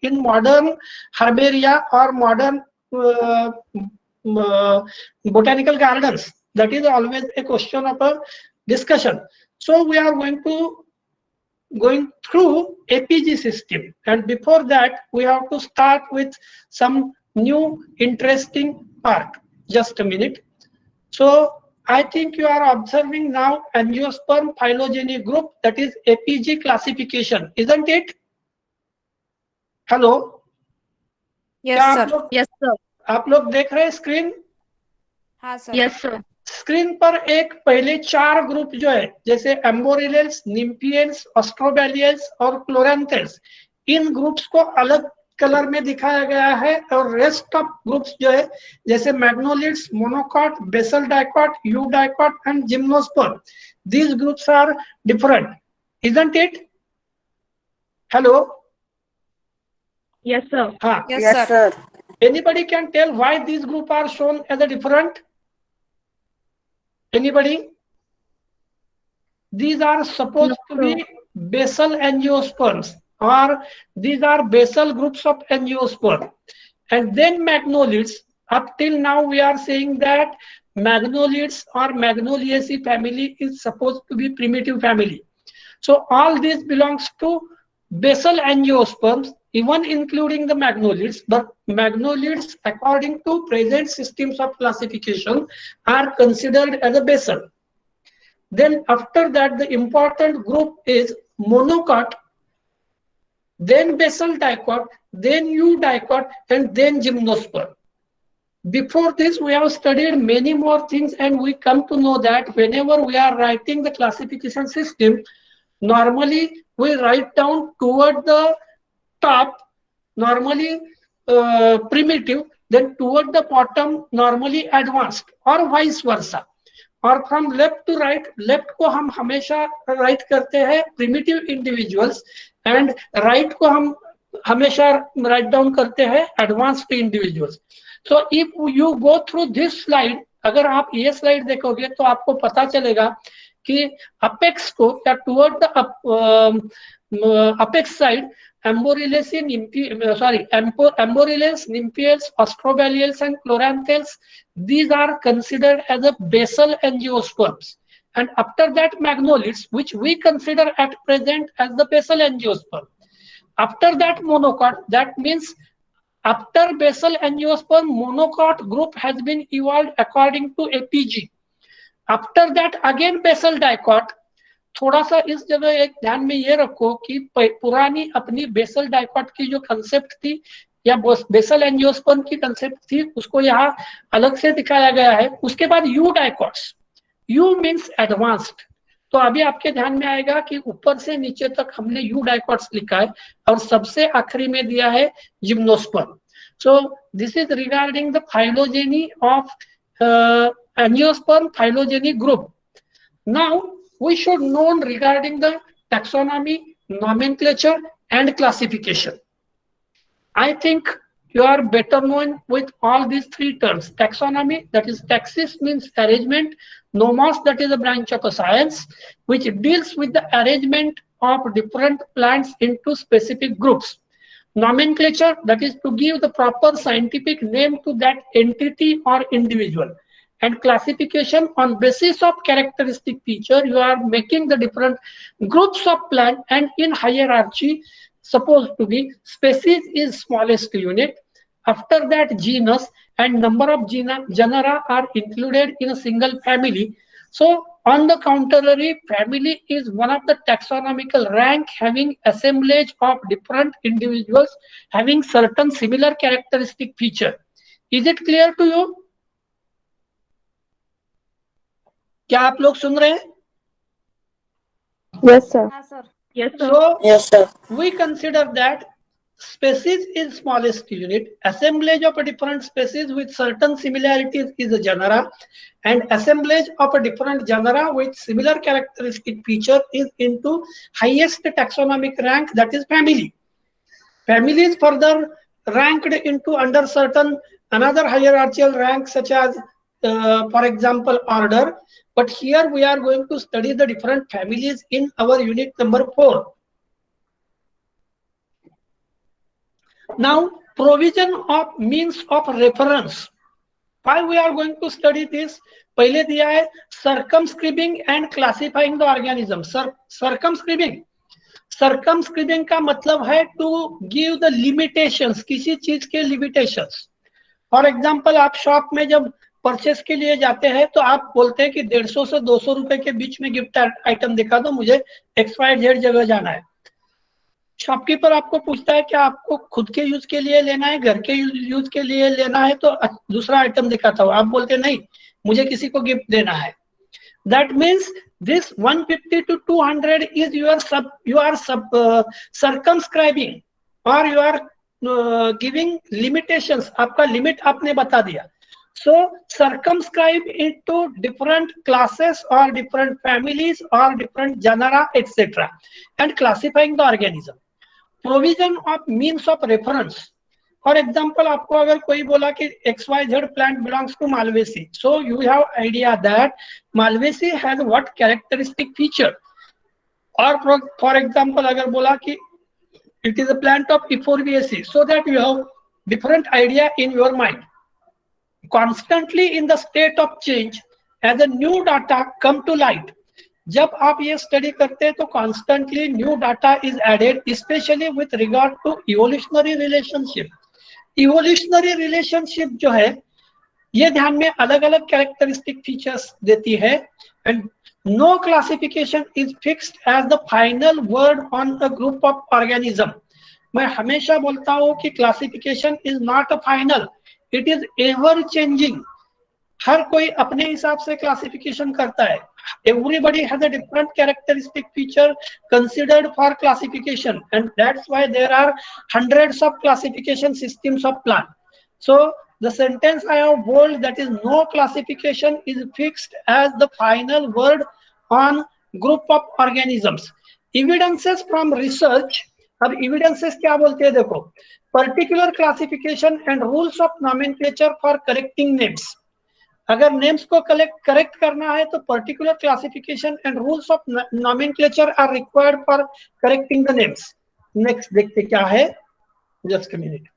in modern herbaria or modern botanical gardens? That is always a question of a discussion. So we are going through APG system, and before that we have to start with some new interesting part. Just a minute. So I think you are observing now angiosperm phylogeny group, that is APG classification, isn't it? Hello, Yes, क्या sir. Yes, sir. आप लोग देख रहे हैं screen? हाँ sir. Yes, sir. Screen पर एक पहले 4 ग्रुप जो है, जैसे एम्बोरिलेंस, निम्फियंस, ऑस्ट्रोबैलियंस और क्लोरेंथेल्स, इन ग्रुप्स को अलग कलर में दिखाया गया है, और रेस्ट ऑफ ग्रुप्स जो है जैसे magnoliids, monocot, basal dicot, eudicot and gymnosperm, these groups are different, isn't it? Hello? Yes, sir. Yes, sir. Anybody can tell why these groups are shown as a different? Anybody? These are supposed to be basal angiosperms, or these are basal groups of angiosperm. And then magnolids. Up till now we are saying that magnolids or Magnoliaceae family is supposed to be primitive family. So all this belongs to basal angiosperms, even including the magnolids. But magnolids, according to present systems of classification, are considered as a basal. Then after that, the important group is monocot, then basal dicot, then eudicot, and then gymnosperm. Before this, we have studied many more things, and we come to know that whenever we are writing the classification system, normally we write down toward the top, normally primitive, then toward the bottom, normally advanced, or vice versa. और from left to right, left को हम हमेशा right करते हैं primitive individuals, and right को हम हमेशा write down करते हैं advanced individuals. So if you go through this slide, अगर आप ये स्लाइड देखोगे तो आपको पता चलेगा कि अपेक्स को या toward the apex side Amborylacea, Amborylens, Nymphaeals, Ostrobellials, and Chloranthales, these are considered as a basal angiosperms. And after that, magnolids, which we consider at present as the basal angiosperm. After that, monocot, that means after basal angiosperm, monocot group has been evolved according to APG. After that, again basal dicot. थोड़ा सा इस जगह एक ध्यान में ये रखो कि पुरानी अपनी बेसल डाइकॉट की जो कंसेप्ट थी या बेसल एंजियोस्पर्म की कंसेप्ट थी, उसको यहाँ अलग से दिखाया गया है. उसके बाद you dicots, you means advanced. तो अभी आपके ध्यान में आएगा कि ऊपर से नीचे तक हमने यू डाइकॉट्स लिखा है और सबसे आखिरी में दिया है gymnosperm. So this is regarding the phylogeny of angiosperm phylogeny group. Now we should know regarding the taxonomy, nomenclature, and classification. I think you are better known with all these 3 terms. Taxonomy, that is taxis means arrangement, nomos, that is a branch of a science which deals with the arrangement of different plants into specific groups. Nomenclature, that is to give the proper scientific name to that entity or individual. And classification, on basis of characteristic feature, you are making the different groups of plant, and in hierarchy supposed to be species is smallest unit. After that, genus and number of genera are included in a single family. So on the contrary, family is one of the taxonomical rank having assemblage of different individuals having certain similar characteristic feature. Is it clear to you? क्या आप लोग सुन रहे हैं? Yes, sir. Yes, sir. So Yes, sir. we consider that species is smallest unit, assemblage of a different species with certain similarities is a genera, and assemblage of a different genera with similar characteristic feature is into highest taxonomic rank, that is family. Family is further ranked into under certain another hierarchical rank such as for example order. But here we are going to study the different families in our unit number 4. Now, provision of means of reference. Why we are going to study this? पहले दिया है circumscribing and classifying the organism. Circumscribing का मतलब है to give the limitations, किसी चीज के limitations. For example आप शॉप में जब परचेस के लिए जाते हैं तो आप बोलते हैं कि 150 से 200 रुपए के बीच में गिफ्ट आइटम दिखा दो, मुझे XYZ जगह जाना है. शॉपकीपर आपको पूछता है कि आपको खुद के यूज के लिए लेना है, घर के यूज के लिए लेना है, तो दूसरा आइटम दिखाता हो. आप बोलते नहीं, मुझे किसी को गिफ्ट देना है. That means this 150 to 200 is you are circumscribing or you are giving limitations. आपका लिमिट आपने बता दिया. So circumscribe into different classes or different families or different genera, etc. and classifying the organism. Provision of means of reference. For example आपको अगर कोई बोला कि XYZ plant belongs to Malvaceae, so you have idea that Malvaceae has what characteristic feature. और for example अगर बोला कि it is a plant of Euphorbiaceae, so that you have different idea in your mind. Constantly in the state of change as a new data come to light. जब आप ये study करते हैं तो constantly new data is added, specially with regard to evolutionary relationship. Evolutionary relationship जो है ये ध्यान में अलग अलग कैरेक्टरिस्टिक फीचर्स देती है. And no classification is fixed as the final word on a group of organism. मैं हमेशा बोलता हूं कि classification is not a final, it is ever changing. हर कोई अपने हिसाब से क्लासिफिकेशन करता है. Everybody has a different characteristic feature considered for classification, and that's why there are hundreds of classification systems of plant. So the sentence I have bold, that is no classification is fixed as the final word on group of organisms. Evidences from research. अब evidences क्या बोलते हैं देखो, particular classification and rules of nomenclature for correcting names. अगर names को correct करना है तो particular classification and rules of nomenclature are required for correcting the names. Next देखते क्या है, just a minute.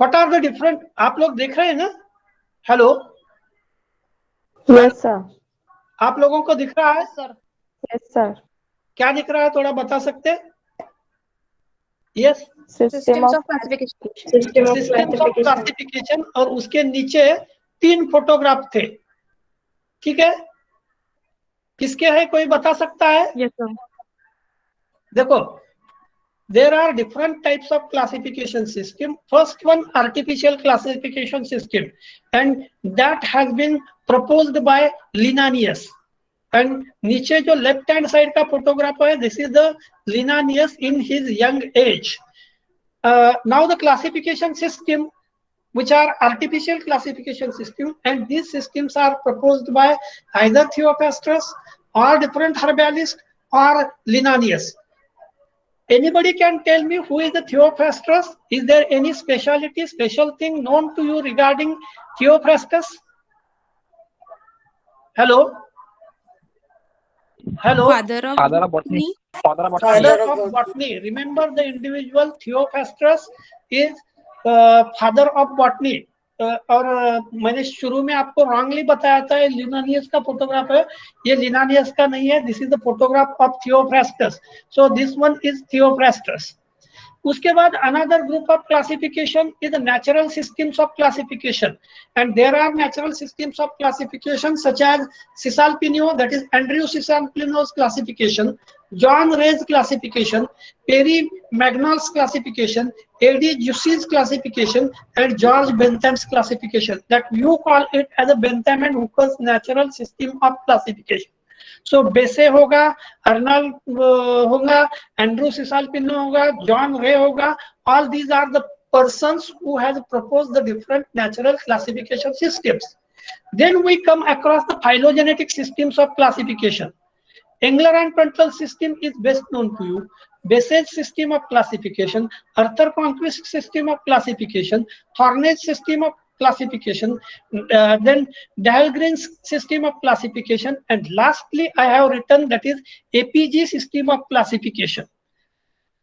What are the different, आप लोग देख रहे हैं ना? Hello, yes sir. आप लोगों को दिख रहा है? Sir yes sir. क्या दिख रहा है, थोड़ा बता सकते हैं? Yes, systems of classification. और उसके नीचे 3 फोटोग्राफ थे. ठीक है, किसके है कोई बता सकता है? Yes sir. देखो, there are different types of classification system. First one, artificial classification system, and that has been proposed by Linnaeus. And नीचे जो लेफ्ट हैंड साइड का फोटोग्राफ है, this is the Linnaeus in his young age. Now the classification system, which are artificial classification system, and these systems are proposed by either Theophrastus or different herbalists or Linnaeus. Anybody can tell me who is the Theophrastus? Is there any special thing known to you regarding Theophrastus? Hello? Hello? Father of botany. Father of botany. Remember, the individual Theophrastus is father of botany. और मैंने शुरू में आपको wrongly बताया था, लिनानियस का photograph है, ये लिनानियस का नहीं है. This is the photograph of Theophrastus. So this one is Theophrastus. उसके बाद another group of classification is natural systems of classification, and there are natural systems of classification such as Cisalpinio, that is Andrew Cisalpino's classification, John Ray's classification, Perry Magnol's classification, A.D. Jussi's classification, and George Bentham's classification. That you call it as a Bentham and Hooker's natural system of classification. So बेसे होगा, Arnold होगा, Andrew सिसाल्पिनो होगा, John रे होगा. All these are the persons who has proposed the different natural classification systems. Then we come across the phylogenetic systems of classification. Engler and Pruntle system is best known to you. Bassage system of classification, Arthur Conquest system of classification, Hornage system of classification, then Dahlgren's system of classification, and lastly I have written that is APG system of classification.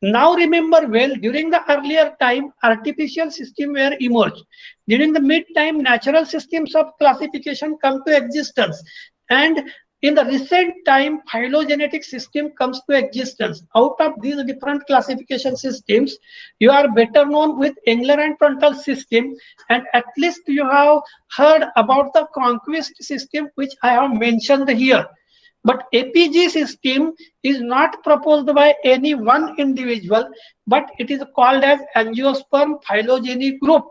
Now remember well, during the earlier time, artificial systems were emerged. During the mid time, natural systems of classification come to existence. And in the recent time, phylogenetic system comes to existence. Out of these different classification systems, you are better known with Engler and Pruntal system, and at least you have heard about the conquest system, which I have mentioned here. But APG system is not proposed by any one individual, but it is called as angiosperm phylogeny group.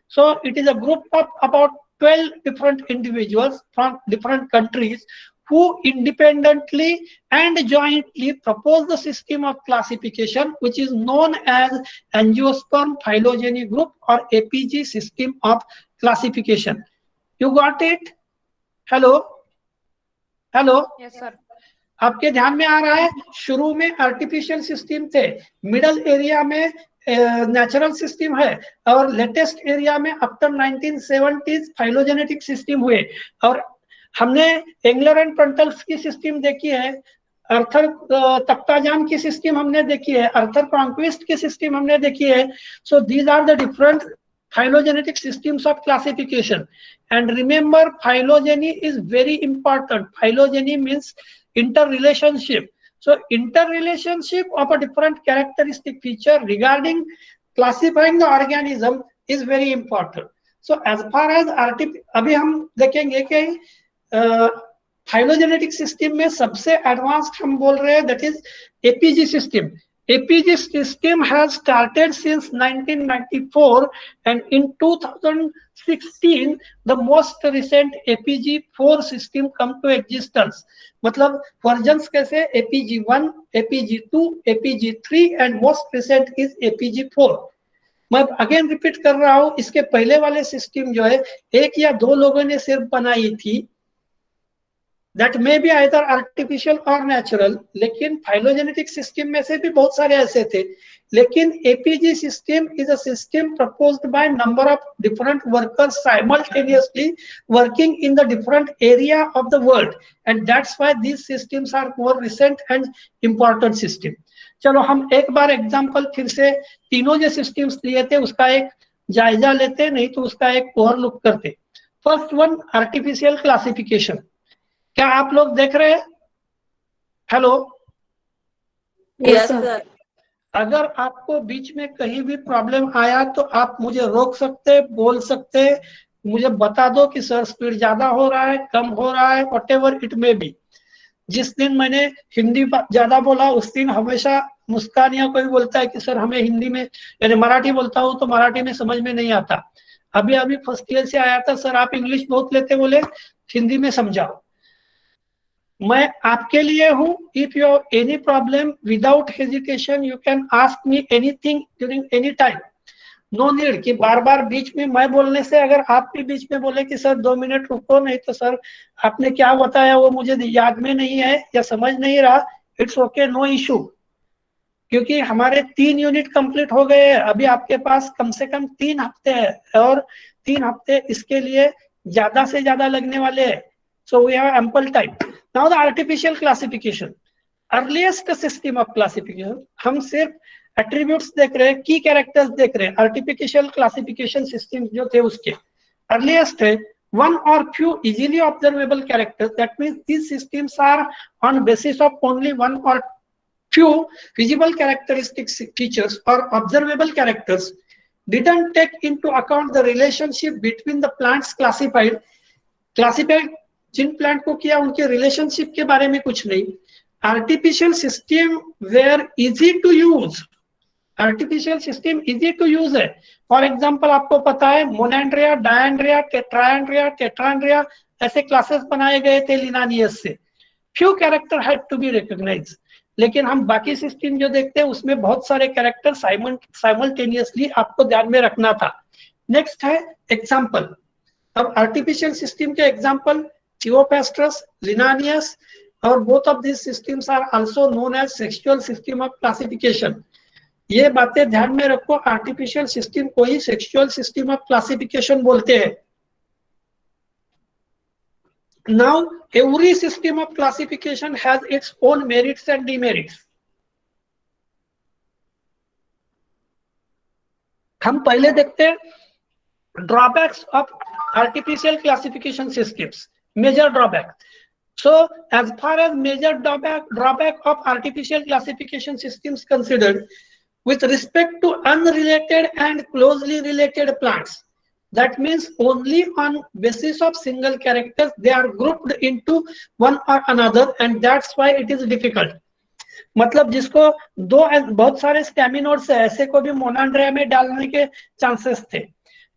So it is a group of about 12 different individuals from different countries who independently and jointly propose the system of classification, which is known as angiosperm phylogeny group or APG system of classification. You got it? Hello? Hello, yes sir. आपके ध्यान में आ रहा है? शुरू में artificial system थे, middle area में नेचुरल सिस्टम है, और लेटेस्ट एरिया में आफ्टर 1970s फाइलोजेनेटिक सिस्टम हुए। और हमने एंगलर एंड प्रंटल्स की सिस्टम देखी है, अर्थर तख्ताजान की सिस्टम हमने देखी है, अर्थर कॉन्क्विस्ट की सिस्टम हमने देखी है। So these are the different phylogenetic systems of classification. And remember, phylogeny is very important. Phylogeny means interrelationship. So interrelationship of a different characteristic feature regarding classifying the organism is very important. So as far as अभी हम देखेंगे कि phylogenetic system में सबसे advanced हम बोल रहे हैं, that is APG system. APG system has started since 1994, and in 2016 the most recent APG4 system come to existence. मतलब वर्जन्स कैसे? APG1, APG2, APG3 and most recent is APG4. मैं again repeat कर रहा हूं, इसके पहले वाले सिस्टम जो है एक या दो लोगों ने सिर्फ बनाई थी, that may be either artificial or natural, लेकिन phylogenetic system में से भी बहुत सारे ऐसे थे। लेकिन APG system is a system proposed by number of different workers simultaneously working in the different area of the world, and that's why these systems are more recent and important system. चलो हम एक बार example फिर से तीनों जो systems दिए थे उसका एक जायजा लेते, नहीं तो उसका एक ओवरलुक करते। First one, artificial classification. क्या आप लोग देख रहे हैं? Hello, yes sir. अगर आपको बीच में कहीं भी प्रॉब्लम आया तो आप मुझे रोक सकते, बोल सकते, मुझे बता दो कि सर स्पीड ज्यादा हो रहा है, कम हो रहा है, व्हाटएवर इट मे बी। जिस दिन मैंने हिंदी ज्यादा बोला उस दिन हमेशा मुस्कान या कोई बोलता है कि सर हमें हिंदी में, यानी मराठी बोलता हूँ तो मराठी में समझ में नहीं आता। अभी अभी फर्स्ट ईयर से आया था, सर आप इंग्लिश बहुत लेते, बोले हिंदी में समझाओ। मैं आपके लिए हूँ। If you have any problem, without hesitation you can ask me anything during any time. No need कि बार बार बीच में मैं बोलने से अगर आप भी बीच में बोले कि सर 2 मिनट रुको, नहीं तो सर आपने क्या बताया वो मुझे याद में नहीं है या समझ नहीं रहा, इट्स ओके, नो इशू। क्योंकि हमारे 3 यूनिट कंप्लीट हो गए हैं, अभी आपके पास कम से कम 3 हफ्ते है, और 3 हफ्ते इसके लिए ज्यादा से ज्यादा लगने वाले हैं। So we have ample time. Now the artificial classification, earliest system of classification. हम सिर्फ एट्रीब्यूट्स देख रहे हैं, की कैरेक्टर्स देख रहे हैं। आर्टिफिशियल क्लासिफिकेशन सिस्टम जो थे उसके अर्लीस्ट है one or few easily observable characters. That means these systems are on basis of only one or few visible characteristic features or observable characters, didn't take into account the relationship between the plants classified जिन plant को किया उनके relationship के बारे में कुछ नहीं। Artificial system were easy to use, artificial system easy to use है। फॉर एग्जांपल आपको पता है मोनैंड्रिया, डायंड्रिया, टेट्राएंड्रिया, टेट्राएंड्रिया ऐसे क्लासेस बनाए गए थे लिनानियस से। Few character had to be recognised, लेकिन हम बाकी सिस्टम जो देखते हैं उसमें बहुत सारे कैरेक्टर साइमल्टेनियसली आपको ध्यान में रखना था। नेक्स्ट है एग्जांपल। अब आर्टिफिशियल सिस्टम के एग्जांपल थियोपेस्ट्रस, लिनानियस, और both of this systems are also known as sexual system of classification. ये बातें ध्यान में रखो, आर्टिफिशियल सिस्टम को ही सेक्सुअल सिस्टम ऑफ क्लासिफिकेशन बोलते हैं। Now every system of classification has its own merits and demerits. हम पहले देखते हैं drawbacks of artificial classification systems, major drawback. So as far as major drawback of artificial classification systems considered with respect to unrelated and closely related plants, that means only on basis of single characters they are grouped into one or another, and that's why it is difficult. मतलब जिसको बहुत सारे स्टैमिनोड्स है, ऐसे को भी मोनोड्राई में डालने के चांसेस थे.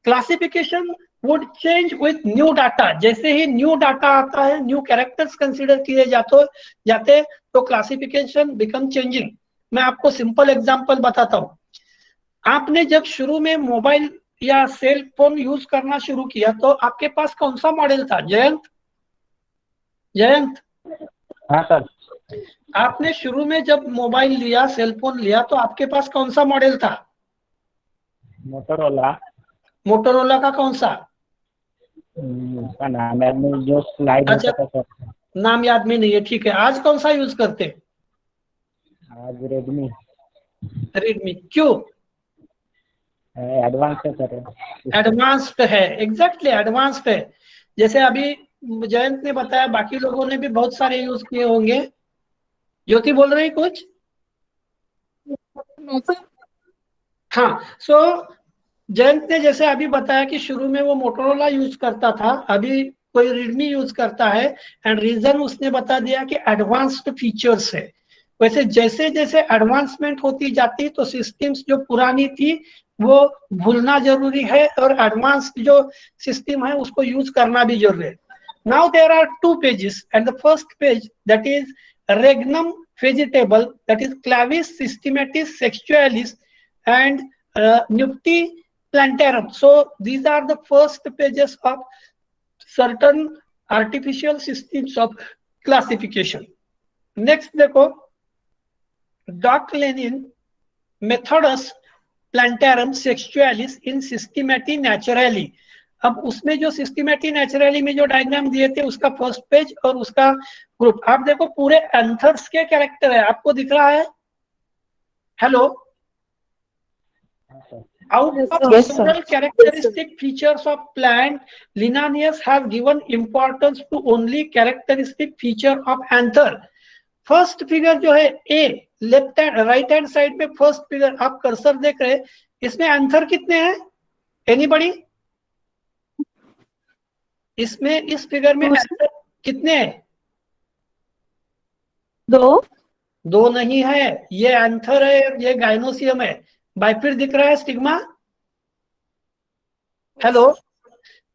Classification would change with new data. जैसे ही न्यू डाटा आता है, न्यू कैरेक्टर्स कंसीडर किए जाते तो क्लासिफिकेशन बिकम चेंजिंग. मैं आपको सिंपल एग्जांपल बताता हूँ. आपने जब शुरू में मोबाइल या सेल फोन यूज करना शुरू किया तो आपके पास कौन सा मॉडल था? जयंत हाँ सर. आपने शुरू में जब मोबाइल लिया, सेल फोन लिया, तो आपके पास कौन सा मॉडल था? मोटोरोला का कौन सा? उसका नाम याद नहीं, जो स्लाइड अच्छा, होता था सर. नाम याद में नहीं है, ठीक है. आज कौन सा यूज करते? आज रेडमी. क्यों? एडवांस है सर. एडवांस्ड है, एग्जैक्टली एडवांस्ड है. जैसे अभी जयंत ने बताया, बाकी लोगों ने भी बहुत सारे यूज किए होंगे. ज्योति बोल रही कुछ? हाँ. सो जयंत ने जैसे अभी बताया कि शुरू में वो मोटोरोला यूज करता था, अभी कोई रेडमी यूज करता है, एंड रीजन उसने बता दिया कि एडवांस्ड फीचर्स है. वैसे जैसे जैसे एडवांसमेंट होती जाती तो सिस्टम्स जो पुरानी थी वो भूलना जरूरी है, और एडवांस्ड जो सिस्टम है उसको यूज करना भी जरूरी है. Now there are 2 pages, and the first page that is regnum vegetabile, that is clavis systematis sexualis and Nupti plantarum. So these are the first pages of certain artificial systems of classification. Next देखो, Doc Lenin Methodus plantarum sexualis in systemati naturali. अब उसमें जो सिस्टमेटी naturally में जो diagram दिए थे उसका first page और उसका ग्रुप. आप देखो पूरे एंथर्स के कैरेक्टर है, आपको दिख रहा है? Hello. Out of several characteristic features of plant, Linnaeus has given importance to only characteristic feature of anther. First figure जो है A, left hand right hand side में फर्स्ट फिगर आप कर्सर देख रहे हैं, इसमें एंथर कितने हैं? एनीबॉडी? इसमें इस फिगर में एंथर कितने हैं? 2 नहीं है, ये एंथर है, ये गाइनोसियम है. बाइफिड दिख रहा है, स्टिग्मा? हेलो,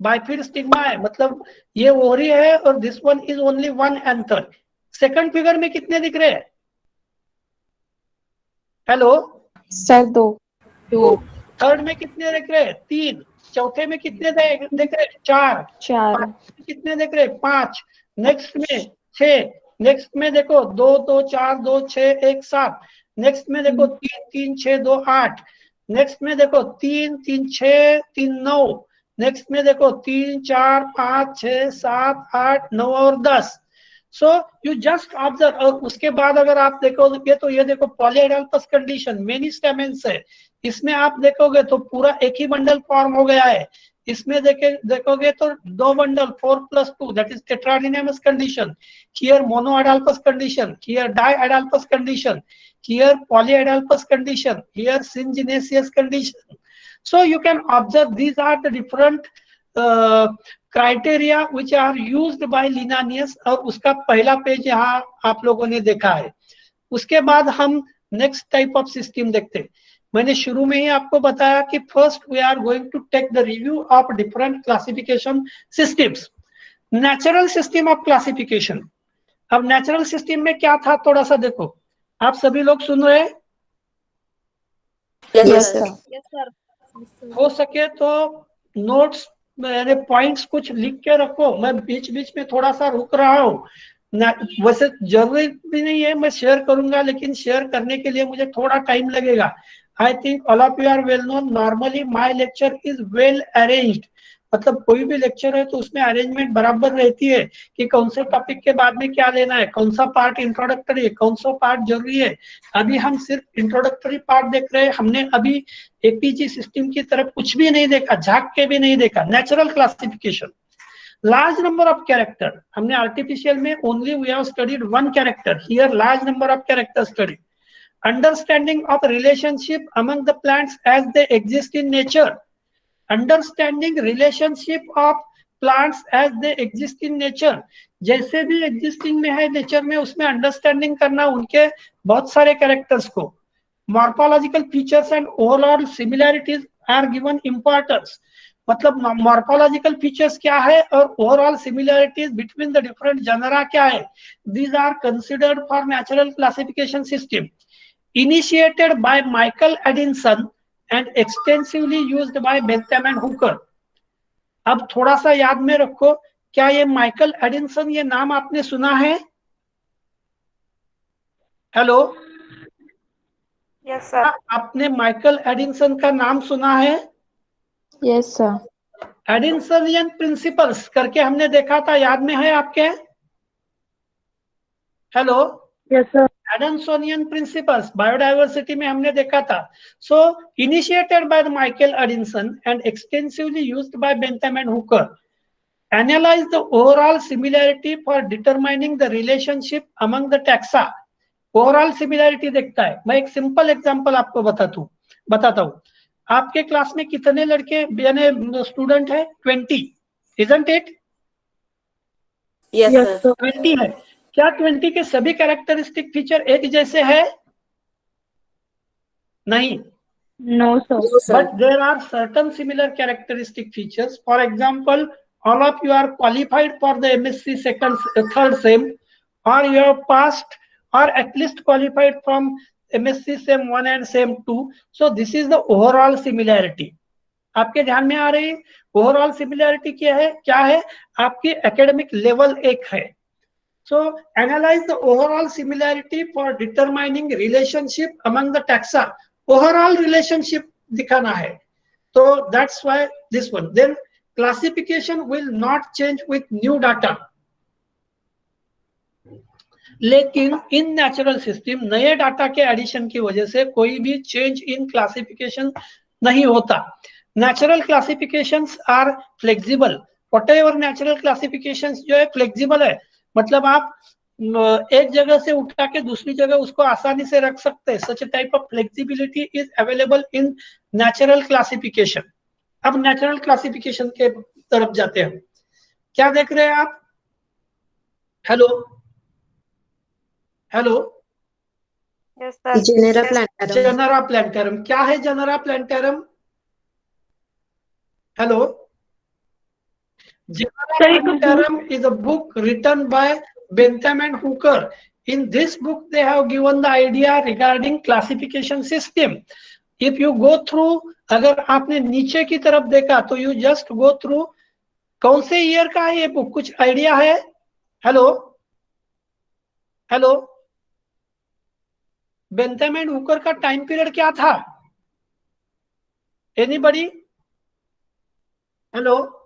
बाइफिड स्टिग्मा है, मतलब ये ओरी है, और this one is only 1 anther. Second figure में कितने दिख रहे हैं? Hello sir 2. थर्ड में कितने दिख रहे हैं? 3. चौथे में कितने दिख रहे हैं? 4. कितने दिख रहे हैं? 5. नेक्स्ट में 6. नेक्स्ट में देखो 2 2 4 2 6 1 7. नेक्स्ट में देखो 3 3 6 2 8. नेक्स्ट में देखो 3 3 6 3 9. नेक्स्ट में देखो 3 4 5 6 7 8 9 और 10. So you just observe. और उसके बाद अगर आप देखोगे तो ये देखो पॉलीएडाल्पस कंडीशन, मेनी स्टेमेंस है. इसमें आप देखोगे तो पूरा एक ही बंडल फॉर्म हो गया है. इसमें देखोगे तो 2 bundle 4+2, that is tetradynamous condition. Here monadelphous condition, here diadelphous condition, here polyadalpous condition, here syngenesis condition. So you can observe these are the different criteria which are used by Linnaeus, और उसका पहला page यहाँ आप लोगों ने देखा है. उसके बाद हम नेक्स्ट टाइप ऑफ सिस्टम देखते हैं. मैंने शुरू में ही आपको बताया कि first we are going to take the review of different classification systems. Natural system of classification. अब नेचुरल सिस्टम में क्या था, थोड़ा सा देखो. आप सभी लोग सुन रहे हैं? Yes sir. हो सके तो नोट्स मैंने पॉइंट्स कुछ लिख के रखो. मैं बीच बीच में थोड़ा सा रुक रहा हूँ. वैसे जरूरी भी नहीं है मैं शेयर करूंगा, लेकिन शेयर करने के लिए मुझे थोड़ा टाइम लगेगा. I think all of you are well known. Normally my lecture is well arranged. मतलब कोई भी लेक्चर है तो उसमें अरेंजमेंट बराबर रहती है कि कौन से टॉपिक के बाद में क्या लेना है, कौन सा पार्ट इंट्रोडक्टरी है, कौन सा पार्ट जरूरी है। अभी हम सिर्फ इंट्रोडक्टरी पार्ट देख रहे हैं, हमने अभी एपीजी सिस्टम की तरफ कुछ भी नहीं देखा, झांक के भी नहीं देखा। Natural classification, large number of character, हमने आर्टिफिशियल में only we have studied one character, here large number of characters studied. Understanding of relationship among the plants as they exist in nature, understanding relationship of plants as they exist in nature, जैसे भी existing में है nature में, उसमें understanding करना उनके बहुत सारे कैरेक्टर्स को। Morphological features and overall similarities are given importance, मतलब मॉर्फोलॉजिकल फीचर्स क्या है और overall similarities between the different genera क्या है, these are considered for natural classification system, initiated by Michael Adanson and extensively used by Bentham and Hooker. अब थोड़ा सा याद में रखो, क्या ये माइकल एडिसन, ये नाम आपने सुना है? Hello, yes sir. आपने माइकल एडिसन का नाम सुना है? Yes sir. एडिसनियन प्रिंसिपल्स करके हमने देखा था, याद में है आपके? Hello, yes sir. Adansonian principles biodiversity में हमने देखा था। So initiated by Michael Adanson and extensively used by Bentham and Hooker, analyse the overall similarity for determining the relationship among the taxa. Overall similarity देखता है। मैं एक simple example आपको बताता हूँ। आपके क्लास में कितने लड़के यानी स्टूडेंट है? 20, isn't it? Yes sir. 20 है। क्या 20 के सभी कैरेक्टरिस्टिक फीचर एक जैसे है? नहीं। No sir. But there are certain similar characteristic features. For example, all of you are qualified for the MSc third sem, or you have passed or at least qualified from MSc sem 1 and sem 2. So this is the overall similarity. आपके ध्यान में आ रही है? Overall similarity क्या है? आपकी academic level एक है। So analyze the overall similarity for determining relationship among the taxa. Overall relationship दिखाना है, तो that's why this one. Then classification will not change with new data. लेकिन इन नेचुरल सिस्टम नए डाटा के addition की वजह से कोई भी चेंज इन क्लासिफिकेशन नहीं होता। Natural classifications are flexible. Whatever natural classifications जो है फ्लेक्सिबल है, मतलब आप एक जगह से उठा के दूसरी जगह उसको आसानी से रख सकते हैं। Such type of flexibility is available in natural classification. अब नेचुरल क्लासिफिकेशन के तरफ जाते हैं। क्या देख रहे हैं आप? Hello hello, yes sir. Genera Plantarum क्या है? Genera Plantarum, hello, Genera Plantarum is a book written by Bentham and Hooker. In this book, they have given the idea regarding classification system. If you go through, अगर आपने नीचे की तरफ देखा तो you just go through, कौन से year का है ये बुक? कुछ आइडिया है? Hello hello, Bentham and Hooker का टाइम पीरियड क्या था? Anybody? Hello,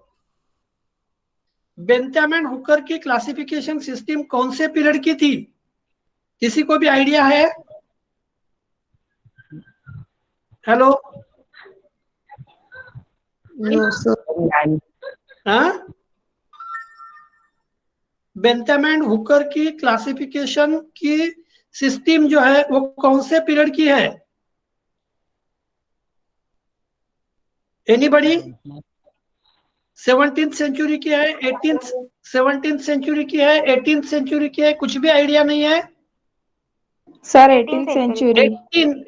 Bentham and Hooker की क्लासिफिकेशन सिस्टम कौन से पीरियड की थी? किसी को भी आइडिया है? Hello, no sir. हाँ, बेंथम एंड हुकर की क्लासिफिकेशन की सिस्टम जो है वो कौन से पीरियड की है? एनीबडी? 17th सेंचुरी की है, 17th सेंचुरी की है, 18th सेंचुरी की है? कुछ भी आइडिया नहीं है sir? 18th century.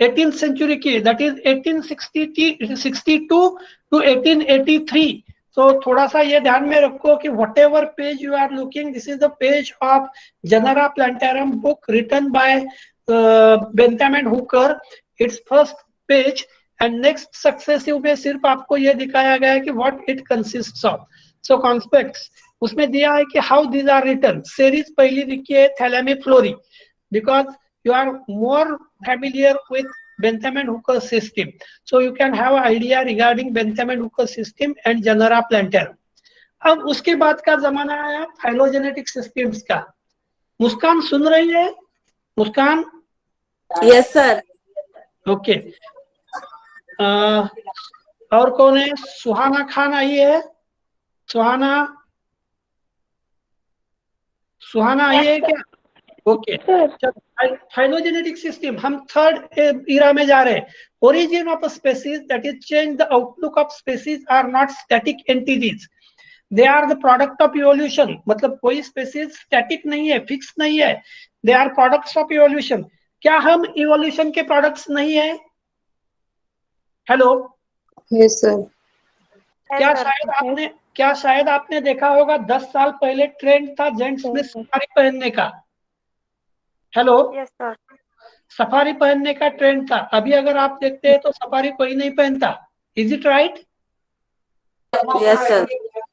18th century की, दैट इज 1862 टू 1883। तो थोड़ा सा ये ध्यान में रखो कि whatever page you are looking, this is the page of Genera Plantarum book written by Bentham and Hooker, it's first page. And next successive में सिर्फ आपको ये दिखाया गया है कि what it consists of. So conspectus उसमें दिया है कि how these are written. Series पहली लिखी है थैलेमिफ्लोरी, because you are more familiar with Bentham and Hooker system. So you can have idea regarding Bentham and Hooker system and genera plantarum. अब उसके बाद का जमाना आया फाइलोजेनेटिक सिस्टम्स का। मुस्कान सुन रही है? मुस्कान? Yes sir. ओके। और कौन है? सुहाना खान आई है? सुहाना आई है क्या? ओके। फाइलोजेनेटिक सिस्टम, हम थर्ड इरा में जा रहे हैं। Origin of species, that is change the outlook of species are not static entities, they are the product of evolution. मतलब कोई स्पेसीज स्टैटिक नहीं है, फिक्स नहीं है, they are products of evolution. क्या हम इवोल्यूशन के प्रोडक्ट्स नहीं है? हेलो? Yes sir. क्या शायद आपने देखा होगा 10 साल पहले ट्रेंड था जेंट्स में सफारी पहनने का। हेलो? Yes sir. सफारी पहनने का ट्रेंड था। अभी अगर आप देखते हैं तो सफारी कोई नहीं पहनता। Is it right? Yes sir.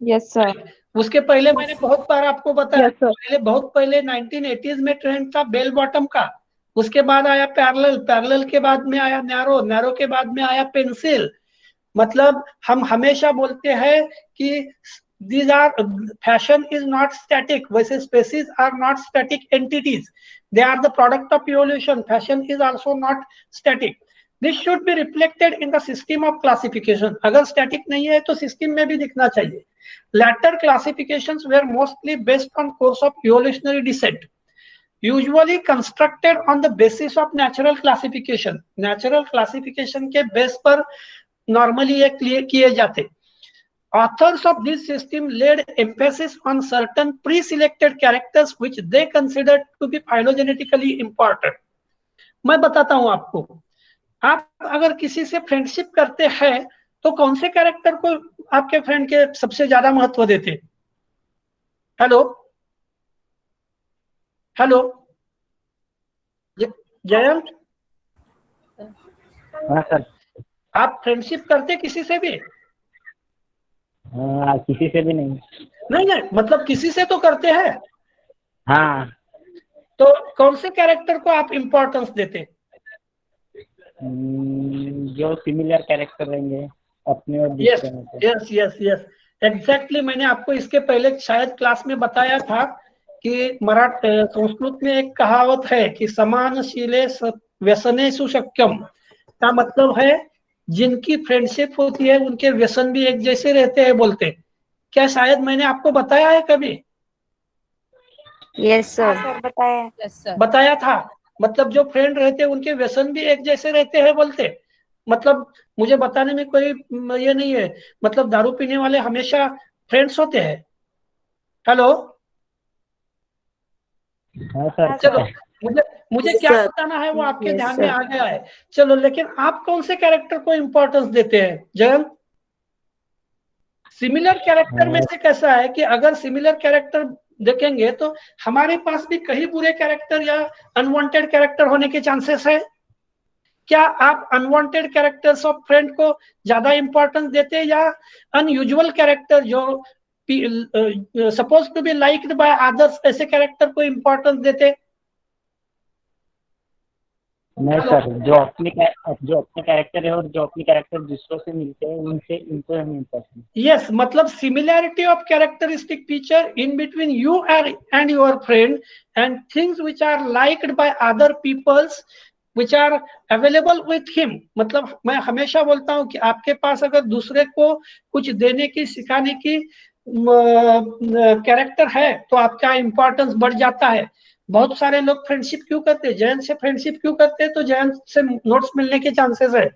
Yes sir. उसके पहले मैंने बहुत बार आपको बताया, Yes, sir. बहुत पहले 1980s में ट्रेंड था बेल बॉटम का। उसके बाद आया पैरेलल के बाद में आया नैरो के बाद में आया पेंसिल। मतलब हम हमेशा बोलते हैं कि these are fashion is not static, वैसे species are not static entities, they are the product of evolution. Fashion is also not static. This should be reflected in the system of classification. अगर static नहीं है तो system में भी दिखना चाहिए। Latter classifications were mostly based on course of evolutionary descent, usually constructed on the basis of natural classification. Natural classification के base पर normally ये clear किए जाते। Authors of this system laid emphasis on certain pre-selected characters which they considered to be phylogenetically important. मैं बताता हूं आपको, आप अगर किसी से फ्रेंडशिप करते हैं तो कौन से कैरेक्टर को आपके फ्रेंड के सबसे ज्यादा महत्व देते? हेलो? हेलो जयंत? हाँ सर। आप फ्रेंडशिप करते किसी से भी? किसी से भी नहीं। नहीं, मतलब किसी से तो करते हैं। हाँ। तो कौन से कैरेक्टर को आप इंपॉर्टेंस देते? जो सिमिलर कैरेक्टर रहेंगे अपने और दूसरे में से। Yes exactly. मैंने आपको इसके पहले शायद क्लास में बताया था कि संस्कृत में एक कहावत है कि समानशीले व्यसनेषु शक्यम, का मतलब है जिनकी फ्रेंडशिप होती है उनके व्यसन भी एक जैसे रहते हैं बोलते। क्या शायद मैंने आपको बताया है कभी? Yes sir. बताया था। मतलब जो फ्रेंड रहते हैं उनके व्यसन भी एक जैसे रहते हैं बोलते। मतलब मुझे बताने में कोई ये नहीं है। मतलब दारू पीने वाले हमेशा फ्रेंड्स होते हैं। हेलो? हाँ सर। चलो, मुझे क्या बताना है वो आपके ध्यान में आ गया है। चलो, लेकिन आप कौन से कैरेक्टर को इंपॉर्टेंस देते हैं जयंत? सिमिलर कैरेक्टर में से कैसा है कि अगर सिमिलर कैरेक्टर देखेंगे तो हमारे पास भी कई बुरे कैरेक्टर या अनवांटेड कैरेक्टर होने के चांसेस है। क्या आप अनवांटेड कैरेक्टर्स ऑफ फ्रेंड को ज्यादा इंपॉर्टेंस देते हैं या अनयूजुअल कैरेक्टर जो suppose to be liked by others ऐसे कैरेक्टर को इंपॉर्टेंस देते? नहीं सर, जो अपने कैरेक्टर है और जो अपने कैरेक्टर दूसरों से मिलते हैं इनको हम इंपॉर्टेंट। यस, मतलब similarity of characteristic feature in between you and your friend and things which are liked by other peoples which are available with him. मतलब मैं हमेशा बोलता हूं कि आपके पास अगर दूसरे को कुछ देने की, सिखाने की कैरेक्टर है तो आपका इंपॉर्टेंस बढ़ जाता है। बहुत सारे लोग फ्रेंडशिप क्यों करते हैं? जयंत से फ्रेंडशिप क्यों करते हैं? तो जयंत से नोट्स मिलने के चांसेस है।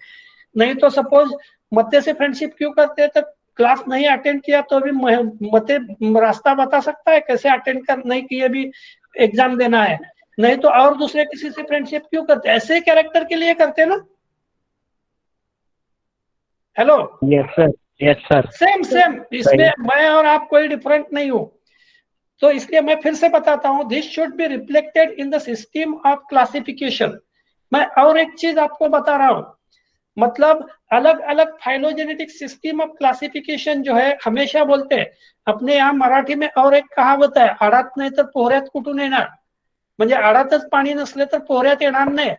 नहीं तो सपोज मत्ते से फ्रेंडशिप क्यों करते हैं? तो क्लास नहीं अटेंड किया तो भी मत्ते रास्ता बता सकता है कैसे अटेंड कर नहीं किए भी एग्जाम देना है। नहीं तो और दूसरे किसी से फ्रेंडशिप क्यों करते हैं? ऐसे कैरेक्टर के लिए करते हैं ना। हेलो? Yes sir. सेम इसमें मैं और आप कोई डिफरेंट नहीं हो। तो इसलिए मैं फिर से बताता हूं, this should be reflected in the system of classification. मैं और एक चीज आपको बता रहा हूं, मतलब अलग अलग फाइलोजेनेटिक सिस्टम ऑफ क्लासिफिकेशन जो है हमेशा बोलते हैं। अपने यहाँ मराठी में और एक कहावत है, आडात नाही तर पोहऱ्यात कुठून येणार। म्हणजे आडातच पाणी नसले तर पोहऱ्यात येणार नाही.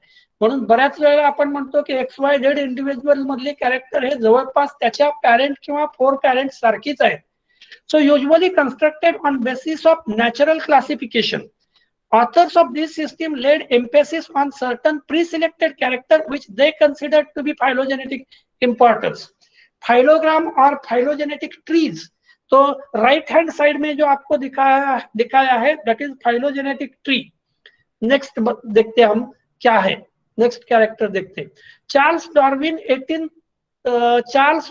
म्हणून बऱ्याच वेळेला आपण म्हणतो की XYZ इंडिव्हिज्युअल मधली कॅरेक्टर हे जवळपास त्याच्या पॅरेंट किंवा फोर पॅरेंट सारखीच आहेत. So usually constructed on basis of natural classification. Authors of this system laid emphasis on certain pre-selected characters which they considered to be phylogenetic importance. Phylogram और phylogenetic trees. तो right hand side में जो आपको दिखाया है that is phylogenetic tree. Next देखते हम क्या है. नेक्स्ट कैरेक्टर देखते. Charles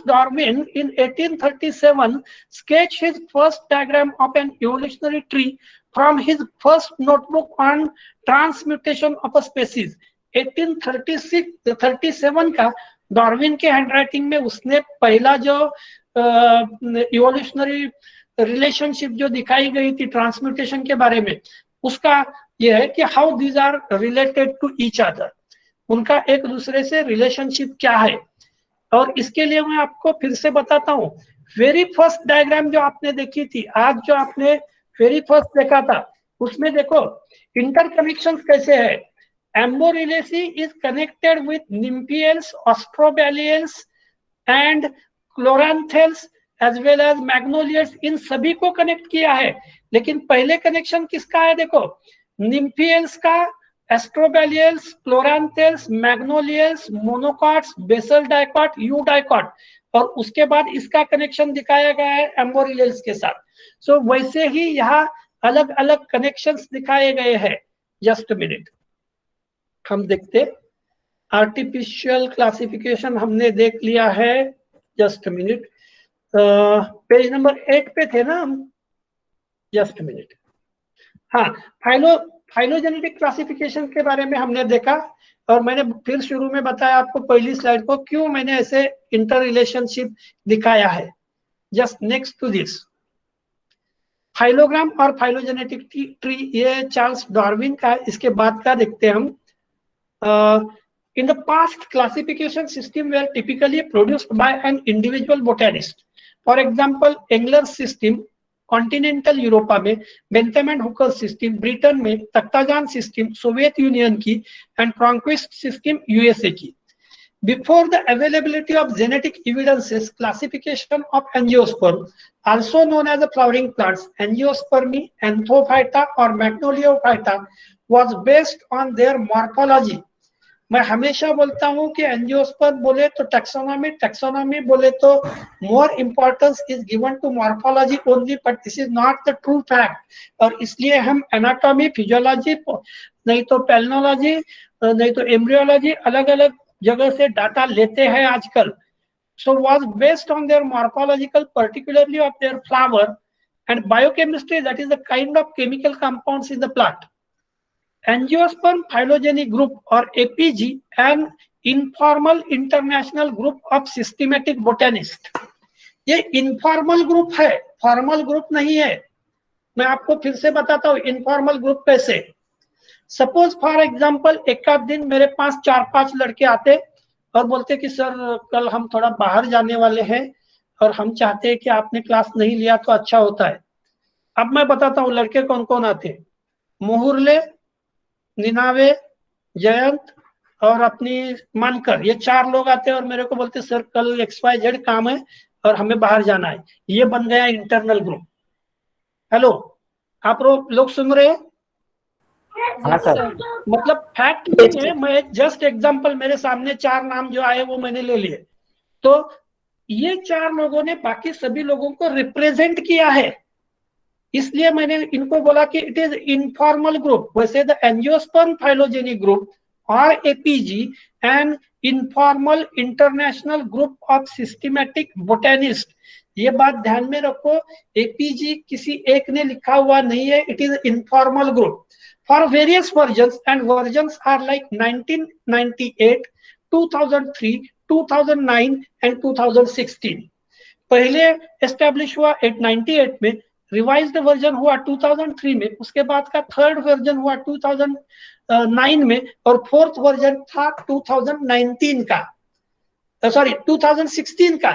Darwin in 1837 sketched his first diagram of an evolutionary tree from his first notebook on transmutation of a species. 1837 का डार्विन के हैंडराइटिंग में उसने पहला जो इवोल्यूशनरी रिलेशनशिप जो दिखाई गई थी ट्रांसम्यूटेशन के बारे में, उसका यह है कि how these are related to each other. उनका एक दूसरे से रिलेशनशिप क्या है. और इसके लिए मैं आपको फिर से बताता हूँ. वेरी फर्स्ट डायग्राम जो आपने देखी थी, आज जो आपने वेरी फर्स्ट देखा था, उसमें देखो इंटरकनेक्शन कैसे है. Amborellaceae is connected with Nymphaeales, Austrobaileyales and Chloranthales as well as Magnoliales. इन सभी को कनेक्ट किया है. लेकिन पहले कनेक्शन किसका है देखो, निम्फियल्स का, Austrobaileyales, Chloranthales, Magnoliales, monocots, basal dicot, eudicot. और उसके बाद इसका कनेक्शन दिखाया गया है एम्बोरिलेल्स के साथ. सो वैसे ही यहाँ अलग अलग कनेक्शंस दिखाए गए हैं. जस्ट मिनट, हम देखते. आर्टिफिशियल क्लासिफिकेशन हमने देख लिया है. जस्ट मिनट, पेज नंबर 8 पे थे ना हम. Just minute. हाँ, फाइलोजेनेटिक क्लासिफिकेशन के बारे में हमने देखा. और मैंने फिर शुरू में बताया आपको पहली स्लाइड को क्यों मैंने ऐसे इंटर रिलेशनशिप दिखाया है. Just next to this phylogram और फाइलोजेनेटिक ट्री, ये चार्ल्स डार्विन का. इसके बाद का देखते हैं हम. In the past classification system were typically produced by an individual botanist. For example Engler system continental Europa में, Bentham and Hooker system Britain में, तख्ताजान सिस्टम सोवियत यूनियन की एंड क्रोनक्विस्ट सिस्टम यूएसए की. Before the availability of genetic evidences, classification of angiosperm, also known as the flowering plants, angiospermi, anthophyta or magnoliophyta, was based on their morphology. मैं हमेशा बोलता हूँ कि angiosperm बोले तो taxonomy, taxonomy बोले तो more importance is given to morphology only, but this is not the true fact. और इसलिए हम एनाटॉमी, फिजियोलॉजी, नहीं तो पैल्नोलॉजी, नहीं तो एम्ब्रियोलॉजी, अलग अलग जगह से डाटा लेते हैं आजकल. So was based on their morphological, particularly of their flower, and biochemistry, that is the kind of chemical compounds in the plant. Angiosperm phylogeny group or APG, an informal international group of systematic botanists. ये informal group है, formal group नहीं है. मैं आपको फिर से बताता हूँ इनफॉर्मल ग्रुप कैसे. सपोज फॉर एग्जाम्पल एक आध दिन मेरे पास 4-5 लड़के आते और बोलते कि सर कल हम थोड़ा बाहर जाने वाले हैं और हम चाहते हैं कि आपने क्लास नहीं लिया तो अच्छा होता है. अब मैं बताता हूँ लड़के कौन कौन आते. मुहुरले, निनावे, जयंत और अपनी मानकर, ये 4 लोग आते हैं और मेरे को बोलते सर कल XYZ काम है और हमें बाहर जाना है. ये बन गया इंटरनल ग्रुप. हेलो, आप लोग सुन रहे हैं? हाँ सर. मतलब फैक्ट नहीं है, मैं जस्ट एग्जांपल, मेरे सामने 4 नाम जो आए वो मैंने ले लिए. तो ये 4 लोगों ने बाकी सभी लोगों को रिप्रेजेंट किया है, इसलिए मैंने इनको बोला कि इट इज इनफॉर्मल ग्रुप. वैसे द एंजियोस्पर्म फाइलोजेनी ग्रुप और APG and informal international group of systematic botanist. ये बात ध्यान में रखो, एपीजी किसी एक ने लिखा हुआ नहीं है, it is informal group. For various versions, and versions are like 1998, 2003, 2009 and 2016. पहले एस्टेब्लिश हुआ 98 में, रिवाइज्ड वर्जन हुआ 2003 में, उसके बाद का थर्ड वर्जन हुआ 2009 में और फोर्थ वर्जन था 2019 का, सॉरी 2016 का.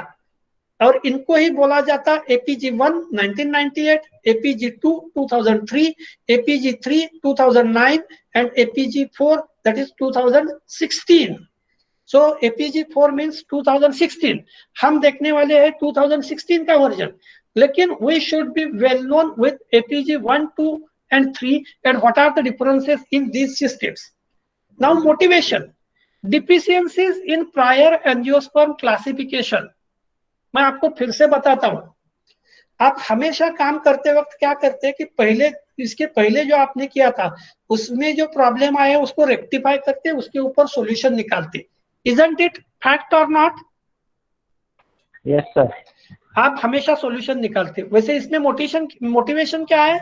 और इनको ही बोला जाता APG1 1998, APG2 2003, APG3 2009 and APG4 that is 2016. So APG4 means 2016. हम देखने वाले हैं 2016 का वर्जन, लेकिन we should be well known with APG1, 2 and 3 and what are the differences in these systems. Now motivation, deficiencies in prior angiosperm classification. मैं आपको फिर से बताता हूं, आप हमेशा काम करते वक्त क्या करते हैं कि पहले इसके पहले जो आपने किया था उसमें जो प्रॉब्लम आया उसको रेक्टिफाई करते, उसके ऊपर सॉल्यूशन निकालते. Isn't it fact or not? Yes sir. आप हमेशा सॉल्यूशन निकालते. वैसे इसमें मोटिवेशन क्या है?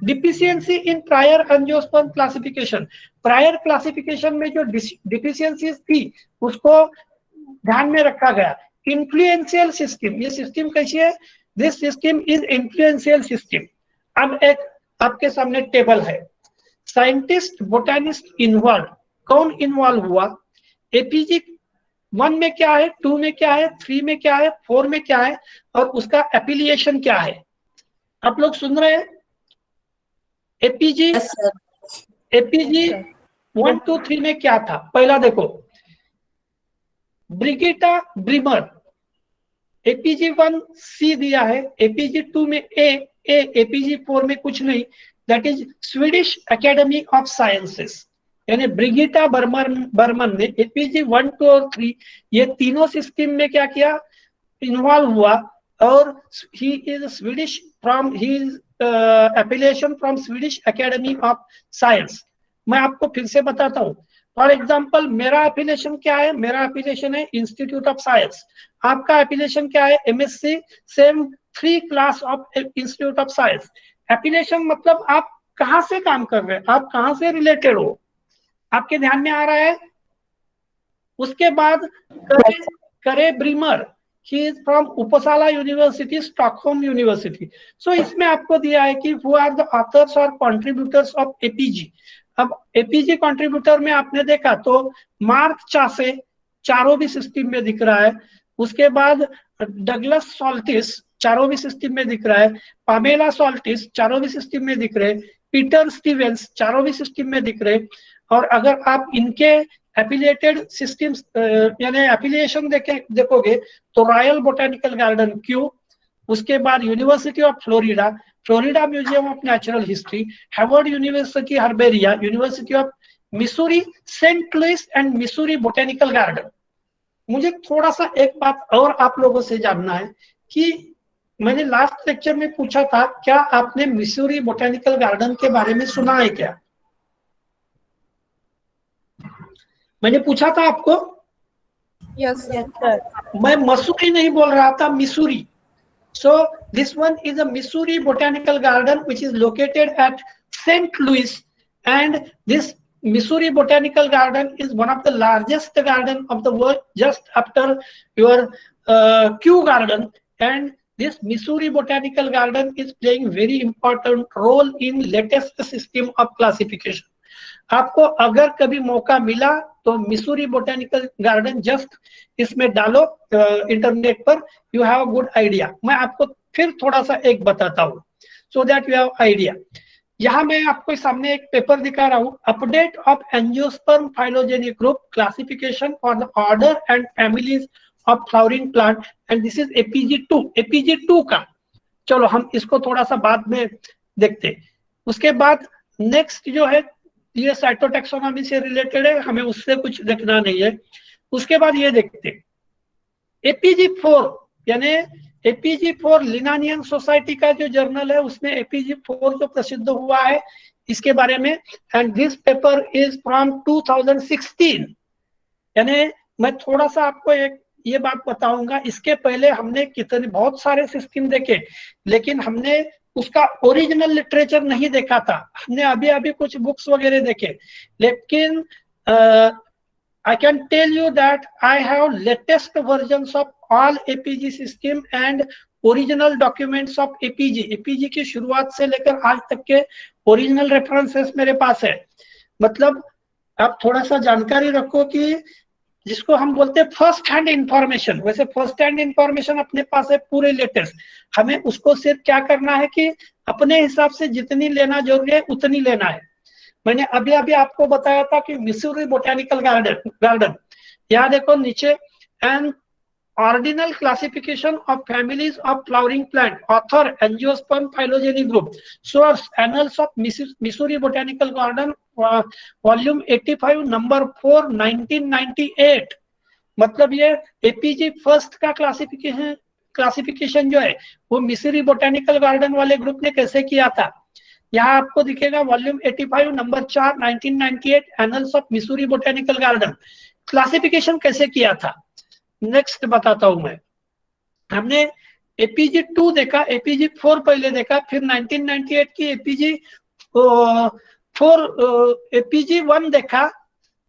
Deficiency in prior angiosperm classification. Prior classification में जो डिफिशियंसीज थी उसको ध्यान में रखा गया. इन्फ्लुएंशियल सिस्टम, ये सिस्टम कैसी है? This system is influential system. अब एक आपके सामने टेबल है, साइंटिस्ट बोटानिस्ट इन्वॉल्व. कौन इन्वॉल्व हुआ? APG1 में क्या है, 2 में क्या है, 3 में क्या है, 4 में क्या है और उसका एफिलिएशन क्या है. आप लोग सुन रहे हैं? APG 1, 2, 3 में क्या था? पहला देखो, ब्रिगिटा ब्रीमर. APG1 C दिया है, APG2 में A, APG4 में कुछ नहीं. That is Swedish academy of sciences. यानी ब्रिगिटा बर्मन ने APG1, 2 और 3 ये तीनों सिस्टम में क्या किया? इन्वॉल्व हुआ. और he is Swedish from his affiliation from Swedish academy of science. मैं आपको फिर से बताता हूँ. फॉर एग्जाम्पल मेरा एफिलिएशन क्या है? मेरा एफिलिएशन है इंस्टीट्यूट ऑफ साइंस. आपका एफिलिएशन क्या है? MSc same 3 class of institute of science. Affiliation मतलब आप कहाँ से काम कर रहे हैं, आप कहाँ से रिलेटेड हो, आपके ध्यान में आ रहा है? उसके बाद Kare Bremer, he is from Uppsala University, Stockholm University. So इसमें आपको दिया है कि हु आर द ऑथर्स और कंट्रीब्यूटर्स ऑफ APG. अब APG कंट्रीब्यूटर में आपने देखा तो मार्क चासे चारों भी सिस्टम में दिख रहा है. उसके बाद डगलस सॉल्टिस चारों भी सिस्टम में दिख रहा है. पामेला सॉल्टिस चारों भी सिस्टम में दिख रहे हैं. पीटर स्टीवेंस चारों भी सिस्टम में दिख रहे. और अगर आप इनके एफिलिएटेड सिस्टम्स यानी एफिलिएशन देखोगे तो रॉयल बोटेनिकल गार्डन क्यू, उसके बाद university of Florida, Florida museum of natural history, Harvard university herbaria, university of Missouri, Saint Louis and Missouri botanical garden. मुझे थोड़ा सा एक बात और आप लोगों से जानना है कि मैंने लास्ट लेक्चर में पूछा था, क्या आपने मिसूरी बोटेनिकल गार्डन के बारे में सुना है क्या? मैंने पूछा था आपको. Yes, sir. मैं मसूरी नहीं बोल रहा था, Missouri. So this one is a Missouri Botanical Garden which is located at St. Louis, and this Missouri Botanical Garden is one of the largest garden of the world, just after your Kew Garden. And this Missouri Botanical Garden is playing very important role in latest system of classification. आपको अगर कभी मौका मिला तो Missouri botanical garden just इसमें डालो internet पर, you have a good idea. मैं आपको फिर थोड़ा सा एक बताता हूँ सो दैट यू हैव आइडिया. यहाँ मैं आपको सामने एक पेपर दिखा रहा हूँ, update of angiosperm phylogenic group classification for the order and families of flowering plant, and this is APG2 का. चलो हम इसको थोड़ा सा बाद में देखते. उसके बाद नेक्स्ट जो है ये साइटोटैक्सोनॉमी से रिलेटेड है, हमें उससे कुछ देखना नहीं है. उसके बाद ये देखते APG4, यानी APG4 लिनानियन सोसाइटी का जो जर्नल है उसमें APG4 जो प्रसिद्ध हुआ है इसके बारे में. And this paper is from 2016. यानी मैं थोड़ा सा आपको एक ये बात बताऊंगा, इसके पहले हमने कितने बहुत सारे सिस्टम देखे लेकिन हमने उसका ओरिजिनल लिटरेचर नहीं देखा था. हमने अभी कुछ बुक्स वगैरह देखे, लेकिन I can tell you that I have latest versions of all APG system and original documents of APG की शुरुआत से लेकर आज तक के ओरिजिनल रेफरेंसेस मेरे पास है. मतलब आप थोड़ा सा जानकारी रखो कि जिसको हम बोलते हैं फर्स्ट हैंड इंफॉर्मेशन। वैसे फर्स्ट हैंड इंफॉर्मेशन अपने पास है पूरे लेटेस्ट, हमें उसको सिर्फ क्या करना है कि अपने हिसाब से जितनी लेना जरूरी है उतनी लेना है। मैंने अभी अभी आपको बताया था कि मिसूरी बोटेनिकल गार्डन, यहाँ देखो नीचे, N ordinal classification of families of flowering plant, author angiosperm phylogeny group, source annuls of Missouri botanical garden, volume 85 number 4 1998। मतलब ये एपीजी फर्स्ट का क्लासिफिकेशन जो है वो मिसूरी बोटेनिकल गार्डन वाले ग्रुप ने कैसे किया था। यहाँ आपको दिखेगा volume 85 number 4 1998 annuls of Missouri botanical garden, classification कैसे किया था। नेक्स्ट बताता हूं मैं। हमने एपीजी 2 देखा, एपीजी 4 पहले देखा, फिर 1998 की एपीजी 1 देखा।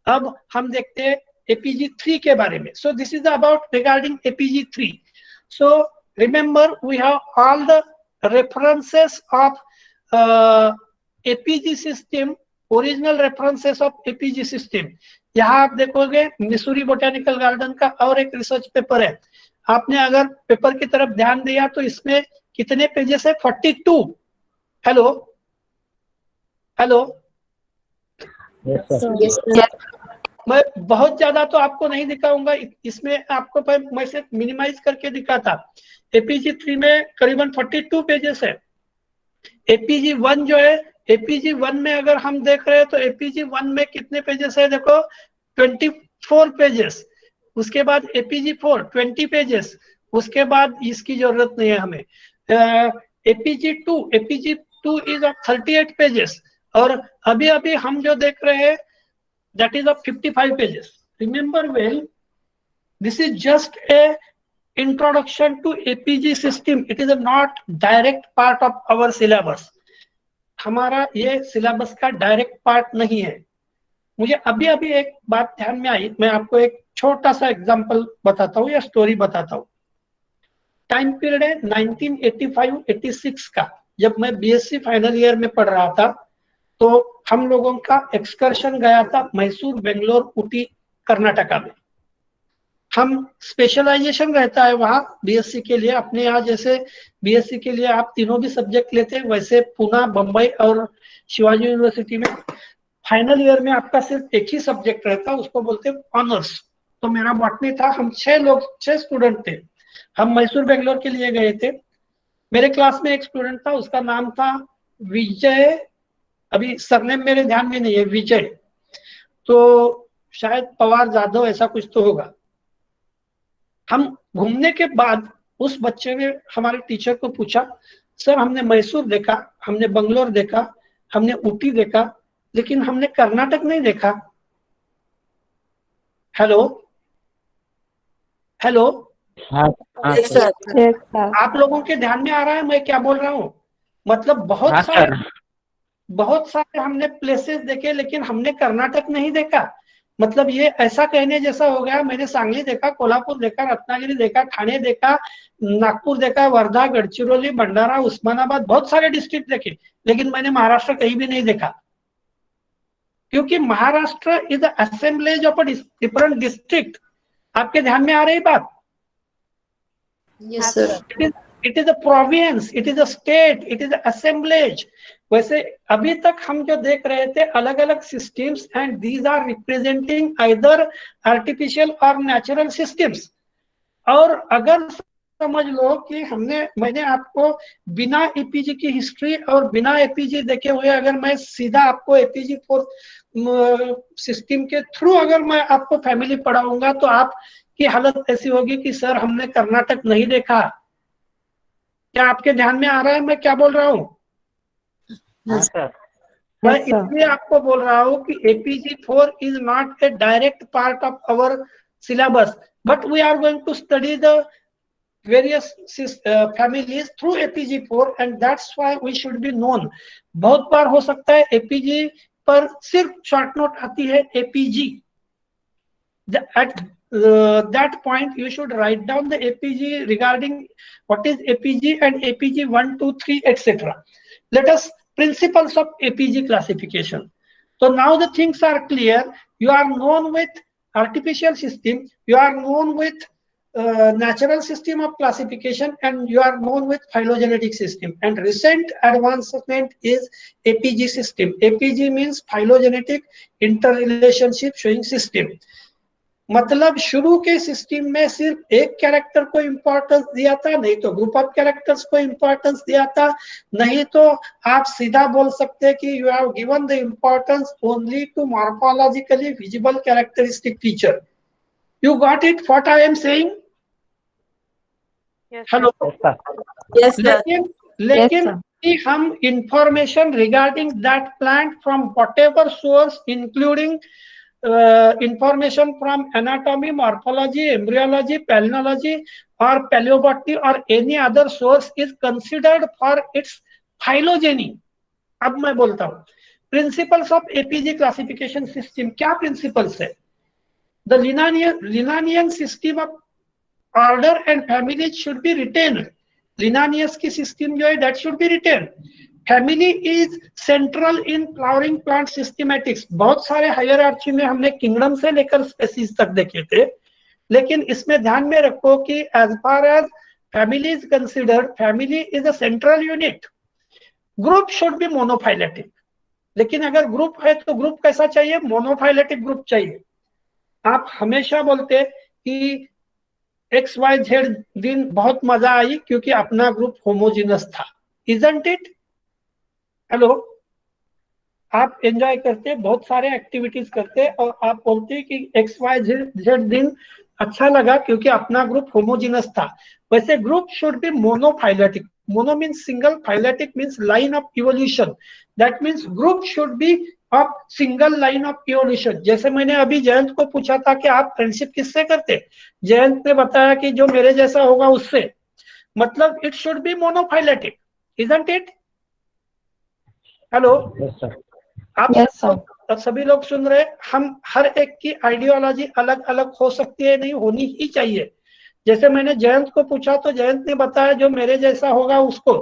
अब हम देखते हैं एपीजी 3 के बारे में। So this is about regarding APG 3। So remember we have all the references of APG system, original references of APG system. यहाँ आप देखोगे मिसूरी बोटेनिकल गार्डन का और एक रिसर्च पेपर है। आपने अगर पेपर की तरफ ध्यान दिया तो इसमें कितने पेजेस है? 42। हेलो हेलो, मैं बहुत ज्यादा तो आपको नहीं दिखाऊंगा इसमें, आपको मैं सिर्फ मिनिमाइज करके दिखाता। एपीजी 3 में करीबन 42 पेजेस है। एपीजी 1 जो है, एपीजी 1 में अगर हम देख रहे हैं तो एपीजी 1 में कितने पेजेस है? देखो 24 पेजेस। उसके बाद एपीजी 4 20 पेजेस। उसके बाद इसकी जरूरत नहीं है हमें। APG 2 is of 38 pages. और अभी अभी हम जो देख रहे हैं that is of 55 pages. Remember well, this is just a introduction to APG system. It is a not direct part of our syllabus. हमारा ये सिलेबस का डायरेक्ट पार्ट नहीं है। मुझे अभी अभी एक बात ध्यान में आई, मैं आपको एक छोटा सा एग्जांपल बताता हूँ या स्टोरी बताता हूँ। टाइम पीरियड है 1985-86 का, जब मैं बीएससी फाइनल ईयर में पढ़ रहा था। तो हम लोगों का एक्सकर्शन गया था मैसूर, बेंगलोर, ऊटी, कर्नाटका में। हम स्पेशलाइजेशन रहता है वहाँ बीएससी के लिए। अपने यहाँ जैसे बीएससी के लिए आप तीनों भी सब्जेक्ट लेते हैं, वैसे पुणे, बम्बई और शिवाजी यूनिवर्सिटी में फाइनल ईयर में आपका सिर्फ एक ही सब्जेक्ट रहता है, उसको बोलते हैं ऑनर्स। तो मेरा बॉटनी था, हम 6 स्टूडेंट थे। हम मैसूर, बेंगलोर के लिए गए थे। मेरे क्लास में एक स्टूडेंट था, उसका नाम था विजय, अभी सरनेम मेरे ध्यान में नहीं है, विजय, तो शायद पवार जाधव ऐसा कुछ तो होगा। हम घूमने के बाद उस बच्चे ने हमारे टीचर को पूछा, सर हमने मैसूर देखा, हमने बंगलोर देखा, हमने ऊटी देखा, लेकिन हमने कर्नाटक नहीं देखा। Hello hello, Yes, sir. Yes, sir. आप लोगों के ध्यान में आ रहा है मैं क्या बोल रहा हूँ? मतलब बहुत सारे हमने प्लेसेस देखे, लेकिन हमने कर्नाटक नहीं देखा। मतलब ये ऐसा कहने जैसा हो गया, मैंने सांगली देखा, कोल्हापुर देखा, रत्नागिरी देखा, ठाणे देखा, नागपुर देखा, वर्धा, गढ़चिरौली, भंडारा, उस्मानाबाद, बहुत सारे डिस्ट्रिक्ट देखे, लेकिन मैंने महाराष्ट्र कहीं भी नहीं देखा। क्योंकि Maharashtra is assemblage of a different district. आपके ध्यान में आ रही बात? Yes, sir. It is a province, it is a state, it is a assemblage. वैसे अभी तक हम जो देख रहे थे अलग अलग systems, and these are representing either artificial और नेचुरल सिस्टम्स। और अगर समझ लो कि मैंने आपको बिना एपीजी की हिस्ट्री और बिना एपीजी देखे हुए अगर मैं सीधा आपको एपीजी 4 सिस्टम के थ्रू अगर मैं आपको फैमिली पढ़ाऊंगा तो आपकी हालत ऐसी होगी कि सर हमने कर्नाटक नहीं देखा। क्या आपके ध्यान में आ रहा है मैं क्या बोल रहा हूँ? मैं इसलिए आपको बोल रहा हूँ कि APG 4 is not a direct part of our syllabus, but we are going to study the various families through APG 4, and that's why we should be known. बहुत बार हो सकता है एपीजी पर सिर्फ शॉर्ट नोट आती है APG. At that point you should write down the APG regarding what is APG and APG 1, 2, 3, etc. Let us principles of APG classification. So now the things are clear. You are known with artificial system, you are known with natural system of classification, and you are known with phylogenetic system. And recent advancement is APG system. APG means phylogenetic interrelationship showing system. मतलब शुरू के system में सिर्फ एक character को importance दिया था, नहीं तो ग्रुप ऑफ कैरेक्टर्स को इंपॉर्टेंस दिया था, नहीं तो आप सीधा बोल सकते हैं कि you have given the importance only to morphologically visible characteristic feature. You got it what I am saying? Hello. Yes, sir. लेकिन कि हम information regarding that plant from whatever source including information from anatomy, morphology, embryology, palynology or paleobotany or any other source is considered for its phylogeny. अब मैं बोलता हूँ principles of APG classification system. क्या principles है? The Linnaean system of order and family should be retained. Linnaeus की system जो है that should be retained. Family is central in flowering plant systematics. बहुत सारे हायरार्ची में हमने किंगडम से लेकर स्पेसीज तक देखे थे, लेकिन इसमें ध्यान में रखो कि as far as family is considered, family is a central unit. Group should be monophyletic. लेकिन अगर ग्रुप है तो ग्रुप कैसा चाहिए? मोनोफाइलेटिक ग्रुप चाहिए. आप हमेशा बोलते कि XYZ दिन बहुत मजा आई क्योंकि अपना ग्रुप होमोजिनस था. Isn't it? हेलो. आप एंजॉय करते, बहुत सारे एक्टिविटीज करते और आप बोलते कि XYZ दिन अच्छा लगा क्योंकि अपना ग्रुप होमोजिनस था. वैसे group should be monophyletic. Mono means single, phyletic means line of evolution. That means group should B of single line of evolution. जैसे मैंने अभी जयंत को पूछा था कि आप फ्रेंडशिप किससे करते, जयंत ने बताया कि जो मेरे जैसा होगा उससे. मतलब it should be monophyletic. Isn't it? Hello. आप सभी लोग सुन रहे? हम हर एक की आइडियोलॉजी अलग अलग हो सकती है, नहीं होनी ही चाहिए. जैसे मैंने जयंत को पूछा तो जयंत ने बताया जो मेरे जैसा होगा उसको.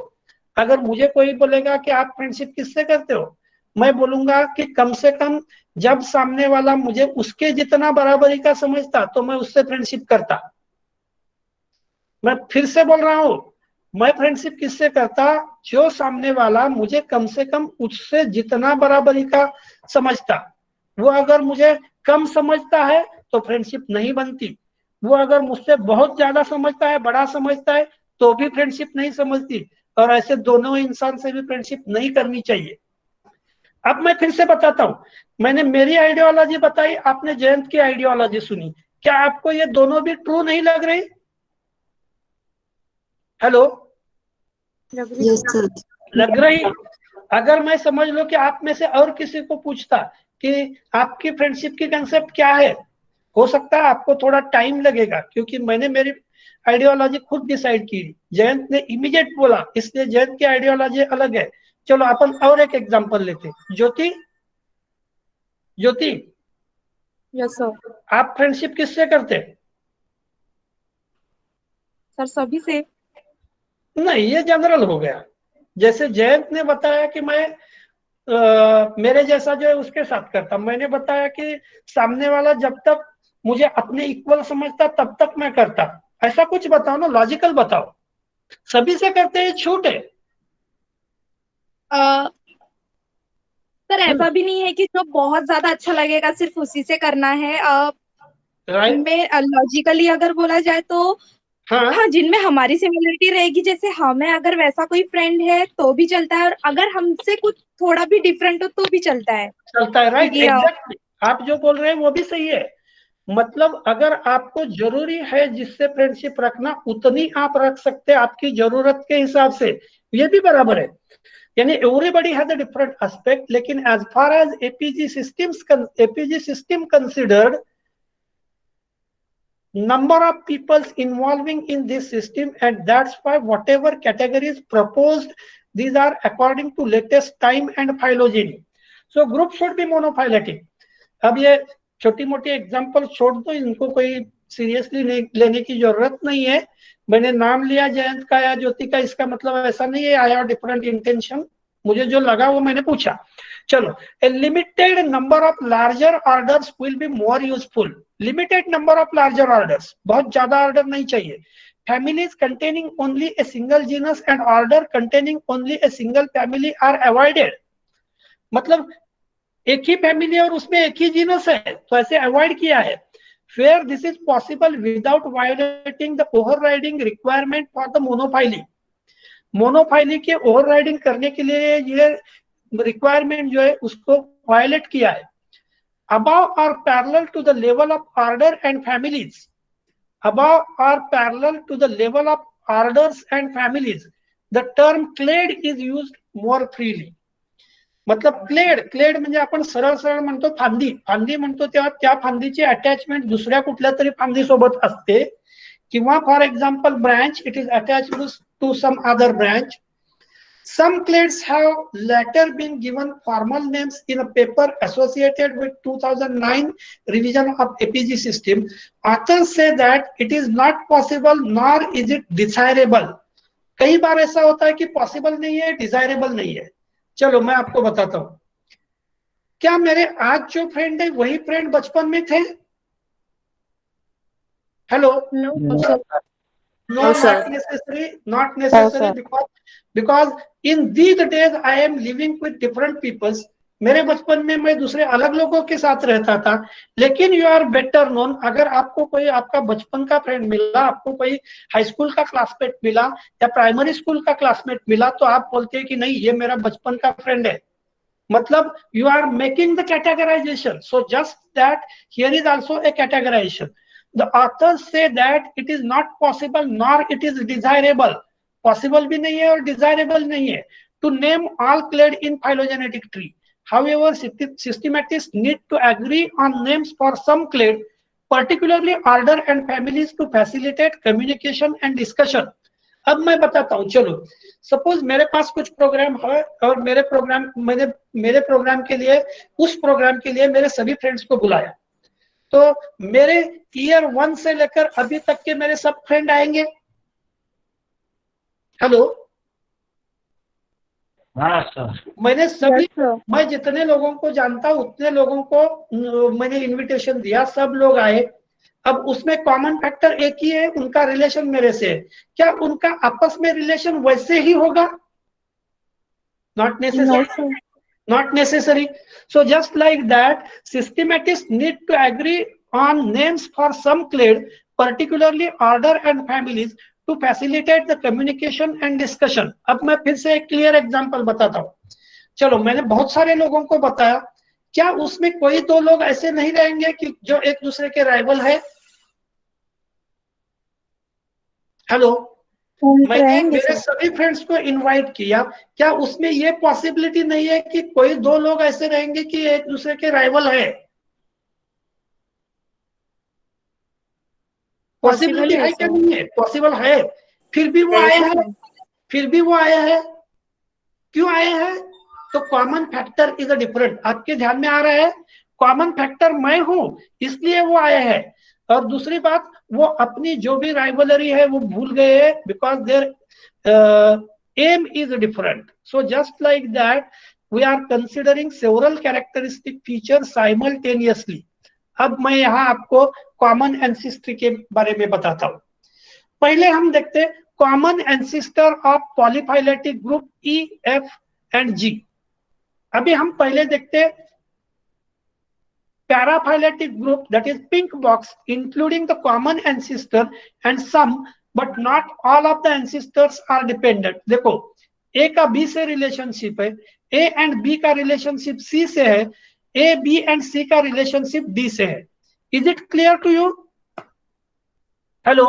अगर मुझे कोई बोलेगा कि आप फ्रेंडशिप किससे करते हो, मैं बोलूंगा कि कम से कम जब सामने वाला मुझे उसके जितना बराबरी का समझता तो मैं उससे फ्रेंडशिप करता. मैं फिर से बोल रहा हूं, मैं फ्रेंडशिप किससे करता? जो सामने वाला मुझे कम से कम उससे जितना बराबरी का समझता. वो अगर मुझे कम समझता है तो फ्रेंडशिप नहीं बनती. वो अगर मुझसे बहुत ज्यादा समझता है, बड़ा समझता है, तो भी फ्रेंडशिप नहीं समझती. और ऐसे दोनों इंसान से भी फ्रेंडशिप नहीं करनी चाहिए. अब मैं फिर से बताता हूं, मैंने मेरी आइडियोलॉजी बताई, आपने जयंत की आइडियोलॉजी सुनी. क्या आपको ये दोनों भी ट्रू नहीं लग रही? हेलो. Yes, sir. लग रही? अगर मैं समझ लो कि आप में से और किसी को पूछता कि आपकी फ्रेंडशिप की कंसेप्ट क्या है, हो सकता है आपको थोड़ा टाइम लगेगा क्योंकि मैंने मेरी आइडियोलॉजी खुद डिसाइड की. जयंत ने इमीडिएट बोला, इसलिए जयंत की आइडियोलॉजी अलग है. चलो अपन और एक एग्जांपल लेते. ज्योति. ज्योति, यस सर. आप फ्रेंडशिप किससे करते? सर सभी से. नहीं, ये जनरल हो गया. जैसे जयंत ने बताया कि मैं मेरे जैसा जो है उसके साथ करता. मैंने बताया कि सामने वाला जब तक मुझे अपने इक्वल समझता तब तक मैं करता. ऐसा कुछ बताओ ना, लॉजिकल बताओ. सभी से करते हैं, छूट है. सर ऐसा भी नहीं है कि जो बहुत ज्यादा अच्छा लगेगा सिर्फ उसी से करना है. राइट. में लॉजिकली अगर बोला जाए तो हाँ. हाँ, जिनमें हमारी सिमिलरिटी रहेगी, जैसे हमें अगर वैसा कोई फ्रेंड है तो भी चलता है, और अगर हमसे कुछ थोड़ा भी डिफरेंट हो तो भी चलता है. चलता है. राइट, क्योंकि एग्जैक्टली. आप जो बोल रहे हैं वो भी सही है. मतलब अगर आपको जरूरी है जिससे फ्रेंडशिप रखना, उतनी आप रख सकते हैं आपकी जरूरत के हिसाब से. ये भी बराबर है. यानी everybody has a different aspect. लेकिन as far as APG system considered, number of people involving in this system, and that's why whatever categories proposed, these are according to latest time and phylogeny. So group should be monophyletic. अब ये छोटी मोटी example छोड़ दो, इनको कोई seriously लेने की जरूरत नहीं है. मैंने नाम लिया जयंत का या ज्योति का, इसका मतलब ऐसा नहीं है आई हैव डिफरेंट इंटेंशन. मुझे जो लगा वो मैंने पूछा। चलो, a limited number of larger orders will be more useful. Limited number of larger orders, बहुत ज्यादा ऑर्डर नहीं चाहिए। Families containing only a single genus and order containing only a single family are avoided. मतलब एक ही family और उसमें एक ही genus है, तो ऐसे अवॉइड किया है। Where this is possible without violating the overriding requirement for the monophily। मोनोफाइली के ओवरराइडिंग करने के लिए ये रिक्वायरमेंट जो है उसको वायलेट किया है। Above or parallel to the level of order and families, above or parallel to the level of orders and families, the term clade is used more freely। मतलब क्लेड म्हणजे आपण सरळ सरळ म्हणतो फांदी म्हणतो, तेव्हा त्या फांदीची अटॅचमेंट दुसऱ्या कुठल्या तरी फांदी सोबत असते, किंवा for example branch, it is attached to some other branch. Some clades have later been given formal names in a paper associated with 2009 revision of APG system. Authors say that it is not possible nor is it desirable। कई बार ऐसा होता है कि possible नहीं है, desirable नहीं है। चलो मैं आपको बताता हूं, क्या मेरे आज जो फ्रेंड है वही फ्रेंड बचपन में थे? Hello? No, sir. No, No, sir. not necessary, sir. because in these days I am living with different peoples। मेरे बचपन में मैं दूसरे अलग लोगों के साथ रहता था, लेकिन यू आर बेटर नोन। अगर आपको कोई आपका बचपन का फ्रेंड मिला, आपको कोई हाई स्कूल का क्लासमेट मिला या प्राइमरी स्कूल का क्लासमेट मिला, तो आप बोलते हैं कि नहीं ये मेरा बचपन का फ्रेंड है। मतलब you are making the categorization. So just that here is also a categorization. The authors say that it is not possible nor it is desirable। Possible भी नहीं है और डिजायरेबल नहीं है to name all clade in phylogenetic tree। However, systematists need to agree on names for some clade, particularly order and families, to facilitate communication and discussion। अब मैं बताता हूँ। चलो, सपोज मेरे पास कुछ प्रोग्राम है और मेरे प्रोग्राम के लिए, उस प्रोग्राम के लिए मेरे सभी फ्रेंड्स को बुलाया, तो मेरे ईयर 1 से लेकर अभी तक के मेरे सब फ्रेंड आएंगे। हेलो? हाँ सर। मैंने सभी Yes, sir. मैं जितने लोगों को जानता हूं उतने लोगों को मैंने इनविटेशन दिया, सब लोग आए। अब उसमें कॉमन फैक्टर एक ही है, उनका रिलेशन मेरे से है। क्या उनका आपस में रिलेशन वैसे ही होगा? Not No, necessary. sir. Not necessary। So just like that, systematists need to agree on names for some clade, particularly order and families, to facilitate the communication and discussion। अब मैं फिर से एक क्लियर एग्जांपल बताता हूँ। चलो, मैंने बहुत सारे लोगों को बताया, क्या उसमें कोई दो लोग ऐसे नहीं रहेंगे कि जो एक दूसरे के राइवल है? हेलो? मैंने रहेंगे मेरे sir. सभी फ्रेंड्स को इनवाइट किया, क्या उसमें ये पॉसिबिलिटी नहीं है कि कोई दो लोग ऐसे रहेंगे कि एक दूसरे के राइवल है? पॉसिबिलिटी है क्या? नहीं है, पॉसिबल है। फिर भी वो आए हैं। क्यों आए हैं? तो common factor is a different. आपके ध्यान में आ रहा है? कॉमन फैक्टर मैं हूं, इसलिए वो आए हैं। और दूसरी बात, वो अपनी जो भी राइवलरी है वो भूल गए हैं, because their aim is different. So just like that we are considering several characteristic feature simultaneously. अब मैं यहाँ आपको कॉमन एंसेस्ट्री के बारे में बताता हूँ। पहले हम देखते हैं common ancestor of polyphyletic group E, F and G. अभी हम पहले देखते हैं paraphyletic group, that is pink box, including the common ancestor and some but not all of the ancestors are dependent। देखो, ए का बी से रिलेशनशिप है, A and B का रिलेशनशिप सी से है, ए बी एंड सी का रिलेशनशिप डी से है। Is it clear to you? Hello?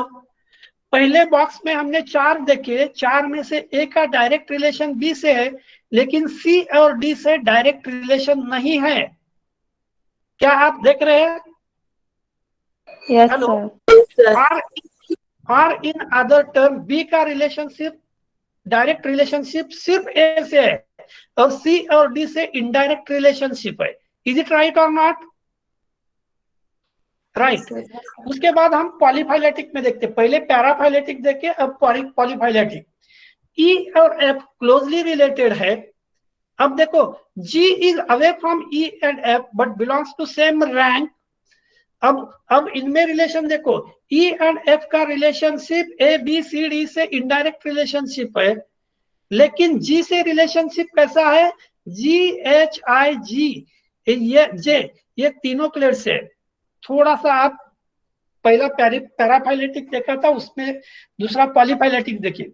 पहले बॉक्स में हमने 4 देखे, 4 में से ए का डायरेक्ट रिलेशन बी से है, लेकिन सी और डी से डायरेक्ट रिलेशन नहीं है। क्या आप देख रहे हैं? Yes, hello? sir. और इन अदर टर्म बी का रिलेशनशिप, डायरेक्ट रिलेशनशिप सिर्फ ए से है और सी और डी से इनडायरेक्ट रिलेशनशिप है। इज इट राइट और नॉट? राइट। उसके बाद हम पॉलीफाइलेटिक में देखते, पहले पैराफाइलेटिक देखे, अब पॉलीफाइलेटिक। ई और एफ क्लोजली रिलेटेड है, अब देखो G is away from E and F but belongs to same rank. अब इनमें रिलेशन देखो, E एंड F का relationship A B C D से इनडायरेक्ट रिलेशनशिप है, लेकिन G से रिलेशनशिप कैसा है, G H I G ये J, ये तीनों क्लियर से। थोड़ा सा आप पहला पैराफाइलेटिक देखा था, उसमें दूसरा पॉलीफाइलेटिक देखिए।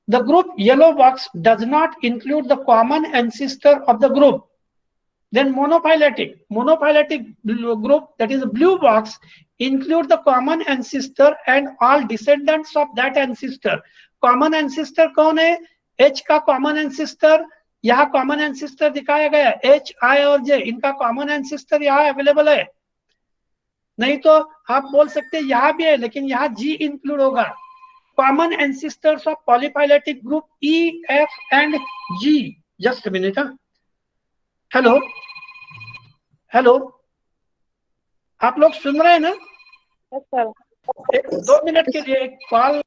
The group yellow box does not include the common ancestor of the group. Then monophyletic group, that is a blue box, include the common ancestor and all descendants of that ancestor. Common ancestor कौन है, H का common ancestor, यहाँ common ancestor दिखाया गया है, H, I और J, इनका common ancestor यहाँ अवेलेबल है। नहीं तो आप बोल सकते हैं यहाँ भी है, लेकिन यहाँ G इंक्लूड होगा। Common ancestors of polyphyletic group E, F and G. Just a minute. Hello hello, आप लोग सुन रहे हैं ना? Yes sir. 2 मिनट के लिए एक कॉल।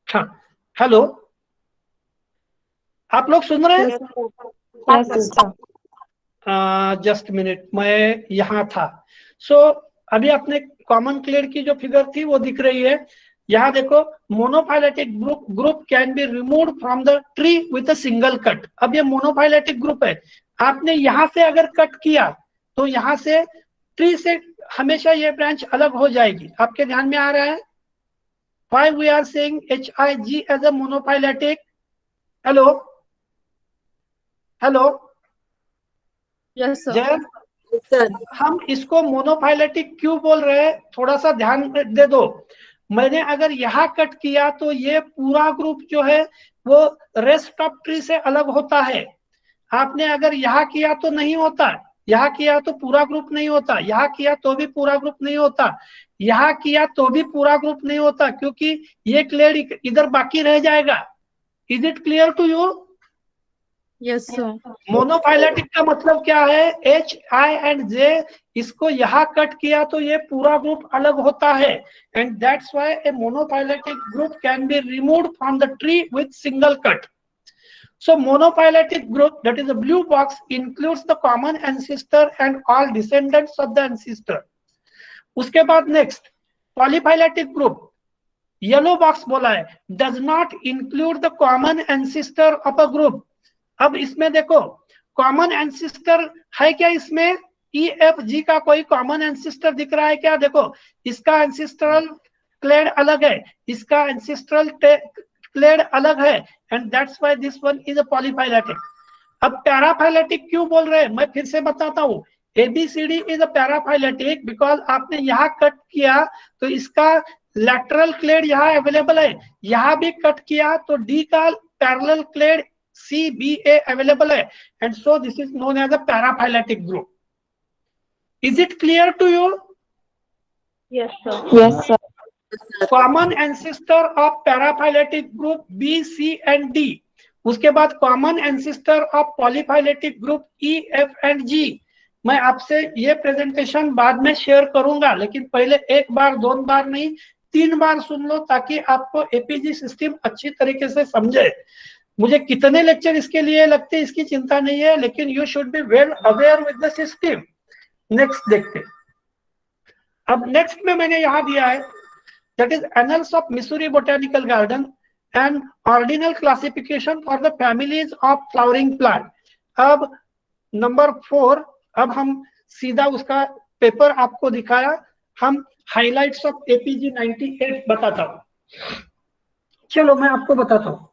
हाँ हेलो, आप लोग सुन रहे हैं? Yes sir. जस्ट मिनट, मैं यहाँ था। सो अभी आपने कॉमन क्लेड की जो फिगर थी वो दिख रही है। यहाँ देखो, monophyletic group can be removed from the tree with a single cut. अब ये मोनोफाइलेटिक ग्रुप है, आपने यहाँ से अगर कट किया तो यहाँ से ट्री से हमेशा ये ब्रांच अलग हो जाएगी। आपके ध्यान में आ रहा है? Why we are saying HIG as a monophyletic? Hello hello yes sir. जय, Yes, sir. हम इसको मोनोफाइलेटिक क्यों बोल रहे हैं, थोड़ा सा ध्यान दे दो। मैंने अगर यहाँ कट किया तो ये पूरा ग्रुप जो है वो रेस्ट ऑफ ट्री से अलग होता है। आपने अगर यहाँ किया तो नहीं होता, यहाँ किया तो पूरा ग्रुप नहीं होता, यहाँ किया तो भी पूरा ग्रुप नहीं होता, यहाँ किया तो भी पूरा ग्रुप नहीं होता, क्योंकि ये क्लियर इधर बाकी रह जाएगा। Is it clear to you? Yes sir. Monophyletic का मतलब क्या है, H, I एंड J, इसको यहाँ कट किया तो ये पूरा ग्रुप अलग होता है, and that's why A monophyletic group can be removed from the tree with single cut. So monophyletic group, that is a blue box, includes the common ancestor and all descendants of the ancestor. उसके बाद next polyphyletic group, yellow box बोला है, does not include the common ancestor of a group. अब इसमें देखो common ancestor है क्या, इसमें E, F, G का कोई कॉमन एंसिस्टर दिख रहा है क्या? देखो इसका एंसिस्ट्रल क्लेड अलग है, इसका एंसिस्ट्रल क्लेड अलग है, and that's why this one is a polyphyletic. अब पैराफाइलेटिक क्यों बोल रहे हैं, मैं फिर से बताता हूँ। ABCD is a paraphyletic because आपने यहाँ कट किया तो इसका लैटरल क्लेड यहाँ अवेलेबल है, यहाँ भी कट किया तो D का पैरेलल क्लेड CBA अवेलेबल है, and so this is known as a paraphyletic group. Is it clear to you? Yes sir. Yes, sir. Common ancestor of paraphyletic group B, C and D। उसके बाद common ancestor of polyphyletic group E, F and G। मैं आपसे ये presentation बाद में share करूंगा, लेकिन पहले एक बार 2 बार नहीं 3 बार सुन लो, ताकि आपको APG सिस्टम अच्छी तरीके से समझे। मुझे कितने लेक्चर इसके लिए लगते इसकी चिंता नहीं है, लेकिन you should be well aware with the system. Next देखते। अब नेक्स्ट में मैंने यहाँ दिया है, that is Annals of Missouri Botanical Garden and ordinal classification for the families of flowering plant। अब नंबर 4, अब हम सीधा उसका पेपर आपको दिखाया, हम हाइलाइट्स ऑफ APG 98 बताता हूँ। चलो मैं आपको बताता हूँ।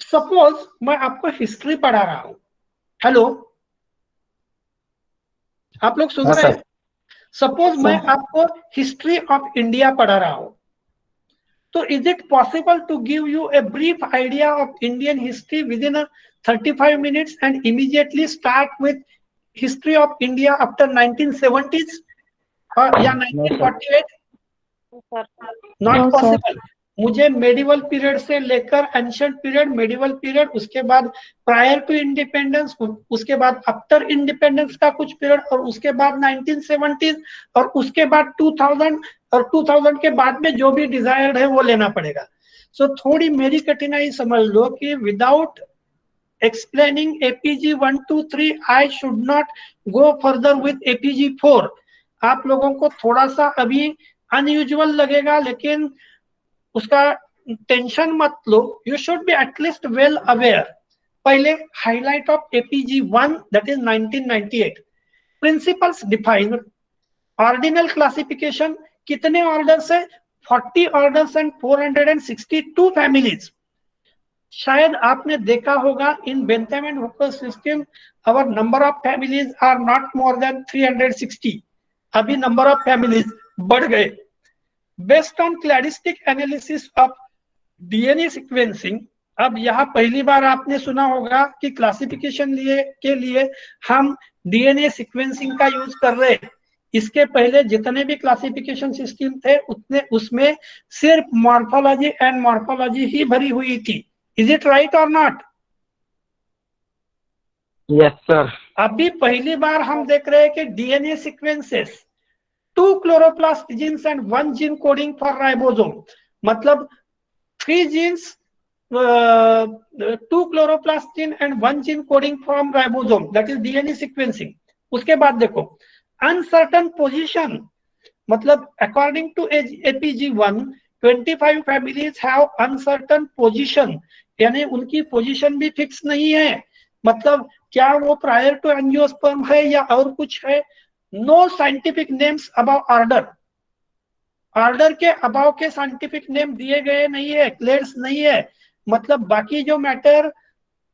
सपोज मैं आपको हिस्ट्री पढ़ा रहा हूँ। हेलो, आप लोग सुन रहे हैं? सपोज मैं आपको हिस्ट्री ऑफ इंडिया पढ़ा रहा हूं, So is it possible to give you a brief idea of Indian history within a 35 minutes and immediately start with history of India after 1970s or या 1948? Not possible. मुझे medieval period से लेकर ancient period, medieval period, उसके बाद prior to independence, उसके बाद after independence का कुछ पीरियड, और उसके बाद 1970s, और उसके बाद 2000, और 2000 के बाद में जो भी डिजायर्ड है वो लेना पड़ेगा. सो थोड़ी मेरी कठिनाई समझ लो कि without explaining APG 1, 2, 3, I should not go further with APG 4. आप लोगों को थोड़ा सा अभी अनयूजुअल लगेगा, लेकिन उसका टेंशन मत लो. You should be at least well aware. पहले highlight of APG 1, that is 1998. Principles define. Ordinal classification कितने ऑर्डर्स है? 40 ऑर्डर्स एंड 462 फैमिलीज. शायद आपने देखा होगा in Bentham and Hooker system our number of families are not more than 360. अभी number of families बढ़ गए. Based on cladistic analysis of DNA sequencing. अब यहाँ पहली बार आपने सुना होगा कि क्लासिफिकेशन के लिए हम DNA सीक्वेंसिंग का यूज कर रहे हैं. इसके पहले जितने भी क्लासिफिकेशन सिस्टम थे उसमें सिर्फ मॉर्फोलॉजी एंड मॉर्फोलॉजी ही भरी हुई थी. Is it right or not? Yes sir. अभी पहली बार हम देख रहे हैं कि DNA sequences 2 chloroplast genes and 1 gene coding for ribosome. मतलब 3 genes, 2 chloroplast gene and 1 gene coding from ribosome, that is DNA sequencing. उसके बाद देखो अनसर्टन पोजीशन. मतलब according to APG 1, 25 families have uncertain position, यानी उनकी पोजीशन भी fix नहीं है. मतलब क्या वो प्रायर टू एंजियोस्पर्म है या और कुछ है. No scientific names about order. Order के अबाव के साइंटिफिक नेम दिए गए नहीं है, क्लेयर्स नहीं है. मतलब बाकी जो मैटर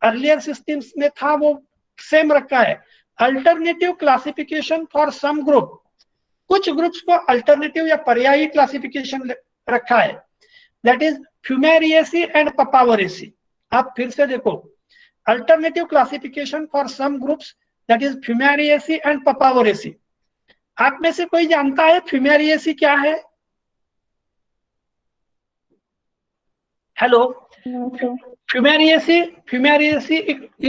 अर्लियर सिस्टम्स में था वो सेम रखा है. Alternative classification for some group. कुछ ग्रुप्स को अल्टरनेटिव या पर्यायी क्लासिफिकेशन रखा है, that is Fumariaceae and Papaveraceae. आप फिर से देखो alternative classification for some groups, that is Fumariaceae and Papaveraceae. आप में से कोई जानता है फ्यूमेरिएसी क्या है? Hello. Fumariaceae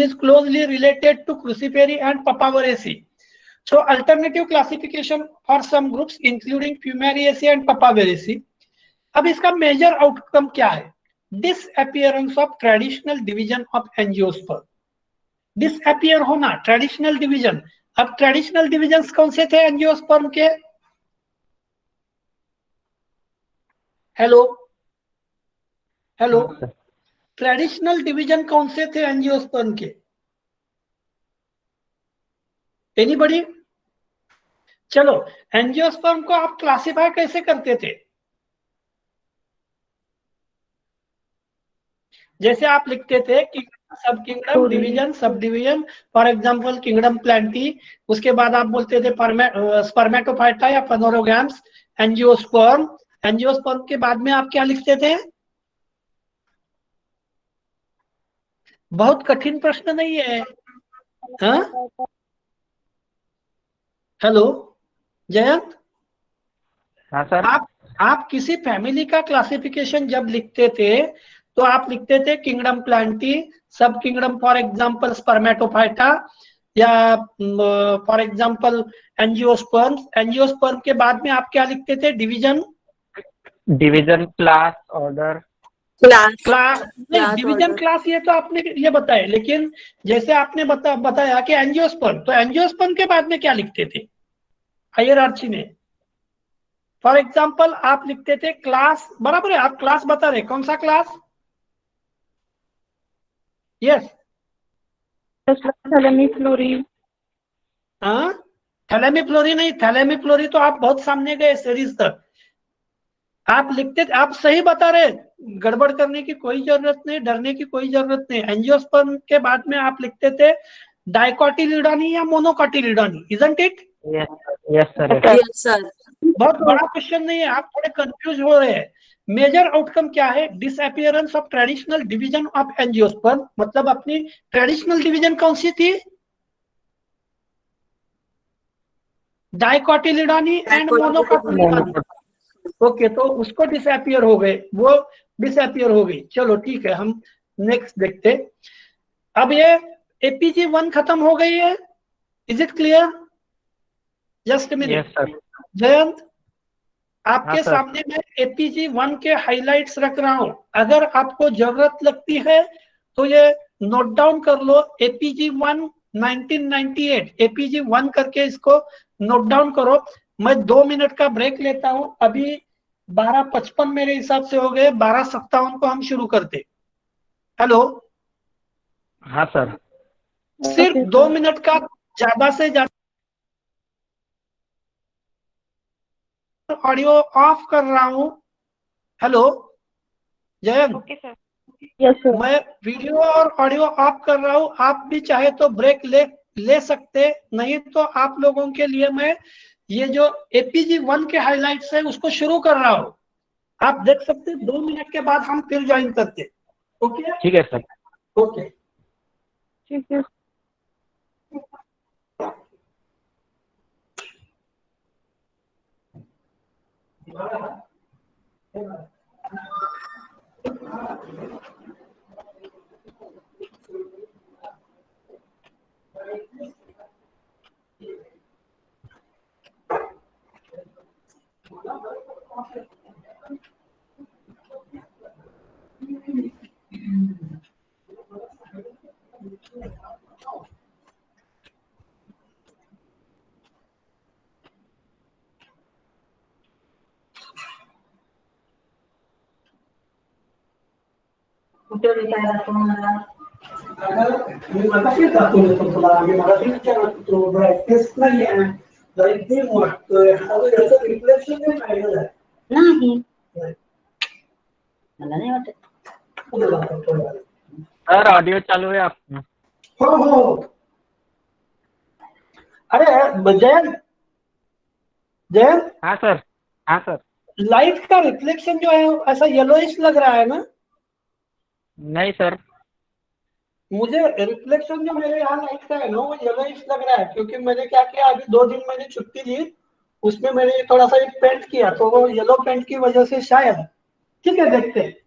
is closely related to crucifery and papaveracea. So alternative classification for some groups including fumariaceae and papaveracea. अब इसका मेजर आउटकम क्या है? Disappearance of traditional division of angiosperm. Disappear होना, ट्रेडिशनल डिवीजन. अब traditional divisions कौन से थे angiosperm के? Hello hello. ट्रेडिशनल डिवीजन कौन से थे एंजियोस्पर्म के? एनीबॉडी? चलो, एंजियोस्पर्म को आप क्लासिफाई कैसे करते थे? जैसे आप लिखते थे कि सब kingdom, division, sub division. For example kingdom Plantae, उसके बाद आप बोलते थे स्पर्मेटोफाइटा या फेनोरोगैम्स. एंजियोस्पर्म, एंजियोस्पर्म के बाद में आप क्या लिखते थे? बहुत कठिन प्रश्न नहीं है. हाँ, हेलो जयंत. हाँ सर. आप किसी फैमिली का क्लासिफिकेशन जब लिखते थे तो आप लिखते थे किंगडम प्लांटी, सब किंगडम फॉर एग्जांपल स्पर्मेटोफाइटा, या फॉर एग्जांपल एंजियोस्पर्म. एंजियोस्पर्म के बाद में आप क्या लिखते थे? Division, class, order. क्लास नहीं, डिवीजन, क्लास ये तो आपने ये बताया, लेकिन जैसे आपने बताया कि एंजियोस्पर्म, तो एंजियोस्पर्म के बाद में क्या लिखते थे हायरार्ची में? फॉर एग्जांपल आप लिखते थे क्लास. बराबर है, आप क्लास बता रहे. कौन सा क्लास? यस. थैलेमीफ्लोरी. हाँ, थैलेमीफ्लोरी नहीं, थैलेमीफ्लोरी तो आप बहुत सामने गए सीरीज तक. आप लिखते थे, आप सही बता रहे. गड़बड़ करने की कोई जरूरत नहीं, डरने की कोई जरूरत नहीं. एंजियोस्पर्म के बाद में आप लिखते थे डाइकोटिलिडोनी या Monocotyledonae, isn't it? Yes sir. Yes, sir. बहुत बड़ा क्वेश्चन नहीं है, आप थोड़े कंफ्यूज हो रहे हैं। मेजर आउटकम क्या है? Disappearance of traditional division of angiosperm, मतलब अपनी ट्रेडिशनल डिवीजन कौन सी थी? डाइकोटिलिडोनी एंड मोनोकोटिलिडोनी। ओके, तो उसको डिसअपियर हो गए, वो डिसअपियर हो गई। चलो ठीक है, हम नेक्स्ट देखते। अब ये APG1 खत्म हो गई है, is it clear? Just minute. Yes sir. Jayant, आपके हाँ, सर। सामने मैं APG1 के हाइलाइट्स रख रहा हूं, अगर आपको जरूरत लगती है तो ये नोट डाउन कर लो। APG1 1998, APG1 करके इसको नोट डाउन करो। मैं 2 मिनट का ब्रेक लेता हूं, अभी 12:55 मेरे हिसाब से हो गए, 12:57 को हम शुरू करते। हेलो, हाँ सर। सिर्फ 2 मिनट का ज्यादा से ज्यादा ऑडियो ऑफ कर रहा हूं। Hello Jayant, okay sir. Yes sir. मैं वीडियो और ऑडियो ऑफ कर रहा हूं, आप भी चाहे तो ब्रेक ले सकते, नहीं तो आप लोगों के लिए मैं ये जो APG1 के हाइलाइट्स है उसको शुरू कर रहा हूं। आप देख सकते, 2 मिनट के बाद हम फिर ज्वाइन करते। ओके ठीक है सर। ओके। ठीक है। मी मगाशी दाखवलं तुला, आम्ही मगाशी विचारत होतो, ब्राईटनेस नाही आहे, लाईट बिल वाटतोय, त्याचं रिफ्लेक्शन नाही पाहिजे आहे. नाही मला नाही वाटत. सर ऑडियो चालू है आपका? हो हो। अरे जयंत, जयंत, हाँ सर। हाँ सर। लाइट का रिफ्लेक्शन जो है ऐसा येलोइश लग रहा है ना? नहीं सर। मुझे रिफ्लेक्शन जो मेरे यहाँ लाइट का है ना वो येलोइश लग रहा है, क्योंकि मैंने क्या किया, अभी 2 दिन मैंने छुट्टी ली, उसमें मैंने थोड़ा सा एक पेंट किया, तो वो येलो पेंट की वजह से शायद। ठीक है, देखते हैं।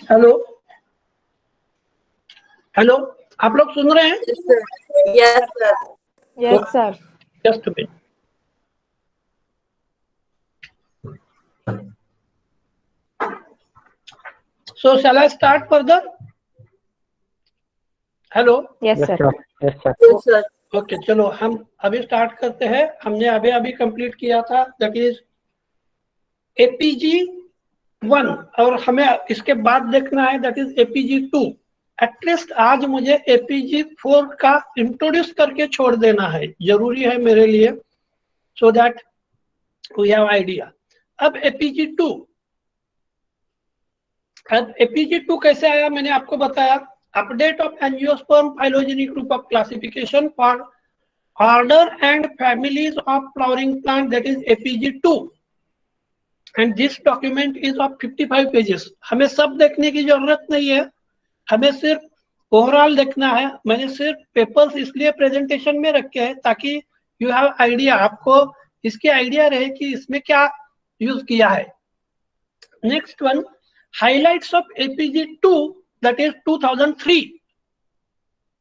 हेलो हेलो, आप लोग सुन रहे हैं? Yes sir. Yes sir. Just minute. So shall I start further? Hello. Yes yes sir. Sir. Yes sir. Yes sir. Okay चलो हम अभी स्टार्ट करते हैं। हमने अभी अभी कंप्लीट किया था, दैट इज APG1, और हमें इसके बाद देखना है दैट इज APG2। एटलीस्ट आज मुझे APG4 का इंट्रोड्यूस करके छोड़ देना है, जरूरी है मेरे लिए, so that we have idea. अब APG2, अब APG2 कैसे आया मैंने आपको बताया, update of angiosperm phylogenic group of classification for order and families of flowering plant, that is APG2, and this document is of 55 pages. हमें सब देखने की जरूरत नहीं है, हमें सिर्फ ओवरऑल देखना है। मैंने सिर्फ पेपर्स इसलिए प्रेजेंटेशन में रखे हैं ताकि यू हैव आइडिया, आपको इसकी आइडिया रहे कि इसमें क्या यूज किया है। Next one, highlights of APG2, that is 2003।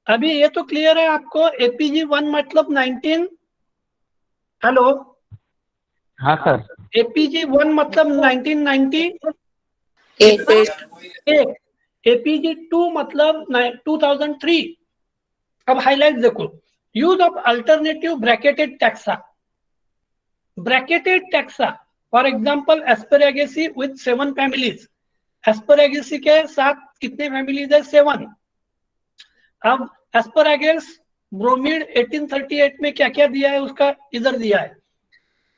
अभी ये तो क्लियर है आपको, APG1 मतलब 19, हेलो, हाँ सर। APG1 मतलब 1998, APG2 मतलब 2003। अब हाइलाइट देखो, use of alternative bracketed taxa, bracketed taxa for example Asparagaceae with 7 families, Asparagaceae के साथ कितने फैमिलीज है, 7। अब एस्पैरागस ब्रोमीड 1838 में क्या क्या दिया है उसका इधर दिया है।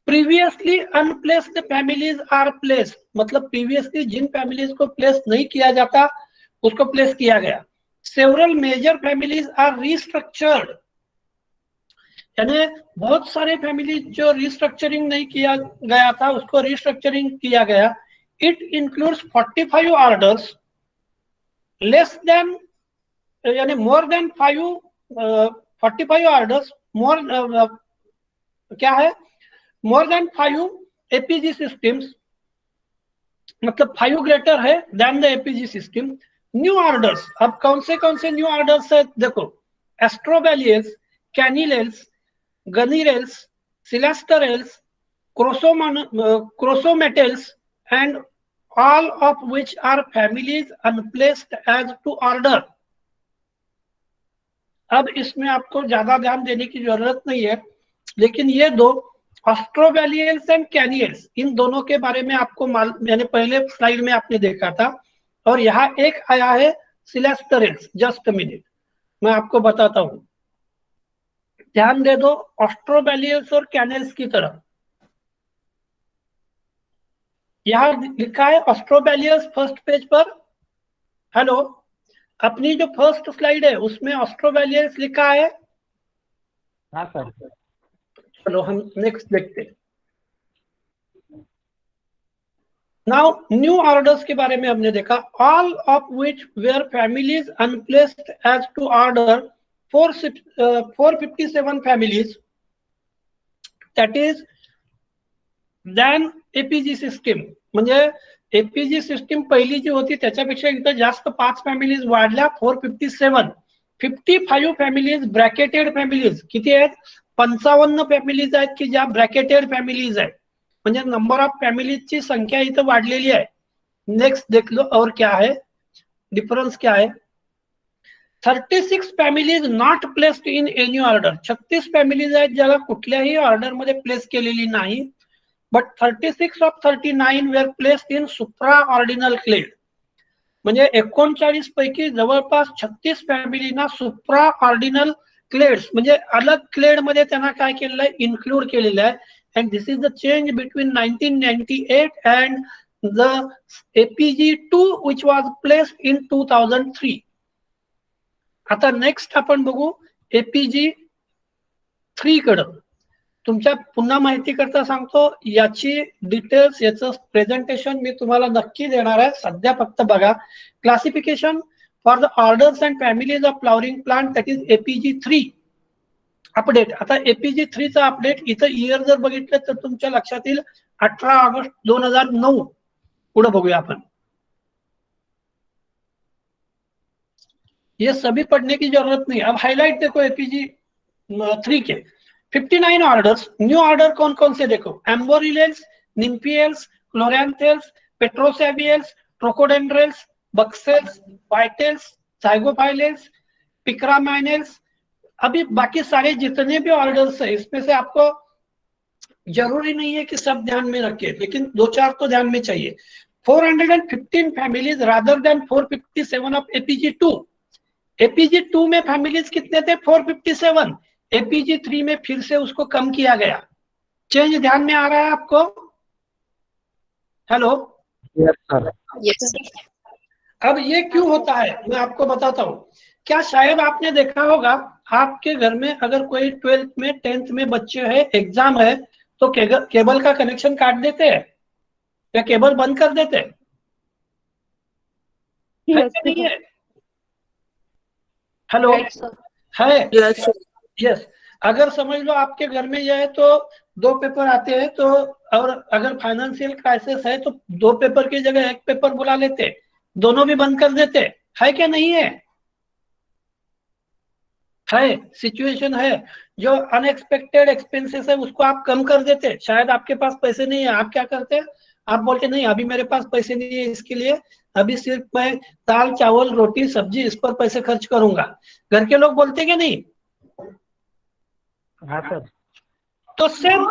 Previously unplaced families are placed, मतलब प्रीवियसली जिन फैमिलीज को प्लेस नहीं किया जाता उसको प्लेस किया गया। Several major families are restructured, यानी बहुत सारे फैमिली जो रिस्ट्रक्चरिंग नहीं किया गया था उसको रिस्ट्रक्चरिंग किया गया। It includes 45 orders, less than यानी मोर देन 45 ऑर्डर्स, मोर क्या है, मोर देन 5 APG सिस्टम्स, मतलब 5 ग्रेटर है than the APG system. New orders, अब कौन से न्यू ऑर्डर्स है देखो, Austrobaileyales, Canellales, Gunnerales, Celastrales, Crossosomatales and all of which are families unplaced as to order। अब इसमें आपको ज्यादा ध्यान देने की जरूरत नहीं है, लेकिन ये दो एस्ट्रोबैलियल्स एंड कैनियल्स, इन दोनों के बारे में आपको मैंने पहले स्लाइड में आपने देखा था, और यहाँ एक आया है सिलेस्टरेल्स। जस्ट मिनट, मैं आपको बताता हूँ, ध्यान दे दो एस्ट्रोबैलियल्स और कैनियल्स की तरफ। यहाँ लिखा है एस्ट्रोबैलियल्स फर्स्ट पेज पर, हेलो, अपनी जो फर्स्ट स्लाइड है उसमें एस्ट्रोबैलियल्स लिखा है। हाँ सर। चलो हम नेक्स्ट देखते हैं। नाउ न्यू ऑर्डर्स के बारे में हमने देखा, all of which were families unplaced as to order 457 families, that is then APG system, म्हणजे APG सिस्टम पहिली जी होती त्याच्यापेक्षा इथं जास्त 5 फॅमिलीज वाढल्या, 457। 55 फॅमिलीज ब्रॅकेटेड फॅमिलीज किती आहेत, 55 फॅमिलीज आहेत की ज्या ब्रॅकेटेड फॅमिलीज आहेत, म्हणजे नंबर ऑफ फॅमिलीजची संख्या इथं वाढलेली आहे। नेक्स्ट देख लो और क्या है डिफरेंस, क्या है, 36 families not placed in any order, 36 families आहेत ज्याला कुठल्याही ऑर्डर मध्ये प्लेस केलेली नाही, but 36 of 39 were placed in supraordinal clade, म्हणजे 39 पैकी जवळपास 36 फॅमिलीना सुप्राऑर्डिनल क्लेड्स म्हणजे अलग क्लेड मध्ये त्यांना काय केलेलं आहे, इन्क्लूड केलेलं आहे। and this is the change between 1998 and the APG2 which was placed in 2003। आता नेक्स्ट आपण बघू APG3 कडे। तुमच्या पुन्हा माहिती करता सांगतो, याची डिटेल्स, याचं प्रेझेंटेशन मी तुम्हाला नक्की देणार आहे, सध्या फक्त बघा classification for the orders and families of flowering plant, that is APG3 update. आता APG3 चा अपडेट इथं इयर जर बघितलं तर तुमच्या लक्षात येईल 18 ऑगस्ट 2009। पुढे बघूया आपण, ये सभी पढ़ने की जरूरत नहीं। अब हाईलाइट देखो APG3 के 59 ऑर्डर्स। न्यू ऑर्डर कौन कौन से देखो, एम्बोरिलेल्स, निम्फियल्स, क्लोरैंथेल्स, पेट्रोसेवियल्स, ट्रोकोडेंड्रेल्स, बक्सेल्स, वाइटेल्स, जाइगोफाइलेल्स, पिक्रामाइनेल्स। अभी बाकी सारे जितने भी ऑर्डर्स है इसमें से आपको जरूरी नहीं है कि सब ध्यान में रखें, लेकिन 2-4 तो ध्यान में चाहिए। 415 families rather than 457 of APG2, APG 2 में फैमिलीज कितने थे? 457। एपीजी 3 में फिर से उसको कम किया गया। चेंज ध्यान में आ रहा है आपको? हेलो। Yes sir. Yes. अब ये क्यों होता है मैं आपको बताता हूँ। क्या शायद आपने देखा होगा, आपके घर में अगर कोई 12th में 10th में बच्चे है, एग्जाम है, तो केबल का कनेक्शन काट देते हैं या केबल बंद कर देते हैं? है Yes, कि नहीं है? हेलो। right, sir. है। Yes, sir. यस। अगर समझ लो आपके घर में यह है तो 2 पेपर आते हैं, तो और अगर फाइनेंशियल क्राइसिस है तो 2 पेपर की जगह 1 पेपर बुला लेते, दोनों भी बंद कर देते। है क्या नहीं है? है, सिचुएशन है। जो अनएक्सपेक्टेड एक्सपेंसेस है उसको आप कम कर देते। शायद आपके पास पैसे नहीं है, आप क्या करते? आप बोलते नहीं अभी मेरे पास पैसे नहीं है इसके लिए, अभी सिर्फ मैं दाल चावल रोटी सब्जी इस पर पैसे खर्च करूंगा। घर के लोग बोलते कि नहीं? हाँ सर। तो सेम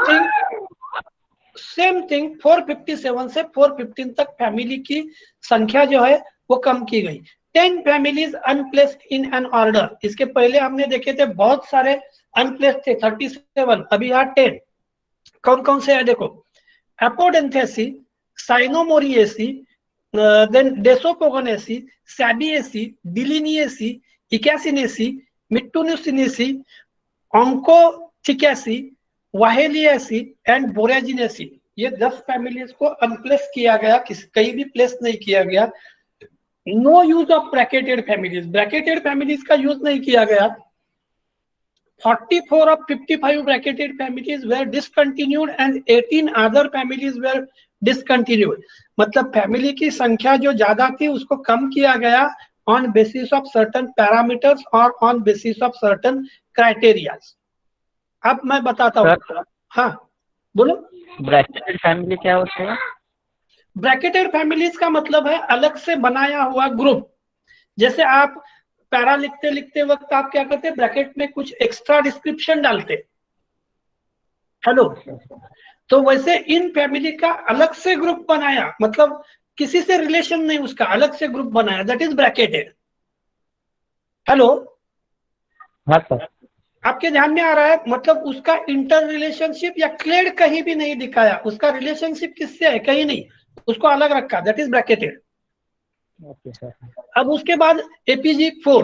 थिंग 457 से 415 तक फैमिली की संख्या जो है वो कम की गई। 10 families unplaced in an order. इसके पहले हमने देखे थे बहुत सारे अनप्लेस्ड थे 37, अभी यहाँ 10। कौन कौन से है देखो? एपोडेंथेसी, साइनोमोरिएसी, देन डेसोपोगोनेसी, सैबिएसी, डिलिनिएसी, इक्यासिनेसी, मिट्टूनुसिनेसी, ऑन्कोथिकेसी, वाहेलियासी एंड बोरेजिनेसी। ये 10 फैमिलीज को अनप्लेस किया गया, कहीं भी प्लेस नहीं किया गया। No use of bracketed families, bracketed families का यूज नहीं किया गया। 44 of 55 bracketed families were discontinued and 18 other families were discontinued। मतलब फैमिली की संख्या जो ज्यादा थी उसको कम किया गया on basis of certain parameters और on basis of certain criterias. अब मैं बताता हूँ। हाँ बोलो। ब्रैकेटेड फैमिली क्या होते हैं? ब्रैकेटेड फैमिलीज का मतलब है अलग से बनाया हुआ ग्रुप। जैसे आप पैरा लिखते लिखते वक्त आप क्या करते? ब्रैकेट में कुछ एक्स्ट्रा डिस्क्रिप्शन डालते। हेलो। तो वैसे इन फैमिली का अलग से ग्रुप बनाया, मतलब किसी से रिलेशन नहीं, उसका अलग से ग्रुप बनाया, दैट इज ब्रैकेटेड। हेलो। हाँ सर। आपके ध्यान में आ रहा है? मतलब उसका इंटर रिलेशनशिप या क्लेड कहीं भी नहीं दिखाया, उसका रिलेशनशिप किससे है कहीं नहीं, उसको अलग रखा, that is bracketed. Okay sir. अब उसके बाद APG 4,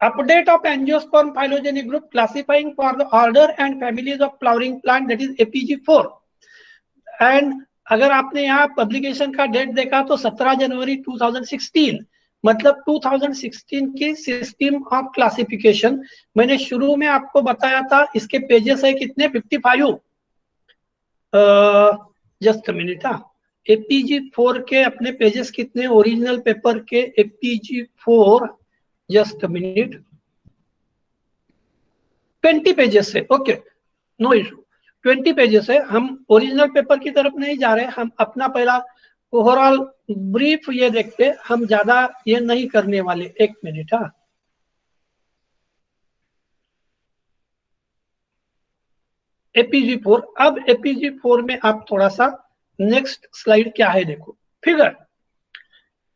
update of angiosperm phylogenic group classifying for the order and families of flowering plant, that is APG 4। And अगर आपने यहाँ पब्लिकेशन का डेट देखा तो 17 जनवरी 2016, मतलब 2016 की सिस्टम ऑफ क्लासिफिकेशन। मैंने शुरू में आपको बताया था इसके पेजेस है कितने? 55। Just minute. हाँ, एपीजी 4 के अपने पेजेस कितने ओरिजिनल पेपर के? एपीजी 4 जस्ट मिनट 20 पेजेस है। ओके, नो इशू, 20 पेजेस है। हम ओरिजिनल पेपर की तरफ नहीं जा रहे, हम अपना पहला ओवरऑल ब्रीफ ये देखते, हम ज्यादा ये नहीं करने वाले। 1 मिनट। हाँ, एपीजी 4। अब एपीजी 4 में आप थोड़ा सा नेक्स्ट स्लाइड क्या है देखो, figure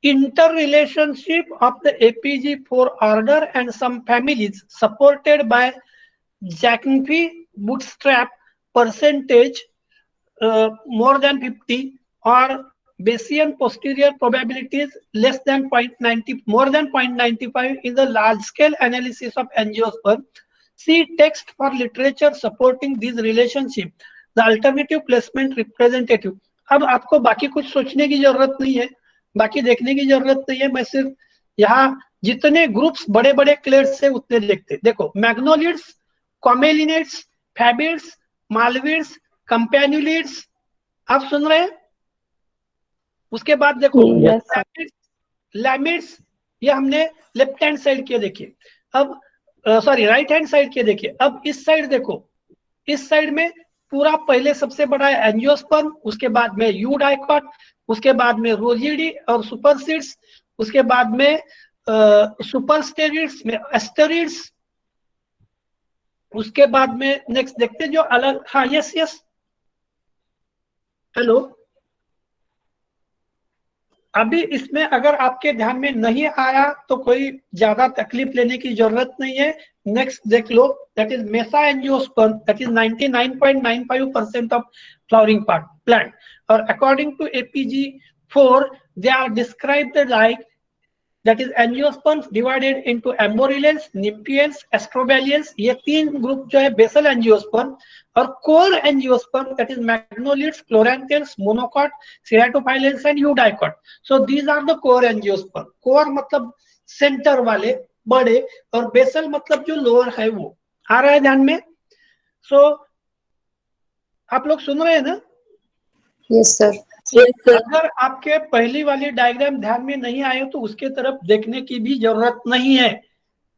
interrelationship of the APG4 order and some families supported by Jacobi bootstrap percentage more than 50 or Bayesian posterior probabilities less than 0.90 more than 0.95 in the large scale analysis of angiosperm. See text for literature supporting these relationship, the alternative placement representative। अब आपको बाकी कुछ सोचने की जरूरत नहीं है, बाकी देखने की जरूरत नहीं है। मैं सिर्फ यहाँ जितने ग्रुप्स बड़े बड़े क्लेड्स है उतने देखते। देखो, मैग्नोलिड्स, कॉमेलिनेट्स, फैबिड्स, मालविड्स, कंपेन्युलिड्स, आप सुन रहे हैं? उसके बाद देखो Yes. लैमिड्स, ये हमने लेफ्ट हैंड साइड के देखे। अब सॉरी राइट हैंड साइड के देखे। अब इस साइड देखो, इस साइड में पूरा पहले सबसे बड़ा है एंजियोस्पर्म, उसके बाद में यूडाइकॉट, उसके बाद में रोजिडी और सुपरसीड्स, उसके बाद में सुपरस्टेरिड्स में एस्टेरिड्स, उसके बाद में नेक्स्ट देखते जो अलग। हाँ, यस। हेलो। अभी इसमें अगर आपके ध्यान में नहीं आया तो कोई ज्यादा तकलीफ लेने की जरूरत नहीं है। नेक्स्ट देख लो, that is mesangiosperm, that is 99.95% of flowering plant, और according to APG4 they are described like, that is angiosperms divided into amorilens, nymphians, astroballians, ये तीन ग्रुप जो है बेसल एंजियोस्पर्म, और core angiosperm that is magnoliids, Chloranthales, monocot, Ceratophyllales and eudicot. So these are the core angiosperm. Core मतलब centre वाले बड़े, और basal मतलब जो लोअर है वो। आ रहा है ध्यान में? सो आप लोग सुन रहे हैं ना? Yes sir. Yes, sir. अगर आपके पहली वाली डायग्राम ध्यान में नहीं आए तो उसके तरफ देखने की भी जरूरत नहीं है।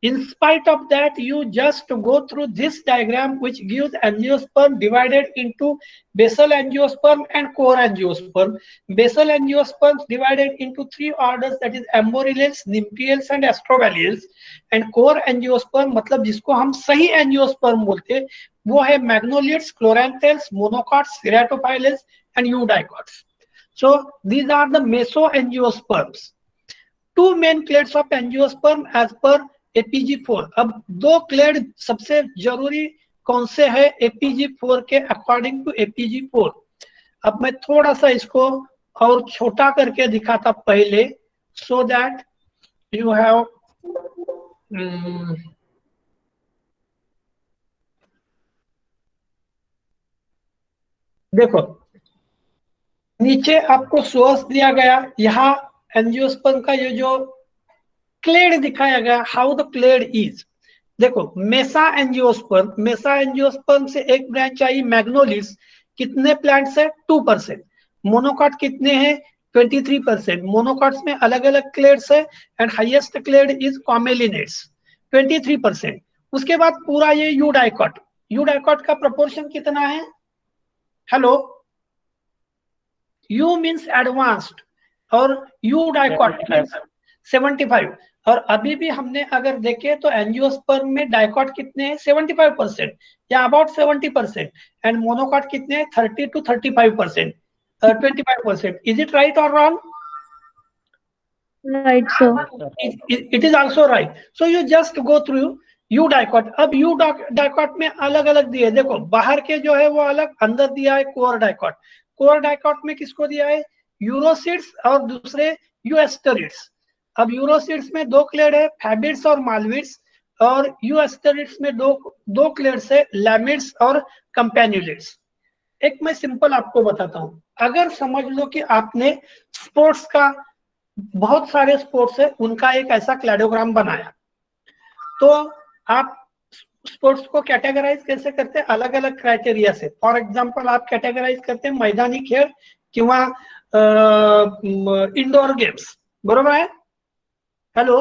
In spite of that, you just go through this diagram which gives angiosperm divided into basal angiosperm and core angiosperm. Basal angiosperms divided into three orders, that is amorilens, nymphiales and astrovallians. And core angiosperm मतलब जिसको हम सही angiosperm बोलते हैं वो है magnolids, chloranthales, monocots, ceratophyllus and eudicots. So these are the mesoangiosperms. Two main clades of angiosperm as per APG4. अब दो क्लेड सबसे जरूरी कौन से है APG4 के अकॉर्डिंग टू APG4? अब मैं थोड़ा सा इसको और छोटा करके दिखाता पहले, सो दैट यू हैव देखो नीचे आपको सोर्स दिया गया, यहाँ एंजियोस्पर्म का ये जो क्लेड दिखाया गया, हाउ द क्लेड इज। देखो मेसा एंजियोस्पर्म से एक ब्रांच आई मैग्नोलिड्स, कितने प्लांट्स है? 2%। मोनोकॉट कितने हैं? 23%। मोनोकॉट्स में अलग अलग क्लेड्स है, एंड हाईएस्ट क्लेड इज कॉमेलिनेट्स 23%। उसके बाद पूरा ये यूडाइकॉट का प्रोपोर्शन कितना है? हेलो, यू मीन्स एडवांस्ड और यूडाइकॉट 75। और अभी भी हमने अगर देखे तो एंजियोस्पर्म में डाइकॉट कितने हैं? 75% या अबाउट 70%, एंड मोनोकॉट कितने हैं? 30 to 35%, 25%। इज इट राइट और wrong? Right sir. It is also right. So you just go through you dicot. अब यू डाइकॉट में अलग अलग दिए, देखो बाहर के जो है वो अलग, अंदर दिया है कोर डाइकॉट। कोर डाइकॉट में किसको दिया है? यूरोसिड्स और दूसरे यूएस्टेरिड्स। अब यूरोसिड्स में दो क्लेड है, फैबिड्स और मालविड्स, और यूएस्टेरिड्स में दो क्लेड्स है, लैमिड्स और कंपेन्युलिड्स। एक मैं सिंपल आपको बताता हूं, अगर समझ लो कि आपने स्पोर्ट्स का, बहुत सारे स्पोर्ट्स है उनका एक ऐसा क्लैडोग्राम बनाया, तो आप स्पोर्ट्स को कैटेगराइज कैसे करते हैं? अलग अलग क्राइटेरिया से। फॉर एग्जांपल आप कैटेगराइज करते हैं मैदानी खेळ किंवा इंडोर गेम्स, बरोबर आहे? हॅलो,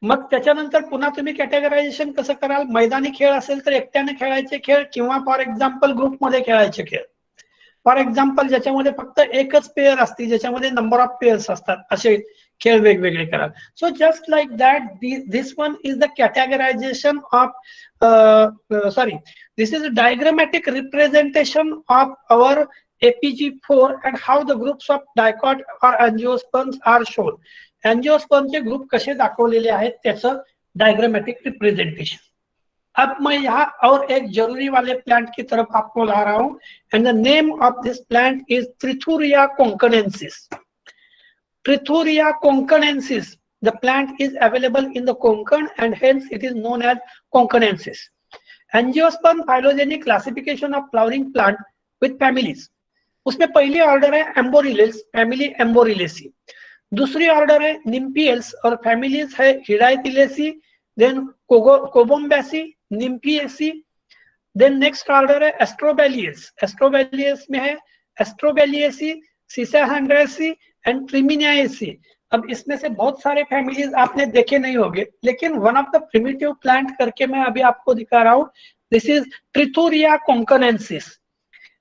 मग त्याच्यानंतर पुन्हा तुम्ही कॅटेगरायझेशन कसं कराल? मैदानी खेळ असेल तर एकट्याने खेळायचे खेळ किंवा फॉर एक्झाम्पल ग्रुपमध्ये खेळायचे खेळ। फॉर एक्झाम्पल ज्याच्यामध्ये फक्त एकच पेयर असते, ज्याच्यामध्ये नंबर ऑफ पेयर्स असतात, असे खेळ वेगवेगळे करा। So just like that this one is the categorisation of sorry this is a diagrammatic representation of our APG4 and how the groups of dicot or angiosperms are shown. एंजियोस्पर्मचे group कसे दाखवलेले आहेत त्याचं डायग्रामेटिक रिप्रेजेंटेशन। अब मैं यहाँ और एक जरूरी वाले प्लांट की तरफ आपको ला रहा हूँ, and the name of this plant is Trithuria konkanensis. Trithuria konkanensis, the plant is available in the Konkan and hence it is known as konkanensis. Angiosperm phylogenic classification of flowering plant with families. उसमें पहली order है एम्बोरिलेस, family एम्बोरिलेसी। दूसरी order है निम्फियल्स और families है हिडाइटिलेसी, then कोबोम्बेसी, निम्फिएसी। Then next order है एस्ट्रोबेलियस, एस्ट्रोबेलियस में है एस्ट्रोबेलिएसी, सिसाहेंड्रेसी एंड ट्रिमिनियासी। अब इसमें से बहुत सारे फैमिलीज आपने देखे नहीं होंगे, लेकिन one of the primitive plant करके मैं अभी आपको दिखा रहा हूँ। This is Trithuria konkanensis.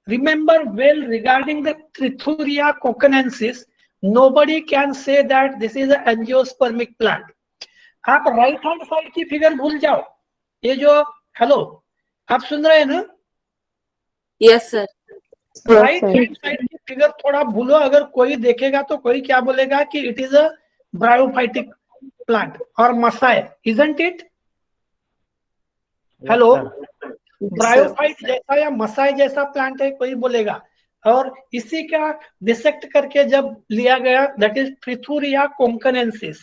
Remember well regarding the Trithuria coconensis, nobody can say that this is an angiospermic plant. आप राइट हैंड साइड की फिगर भूल जाओ, ये जो, हेलो आप सुन रहे हैं ना? Yes, sir. Right hand side की फिगर थोड़ा भूलो, अगर कोई देखेगा तो कोई क्या बोलेगा कि it is a bryophytic plant और mossy, isn't it? Hello, bryophyte जैसा या मसाई जैसा प्लांट है कोई बोलेगा। और इसी का डिसेक्ट करके जब लिया गया, that is Trithuria konkanensis.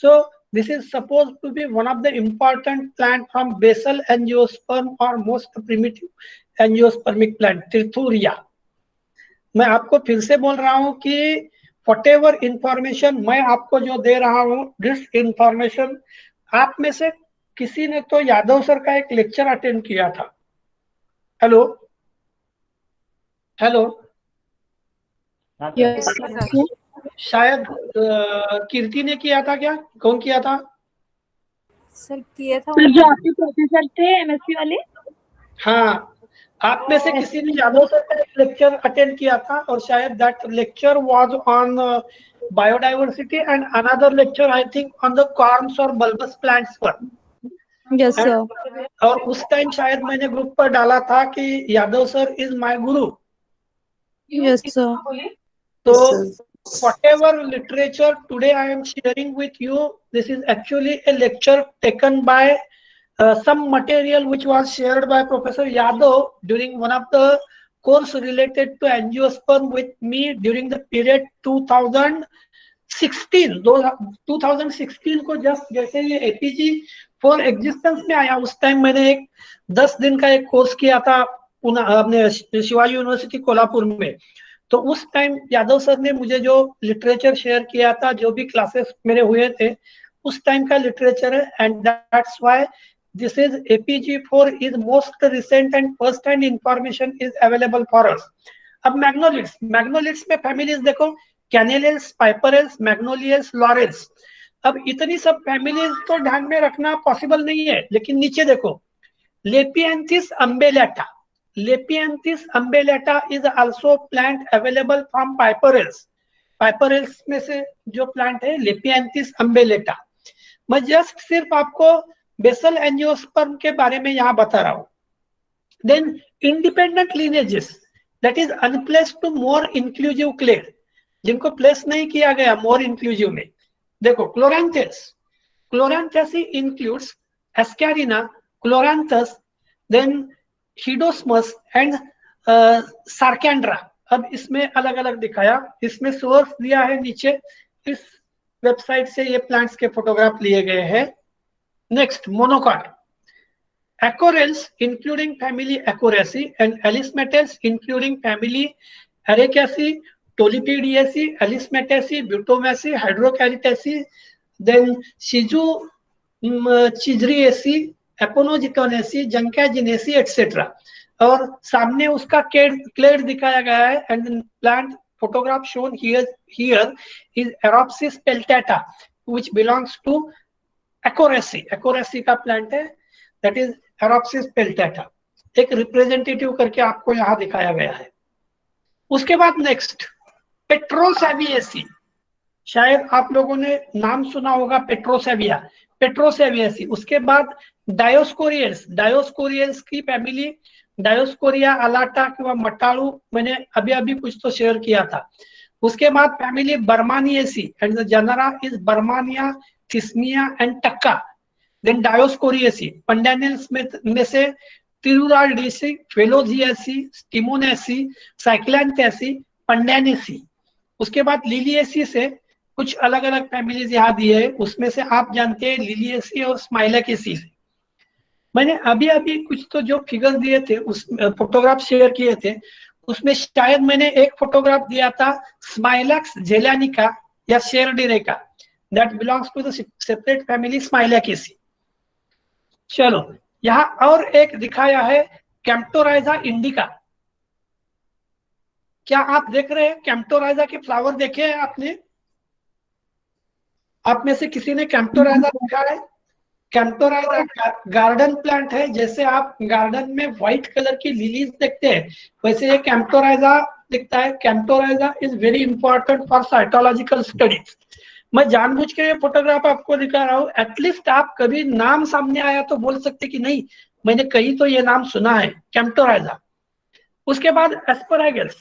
So this is supposed to be one of the important plant from basal angiosperm or most primitive angiospermic plant, Trithuria। मैं आपको फिर से बोल रहा हूं कि whatever information मैं आपको जो दे रहा हूं, this information, आप में से किसी ने तो यादव सर का एक लेक्चर अटेंड किया था। हेलो हेलो, Yes, शायद कीर्ति ने किया था क्या? कौन किया था? सर किया था जो आपके प्रोफेसर थे एमएससी वाले। हाँ, आप में से किसी ने यादव सर का एक लेक्चर अटेंड किया था और शायद that lecture was on biodiversity and another lecture I think on the corms और बल्बस प्लांट्स पर। Yes sir. और उस टाइम शायद मैंने ग्रुप पर डाला था कि Yadav sir is my Guru. Yes sir. तो whatever literature today I am sharing with you, this is actually a lecture taken by some material which was shared by Professor Yadav during one of the course related to angiosperm with me during the period 2016। 2016 को just जैसे ये APG for existence में आया, उस time मैंने एक 10 दिन का एक कोर्स किया था पुणे अपने शिवाजी यूनिवर्सिटी कोल्हापुर में। तो उस टाइम यादव सर ने मुझे जो लिटरेचर शेयर किया था, जो भी क्लासेस मेरे हुए थे, उस टाइम का लिटरेचर है, and that's why this is APG4 is most recent and first hand information is available for us. अब मैग्नोलिड्स, मैग्नोलिड्स में फैमिलीज देखो, कैनेलियस, पाइपरेल्स, मैग्नोलियस, लॉरेल्स। अब इतनी सब फैमिलीज तो ध्यान में रखना पॉसिबल नहीं है, लेकिन नीचे देखो, लेपियांथिस अम्बेलेटा। Lepianthus umbellata is also plant available from Piperales। Piperales में से जो प्लांट है Lepianthus umbellata। मैं जस्ट सिर्फ आपको बेसल एंजियोस्पर्म के बारे में यहाँ बता रहा हूँ। Then independent lineages that is unplaced to more inclusive clade, जिनको प्लेस नहीं किया गया more inclusive में, देखो Chloranthes, Chloranthes includes Ascarina, Chloranthus, then Hedyosmum and Sarcandra. अब इसमें अलग अलग दिखाया, इसमें सोर्स दिया है नीचे, इस वेबसाइट से ये प्लांट्स के फोटोग्राफ लिए गए हैं। Next, monocot, Acorales including family Acoraceae and Alismatales including family Araceae, Tofieldiaceae, Alismataceae, Butomaceae, Hydrocharitaceae, then Scheuchzeriaceae, एपोनोजिटोनेसी, जंकाजिनेसी etcetera. और सामने उसका क्लेड दिखाया गया है, and plant photograph shown here is Aropsis peltata which belongs to Acoraceae. Acoraceae का plant है, that is Aropsis peltata. एक representative करके आपको यहाँ दिखाया गया है। उसके बाद नेक्स्ट, पेट्रोसेविएसी। शायद आप लोगों ने नाम सुना होगा पेट्रोसेविया, पेट्रोसेविएसी। उसके बाद डायोस्कोरियल्स, डायोस्कोरियल्स की फैमिली डायोस्कोरिया अलाटा किंवा मटाड़ू, मैंने अभी अभी कुछ तो शेयर किया था। उसके बाद family Burmanniaceae and the genera is Burmannia, Thismia and Tacca. Then Dioscoreaceae, Pandanales में से तिरुराल्डीसी, फेलोजिएसी, स्टिमोनेसी, साइक्लैंथेसी, पंडानिसी। उसके बाद लिलिएसी से कुछ अलग अलग फैमिलीज यहाँ दिए है, उसमें से आप जानते हैं लिलिएसी और स्माइलेकेसी। मैंने अभी अभी कुछ तो जो फिगर दिए थे, उस फोटोग्राफ शेयर किए थे, उसमें शायद मैंने एक फोटोग्राफ दिया था स्माइलैक्स जेलानिका या शेरडिरेका, that belongs to the separate family Smilacaceae. चलो, यहाँ और एक दिखाया है कैम्प्टोराइजा इंडिका। क्या आप देख रहे हैं कैम्प्टोराइजा के फ्लावर देखे हैं आपने? आप में से किसी ने कैम्प्टोराइजा देखा है? कैम्प्टोराइजा गार्डन प्लांट है, जैसे आप गार्डन में व्हाइट कलर की लिलीज देखते हैं, वैसे ये कैम्प्टोराइजा दिखता है। Camptorrhiza is very important for cytological studies. मैं जानबूझ के ये फोटोग्राफ आपको दिखा रहा हूँ, एटलीस्ट आप कभी नाम सामने आया तो बोल सकते कि नहीं मैंने कहीं तो ये नाम सुना है, कैम्प्टोराइजा। उसके बाद एस्परागस.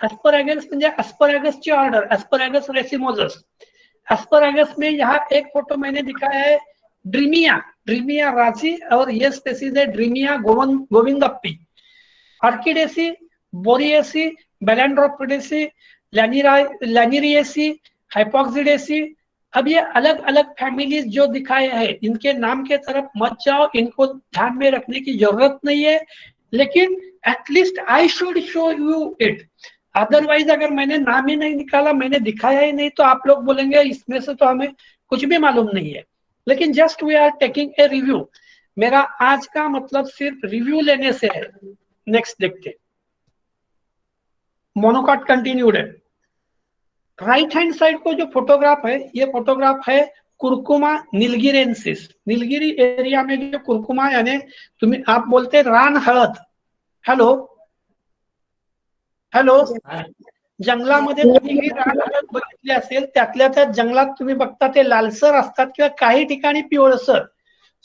एस्परागस म्हणजे एस्परागसचे ऑर्डर, एस्परागस रेसिमोजस. एस्परागस में यहाँ एक फोटो मैंने दिखाया है, ड्रीमिया, ड्रीमिया राजी, और ये स्पेसीज है ड्रीमिया गोविंदप्पी. ऑर्किडेसी, बोरिएसी, बेलेंड्रोपिडेसी, लैनिरिएसी, हाइपोक्सिडेसी. अब ये अलग अलग फैमिलीज जो दिखाए हैं, इनके नाम के तरफ मत जाओ, इनको ध्यान में रखने की जरूरत नहीं है, लेकिन at least I should show you it. Otherwise अगर मैंने नाम ही नहीं निकाला, मैंने दिखाया ही नहीं, तो आप लोग बोलेंगे इसमें से तो हमें कुछ भी मालूम नहीं है. लेकिन just we are taking a review. मेरा आज का मतलब सिर्फ रिव्यू लेने से है. नेक्स्ट देखते. मोनोकॉट कंटिन्यूड है. राइट हैंड साइड को जो फोटोग्राफ है, ये फोटोग्राफ है कुरकुमा नीलगिरेंसिस. नीलगिरी एरिया में जो कुरकुमा, यानी तुम्ही आप बोलते रान हळद. हॅलो हॅलो, जंगलामध्ये तुम्ही रान हळद बघितली असेल, त्यातल्या त्यात जंगलात तुम्ही बघता ते लालसर असतात किंवा काही ठिकाणी पिवळसर.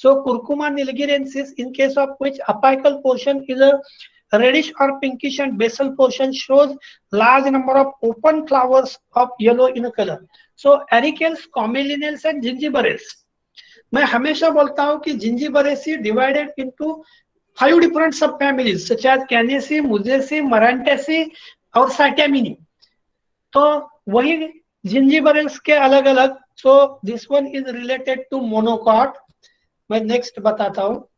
So curcuma nilgirensis, in case of which apical portion is a reddish or pinkish and basal portion shows large number of open flowers of yellow in color. So Ericales, Commelinales and Gingiberales. मैं हमेशा बोलता हूँ कि Gingiberales divided into 5 different subfamilies such as Canaceae, Musaceae, Marantaceae और Cytamini. तो वही Gingiberales के अलग अलग. So this one is related to monocot. मैं नेक्स्ट बताता हूँ.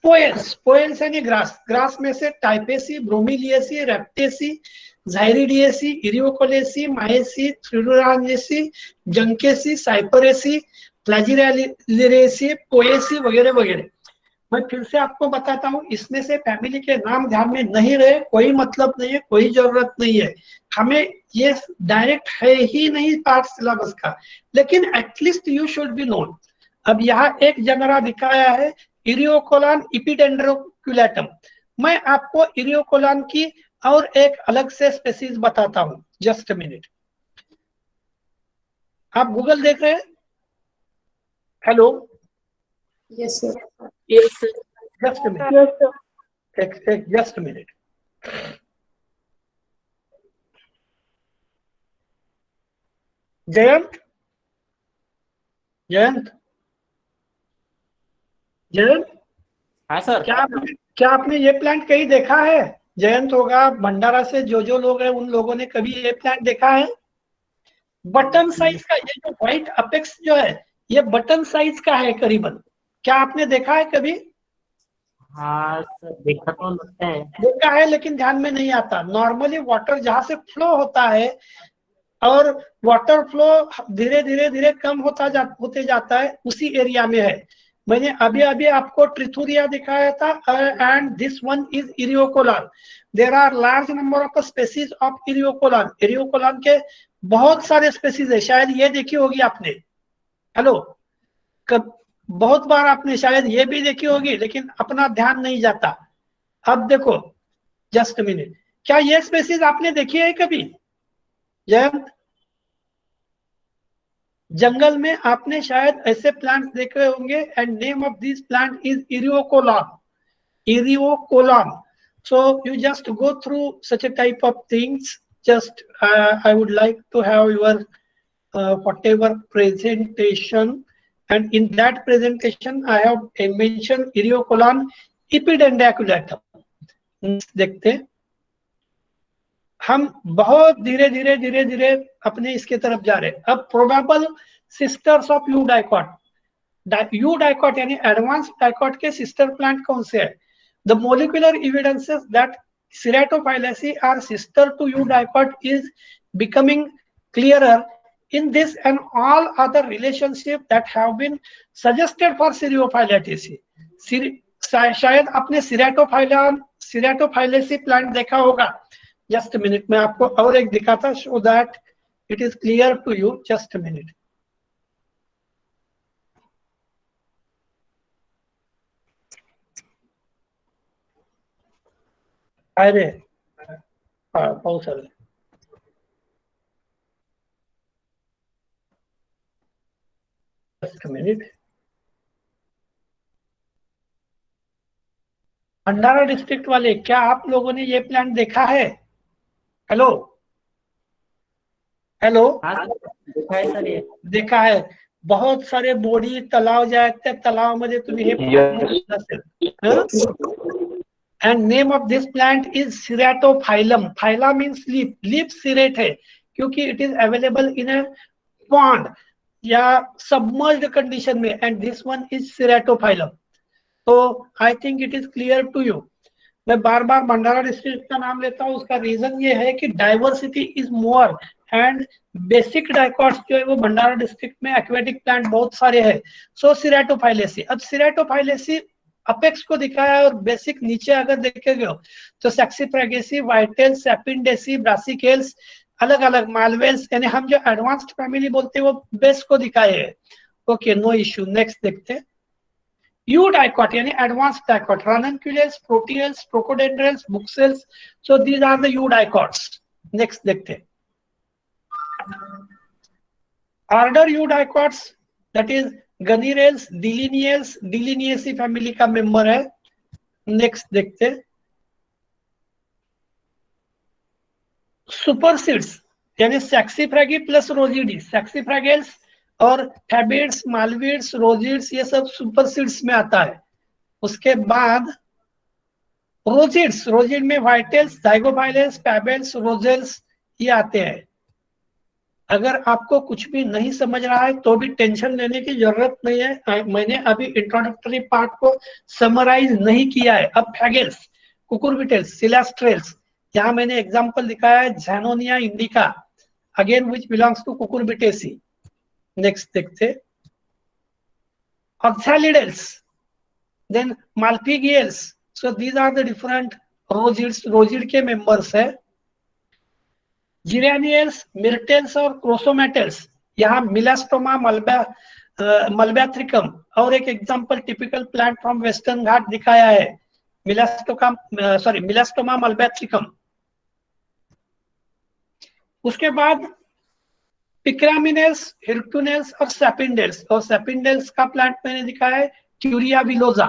पोएल्स, पोएल्स यानी ग्रास. ग्रास में से टाइपेसी, ब्रोमिलिएसी, रेप्टेसी, झाइरिडिएसी, इरियोकोलेसी, माएसी, थ्रिडोरांजेसी, जंकेसी, साइपरेसी, फ्लैजिलेरेसी, पोएसी वगैरह वगैरह. मैं फिर से आपको बताता हूँ, इसमें से फैमिली के नाम ध्यान में नहीं रहे, कोई मतलब नहीं है, कोई जरूरत नहीं है. हमें ये डायरेक्ट है ही नहीं पार्ट सिलेबस का, लेकिन at least you should be known. अब यहाँ एक जनरा दिखाया है, इरियोकोलान इपिडेंड्रोक्युलेटम. मैं आपको इरियोकोलान की और एक अलग से स्पेसीज बताता हूँ. Just minute. आप गूगल देख रहे हैं? Hello, Yes, sir. Yes, sir. Just minute. Yes, sir. एक जस्ट मिनट. जयंत, जयंत, जयंत, हाँ सर. क्या आपने ये प्लांट कहीं देखा है? जयंत होगा, भंडारा से जो लोग हैं, उन लोगों ने कभी ये प्लांट देखा है? बटन साइज का, ये जो व्हाइट अपेक्स जो है, ये बटन साइज का है करीबन. क्या आपने देखा है कभी? हाँ सर, देखा तो लगता है. देखा है, लेकिन ध्यान में नहीं आता. नॉर्मली वाटर जहां से फ्लो होता है, और वाटर फ्लो धीरे धीरे धीरे कम होते जाता है, उसी एरिया में है. मैंने अभी अभी आपको ट्रिथुरिया दिखाया था, and this one is Eriocaulon. There are large number of species of Eriocaulon. Eriocaulon के बहुत सारे स्पेसीज है. शायद ये देखी होगी आपने. हेलो, बहुत बार आपने शायद ये भी देखी होगी, लेकिन अपना ध्यान नहीं जाता. अब देखो, जस्ट मिनट. क्या ये स्पेसीज आपने देखी है कभी? जयंत, जंगल में आपने शायद ऐसे प्लांट्स देखे होंगे, and name of this plant is Eriocaulon. Eriocaulon. So you just go through such a type of things. Just I would like to have your whatever presentation, and in that presentation I have mentioned Eriocolan epidendroculatum. देखते हैं. हम बहुत धीरे धीरे धीरे धीरे अपने इसके तरफ जा रहे हैं. अब probable sisters of you dicot. You dicot यानी एडवांस डाइकॉट के सिस्टर प्लांट कौन से है? The molecular evidences that Ceratophyllaceae are sister to U dicot is becoming clearer in this and all other relationships that have been suggested for Ceratophyllaceae. शायद आपने Ceratophyllaceae plant देखा होगा. Just minute, मैं आपको और एक दिखाता, so that it is clear to you. Just a minute. अरे पाऊस आला. Just a minute. Bhandara district वाले, क्या आप लोगों ने ये प्लांट देखा है? हेलो हेलो, हाँ सर, देखा है सर ये। देखा है? बहुत सारे बोडी तलाव जे आहेत त्या तलावामध्ये तुम्ही हे plant बघितलं असेल. And name of this plant is Ceratophyllum. Phyla means leaf. Leaf serrate है क्योंकि it is available in a pond या submerged condition में, and this one is Ceratophyllum. तो I think it is clear to you. मैं बार बार भंडारा district का नाम लेता हूँ, उसका रीजन ये है कि diversity is more and basic dicots जो है वो भंडारा डिस्ट्रिक्ट में एक्वेटिक प्लांट बहुत सारे हैं. सो सिरेटोफाइलेसी, अब सिरेटोफाइलेसी अपेक्स को दिखाया है और बेसिक नीचे अगर देखेंगे तो सैक्सीफ्रैगेसी, व्हाइटेल्स, सैपिंडेसी, ब्रासिकेल्स, अलग अलग मालवेल्स, यानी हम जो एडवांस्ड फैमिली बोलते हैं वो बेस को दिखाए है. Okay, no issue. नेक्स्ट देखते हैं. Eudicot यानी advanced dicot, ranunculales, proteales, procodendrons, buxels. So these are the eudicots. Next देखते हैं. Order eudicots, that is Ganirales, Delineales, Delineaceae family का member है. Next देखते हैं. Superseeds यानी Saxifragi plus Rosidae, Saxifragales और फैबिड्स, मालवीड्स, रोजिड्स, ये सब सुपरसीड्स में आता है. उसके बाद रोजिड्स, रोजिड में वाइटेल्स, जाइगोफाइलेस, फैबेल्स, रोजेल्स ये आते हैं. अगर आपको कुछ भी नहीं समझ रहा है तो भी टेंशन लेने की जरूरत नहीं है. मैंने अभी इंट्रोडक्टरी पार्ट को समराइज नहीं किया है. अब फैगेल्स, कुकुरबिटेल्स, सिलास्ट्रेल्स, यहाँ मैंने एग्जांपल दिखाया है Zanonia indica, again which belongs to Cucurbitaceae. Next देखते. Oxalidales, then Malpighiales. So these are the different rosids, rosid के मेंबर्स है. जिरेनियल्स, मिर्टेल्स और क्रोसोमेटेल्स, यहाँ मिलास्टोमा मल्बैथ्रिकम और एक example typical plant from western Ghat दिखाया है, मिलास्टोमा मल्बैथ्रिकम. उसके बाद पिक्रामिनेल्स, हिरटुनेल्स और सैपिंडेल्स, और सैपिंडेल्स का प्लांट मैंने दिखाया है ट्यूरिया विलोजा.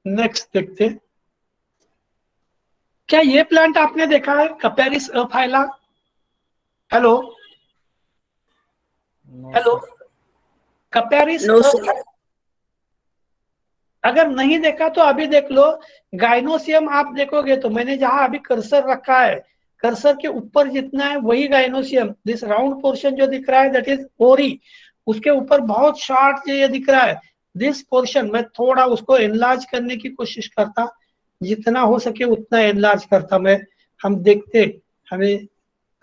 नेक्स्ट देखते हैं. क्या ये प्लांट आपने देखा है, Capparis aphylla? Hello hello, Capparis No, sir. अगर नहीं देखा तो अभी देख लो. गाइनोसियम आप देखोगे तो मैंने जहां अभी कर्सर रखा है, कर्सर के ऊपर जितना है वही गाइनोसियम. दिस राउंड पोर्शन जो दिख रहा है दैट इज ओरी, उसके ऊपर बहुत शॉर्ट ये दिख रहा है. दिस पोर्शन मैं थोड़ा उसको एनलार्ज करने की कोशिश करता, जितना हो सके उतना एनलार्ज करता मैं. हम देखते हमें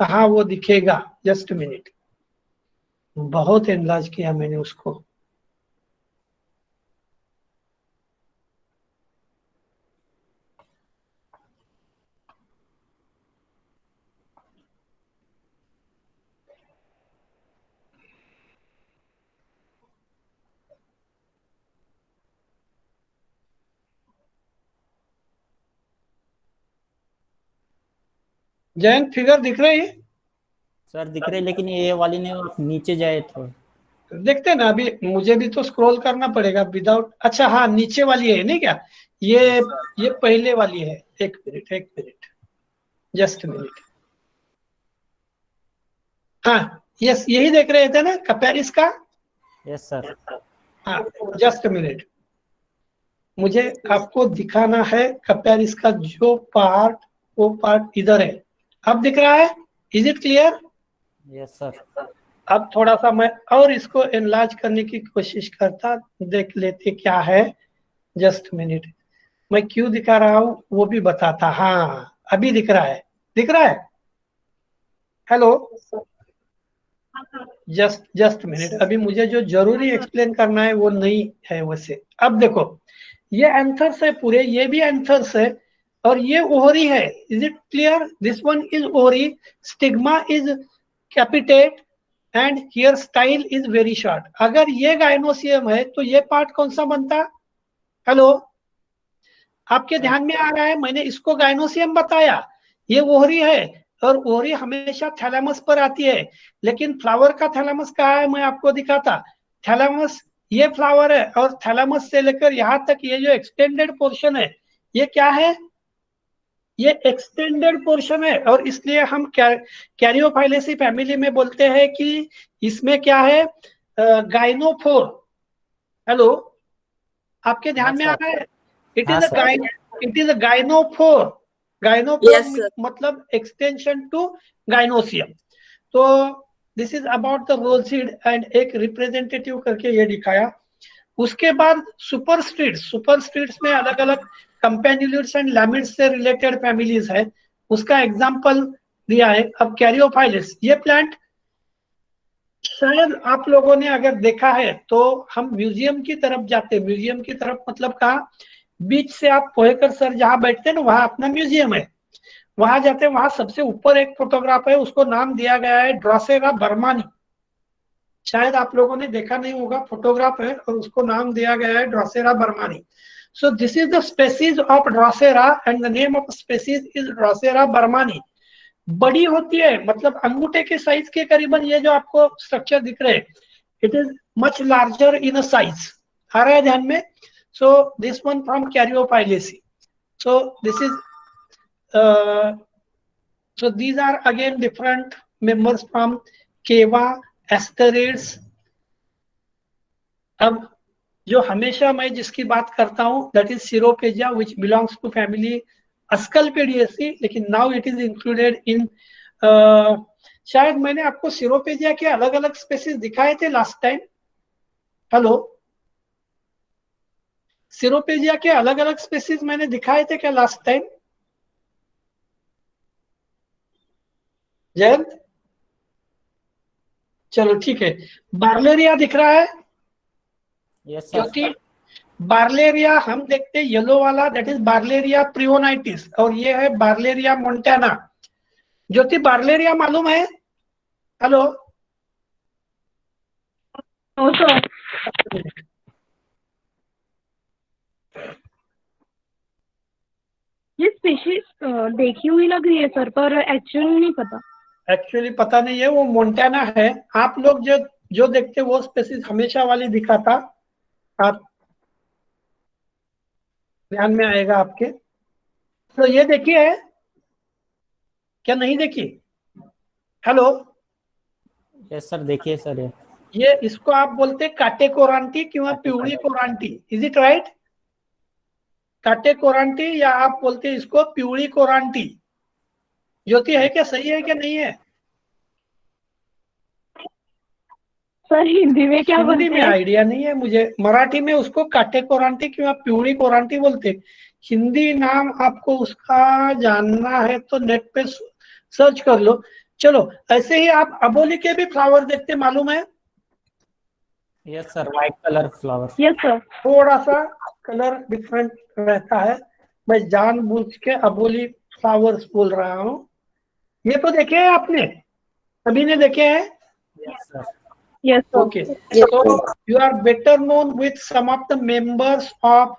कहाँ वो दिखेगा. जस्ट मिनट, बहुत एनलार्ज किया मैंने उसको. जयंत फिगर दिख रही है? सर दिख रहे, लेकिन ये वाली ने आप नीचे जाए तो देखते हैं ना, अभी मुझे भी तो स्क्रॉल करना पड़ेगा विदाउट. अच्छा हाँ, नीचे वाली है नहीं क्या? ये पहले वाली है. एक मिनट, जस्ट मिनट. हाँ यस, यही देख रहे थे ना कपेरिस का? Yes sir. हाँ, जस्ट मिनट, मुझे आपको दिखाना है कपेरिस का जो पार्ट, वो पार्ट इधर है. अब दिख रहा है? Is it clear? Yes sir. अब थोड़ा सा मैं और इसको एनलार्ज करने की कोशिश करता, देख लेते क्या है. जस्ट मिनट, मैं क्यों दिखा रहा हूँ वो भी बताता. हाँ अभी दिख रहा है, दिख रहा है. हेलो, जस्ट मिनट, अभी मुझे जो जरूरी एक्सप्लेन करना है वो नहीं है वैसे. अब देखो, ये एंथर्स है पूरे, ये भी एंथर्स है और ये ओहरी है. Is it clear? This one is Ohri, stigma is कैपिटेट and here style is very short. अगर ये गाइनोसियम है तो ये पार्ट कौन सा बनता? हेलो, आपके ध्यान में आ रहा है? मैंने इसको गाइनोसियम बताया, ये ओहरी है और ओहरी हमेशा थैलेमस पर आती है. लेकिन फ्लावर का थैलेमस कहाँ है मैं आपको दिखाता. थैलेमस ये फ्लावर है, और थैलेमस से लेकर यहाँ तक ये जो एक्सटेंडेड पोर्शन है, ये क्या है? ये एक्सटेंडेड पोर्शन है, और इसलिए हम कैरियोफाइलेसी फैमिली में बोलते हैं कि इसमें क्या है? गाइनोफोर। हेलो, आपके ध्यान में आ रहा है? It is a gynophore. Gynophore Yes, sir. मतलब एक्सटेंशन टू गाइनोसियम। तो this is about the rosid, and एक रिप्रेजेंटेटिव करके ये दिखाया। उसके बाद सुपरस्ट्रीट्स में अलग अलग कंपेन्युलेट्स एंड लैमिड्स से रिलेटेड फैमिलीज है, उसका एग्जांपल दिया है। अब कैरियोफाइलस, ये प्लांट शायद आप लोगों ने अगर देखा है तो हम म्यूजियम की तरफ जाते हैं। म्यूजियम की तरफ मतलब कहाँ? बीच से आप पोहेकर सर जहाँ बैठते हैं ना, वहां अपना म्यूजियम है, वहां जाते हैं। वहां सबसे ऊपर एक फोटोग्राफ है, उसको नाम दिया गया है ड्रोसेरा बर्मानी। शायद आप लोगों ने देखा नहीं होगा, फोटोग्राफ है और उसको नाम दिया गया है Drosera burmannii. So this is the species of Drosera, and the name of species is Drosera burmannii. बड़ी होती है, मतलब अंगूठे के साइज के करीबन, ये जो आपको स्ट्रक्चर दिख रहे हैं, it is much larger in a size. आ रहा है ध्यान में? So this one from Caryophyllaceae. So this is so these are again different members from केवा, एस्टेरिड्स। अब जो हमेशा मैं जिसकी बात करता हूं, that is Ceropegia, which belongs to family Asclepiadaceae, लेकिन now it is included in, शायद मैंने आपको सिरोपेजिया के अलग अलग स्पेसीज दिखाए थे लास्ट टाइम। हेलो, सिरोपेजिया के अलग अलग स्पेसीज मैंने दिखाए थे क्या लास्ट टाइम? जयंत, चलो ठीक है। बार्लेरिया दिख रहा है? यस क्योंकि बार्लेरिया हम देखते हैं येलो वाला, दैट इज बार्लेरिया प्रियोनाइटिस, और ये है बार्लेरिया मोन्टाना। ज्योति, बार्लेरिया मालूम है? Hello, no sir. ये स्पीशीज देखी हुई लग रही है सर, पर एक्चुअली नहीं पता। एक्चुअली पता नहीं है, वो मोन्टाना है। आप लोग जो देखते वो स्पेसीज हमेशा वाली दिखाता, आप ध्यान में आएगा आपके। तो ये देखिए है क्या? नहीं देखी? हेलो, यस सर, देखिए सर, ये इसको आप बोलते काटे कोरांटी किंवा पिवळी कोरांटी, इज इट राइट? काटे कोरांटी, या आप बोलते इसको पिवळी कोरांटी। ज्योति, है क्या? सही है क्या नहीं है? सर हिंदी में क्या हिंदी बोलते में हैं? आइडिया नहीं है मुझे। मराठी में उसको काटे कोरांटी किंवा पिवळी कोरांटी बोलते। हिंदी नाम आपको उसका जानना है तो नेट पे सर्च कर लो। चलो, ऐसे ही आप अबोली के भी फ्लावर देखते, मालूम है? Yes sir, white colour flower. Yes sir. थोड़ा सा कलर डिफरेंट रहता है, मैं जानबूझ के अबोली फ्लावर्स बोल रहा हूँ। ये तो देखे हैं आपने, सभी ने देखे हैं? Yes sir. Yes sir. Okay, so you are better known with some of the members of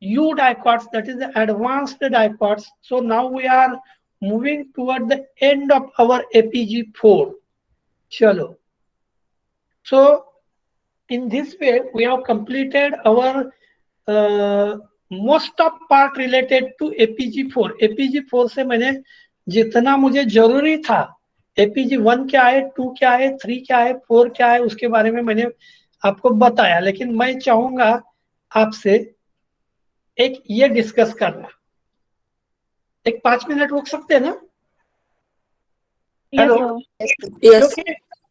eudicots, that is the advanced dicots. So now we are moving toward the end of our APG4. Chalo. So in this way we have completed our most of part related to APG4. APG4 से मैंने जितना मुझे जरूरी था, APG1 क्या है, 2 क्या है, 3 क्या है, 4 क्या है, उसके बारे में मैंने आपको बताया। लेकिन मैं चाहूंगा आपसे एक ये डिस्कस करना। एक 5 मिनट रुक सकते हैं ना? Hello, Yes.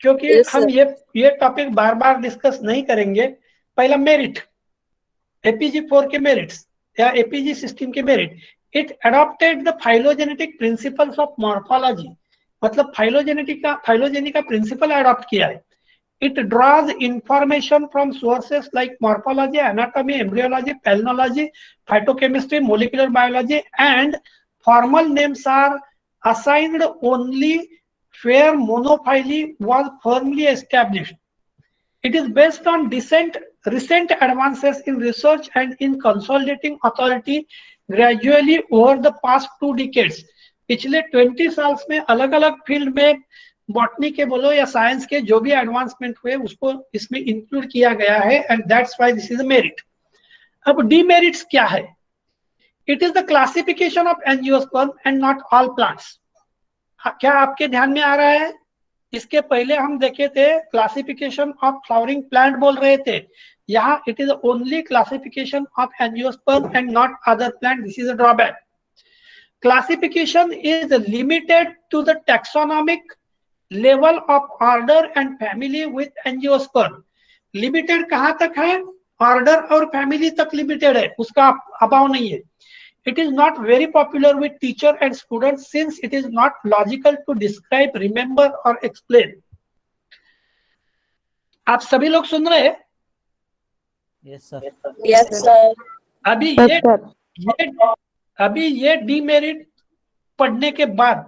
क्योंकि Yes, हम sir. ये टॉपिक बार बार डिस्कस नहीं करेंगे। पहला मेरिट, APG4 के मेरिट्स या APG सिस्टम के merit. It adopted the phylogenetic principles of morphology, मतलब फाइलोजेनी का प्रिंसिपल अडॉप्ट किया है। It draws information from sources like morphology, anatomy, embryology, palynology, phytochemistry, molecular biology, and formal names are assigned only where monophyly was firmly established. It is based on recent advances in research and in consolidating authority gradually over the past 2 decades. पिछले 20 साल में अलग अलग field में botany के बोलो या science के जो भी एडवांसमेंट हुए उसको इसमें इंक्लूड किया गया है, and that's why this is a merit. अब डीमेरिट्स क्या है? It is the classification of angiosperm and not all plants. क्या आपके ध्यान में आ रहा है? इसके पहले हम देखे थे क्लासिफिकेशन ऑफ फ्लावरिंग प्लांट बोल रहे थे, यहाँ it is only classification of angiosperm and not other plant. This is a drawback. Classification is limited to the taxonomic level of order and family with angiosperm. Limited कहाँ तक है? Order और family तक limited है, उसका अभाव नहीं है। It is not very popular with teacher and students since it is not logical to describe, remember or explain. आप सभी लोग सुन रहे हैं? Yes sir. Yes, sir. अभी ये डीमेरिट पढ़ने के बाद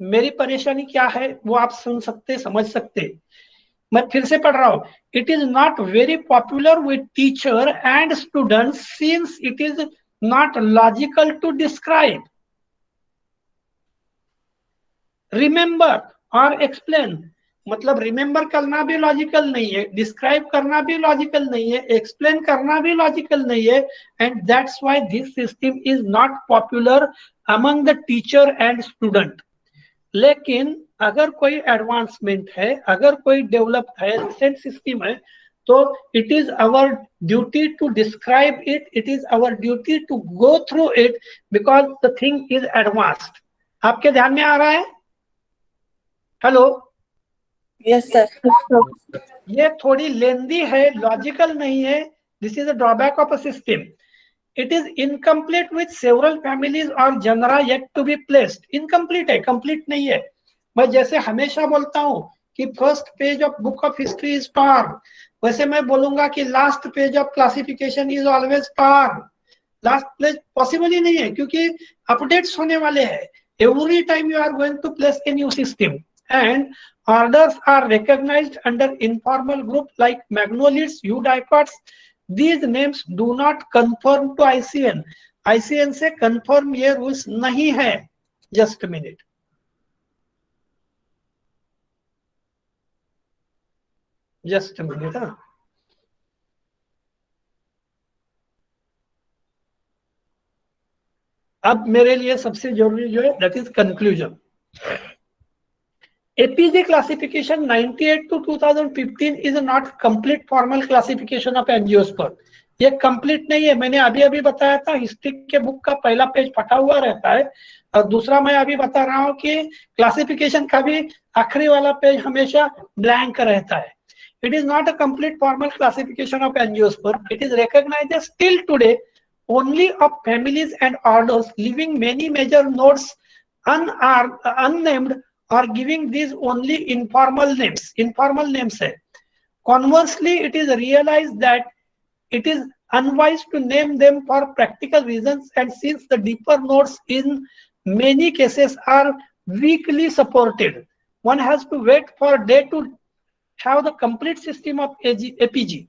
मेरी परेशानी क्या है वो आप सुन सकते, समझ सकते। मैं फिर से पढ़ रहा हूं। It is not very popular with teacher and students since it is not logical to describe, remember और एक्सप्लेन। मतलब रिमेंबर करना भी लॉजिकल नहीं है, डिस्क्राइब करना भी लॉजिकल नहीं है, एक्सप्लेन करना भी लॉजिकल नहीं है, and that's why this system is not popular among the teacher and student. लेकिन अगर कोई एडवांसमेंट है, अगर कोई डेवलप है, रिसेंट सिस्टम है, तो it is our duty to describe it, it is our duty to go through it because the thing is advanced. आपके ध्यान में आ रहा है? हेलो? Yes, sir. ये थोड़ी लेंदी है, लॉजिकल नहीं है। This is a drawback of a system. It is incomplete with several families और genera yet to be placed. Incomplete है, कंप्लीट नहीं है। मैं जैसे हमेशा बोलता हूं कि first page of book of history is torn, वैसे मैं बोलूंगा कि last page of classification is always torn. Last page possible ही नहीं है क्योंकि अपडेट्स होने वाले हैं। Every time you are going to place a new system and orders are recognized under informal group like magnolids, eudicots. These names do not conform to ICN. ICN से conform ये rules नहीं है। Just a minute. Just a minute. हाँ, अब मेरे लिए सबसे जरूरी जो है that is conclusion. APG classification 98 to 2015 is not complete formal classification of angiosperm. ये कंप्लीट नहीं है। मैंने अभी अभी बताया था हिस्ट्री के बुक का पहला पेज फटा हुआ रहता है, और दूसरा मैं अभी बता रहा हूँ कि क्लासिफिकेशन का भी आखिरी वाला पेज हमेशा ब्लैंक रहता है। It is not a complete formal classification of angiosperm. It is recognized still today only of families and orders, leaving many major nodes unnamed or giving these only informal names. Informal names है. Conversely, it is realized that it is unwise to name them for practical reasons, and since the deeper nodes in many cases are weakly supported, one has to wait for a day to have the complete system of APG.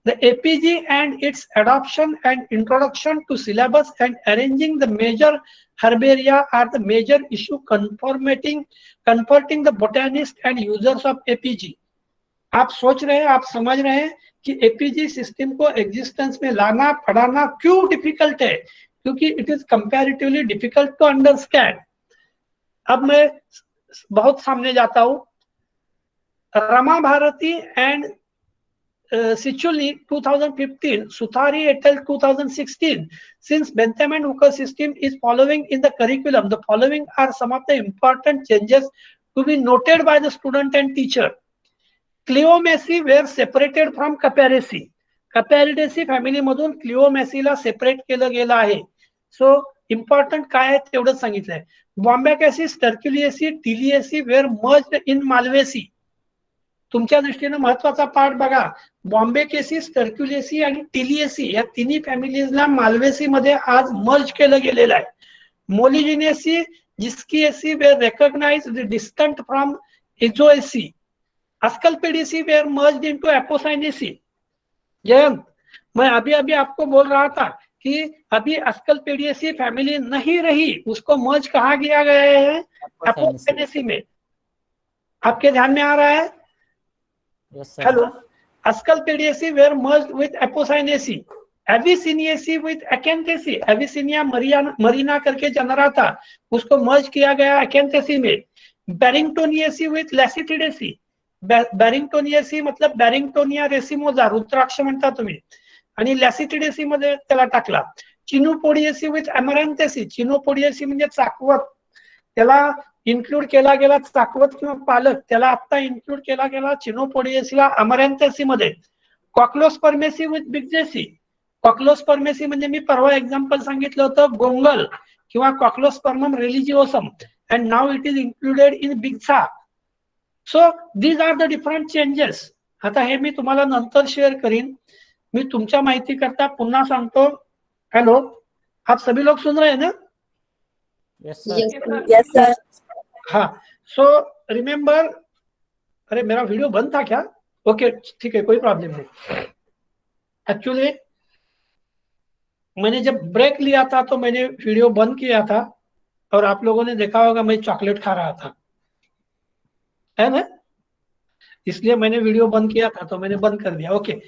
The APG and its adoption and introduction to syllabus and arranging the major herbaria are the major issue converting the botanists and users of APG. आप सोच रहे हैं, आप समझ रहे हैं कि APG system को एग्जिस्टेंस में लाना पढ़ाना क्यों डिफिकल्ट है? क्योंकि it is comparatively difficult to understand. अब मैं बहुत सामने जाता हूं। Rama Bharati and Sichuli 2015, Suthari et al. 2016. Since Bentham and Hooker system is following in the curriculum, the following are some of the important changes to be noted by the student and teacher. Cleomaceae were separated from Caparidaceae. Caparidaceae family मधून Cleomaceae ला separate केलं गेलं आहे. So important काय आहे तेवढं सांगितलंय. Bombycaceae, Sterculiaceae, Tiliaceae were merged in Malvaceae. तुमच्या दृष्टीने महत्वाचा पार्ट बघा, बॉम्बेकेसी, स्टर्क्युलेसी आणि टिलिएसी या तिन्ही फॅमिलीजला मालवेसी मध्ये आज मर्ज केलं गेलेलं आहे. Molluginaceae, Gisekiaceae were recognized distant from Aizoaceae. Asclepiadaceae were merged into Apocynaceae. Jayant, मैं अभी अभी आपको बोल रहा था कि अभी अस्कल्पेडिएसी फैमिली नहीं रही, उसको मर्ज कहा गया है? एपोसाइनेसी में. आपके ध्यान में आ रहा है? Yes, sir. Hello, Asclepiadaceae were merged with Apocynaceae, Abyssiniaceae with Acanthaceae. Abyssinia marina करके जनरा था, उसको मर्ज किया गया Acanthaceae में. Barringtoniaceae with Lacytidaceae. Barringtoniaceae मतलब Barringtonia racemosa, रुद्राक्ष म्हणता तुम्ही, आणि Lacytidaceae मध्ये त्याला टाकला. Chenopodiaceae with Amaranthaceae. Chenopodiaceae म्हणजे चाकवत, त्याला इन्क्लूड केला गेला चाकवत किंवा पालक, त्याला आता इन्क्लूड केला गेला चिनोपोडियेसीला अमरॅन्थेसी मध्ये. कॉक्लोस्पर्मेसी विथ बिग्जेसी. कॉक्लोस्पर्मेसी म्हणजे मी परवा एक्झाम्पल सांगितलं होतं गोंगल किंवा Cochlospermum religiosum, and now it is included in Bixa. So these are the different changes. आता हे मी तुम्हाला नंतर शेअर करीन. मी तुमच्या माहिती करता पुन्हा सांगतो. हेलो, आप सभी लोग सुन रहे हैं ना? Yes, sir. Yes, sir. Yes, sir. हाँ, सो रिमेम्बर, अरे मेरा वीडियो बंद था क्या? ओके, ठीक है, कोई प्रॉब्लम नहीं. एक्चुअली मैंने जब ब्रेक लिया था तो मैंने वीडियो बंद किया था, और आप लोगों ने देखा होगा मैं चॉकलेट खा रहा था, है ना? इसलिए मैंने वीडियो बंद किया था, तो मैंने बंद कर दिया. Okay,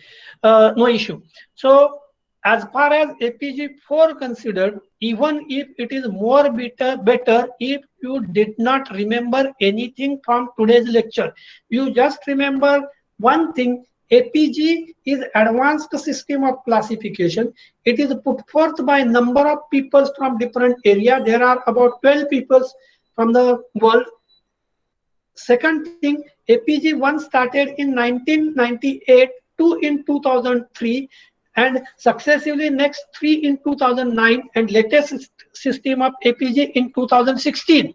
no issue. So as far as APG4 considered, even if it is more better if you did not remember anything from today's lecture, you just remember one thing: APG is advanced system of classification. It is put forth by number of peoples from different area. There are about 12 peoples from the world. Second thing, APG1 started in 1998, 2 in 2003, and successively next 3 in 2009, and latest system of APG in 2016.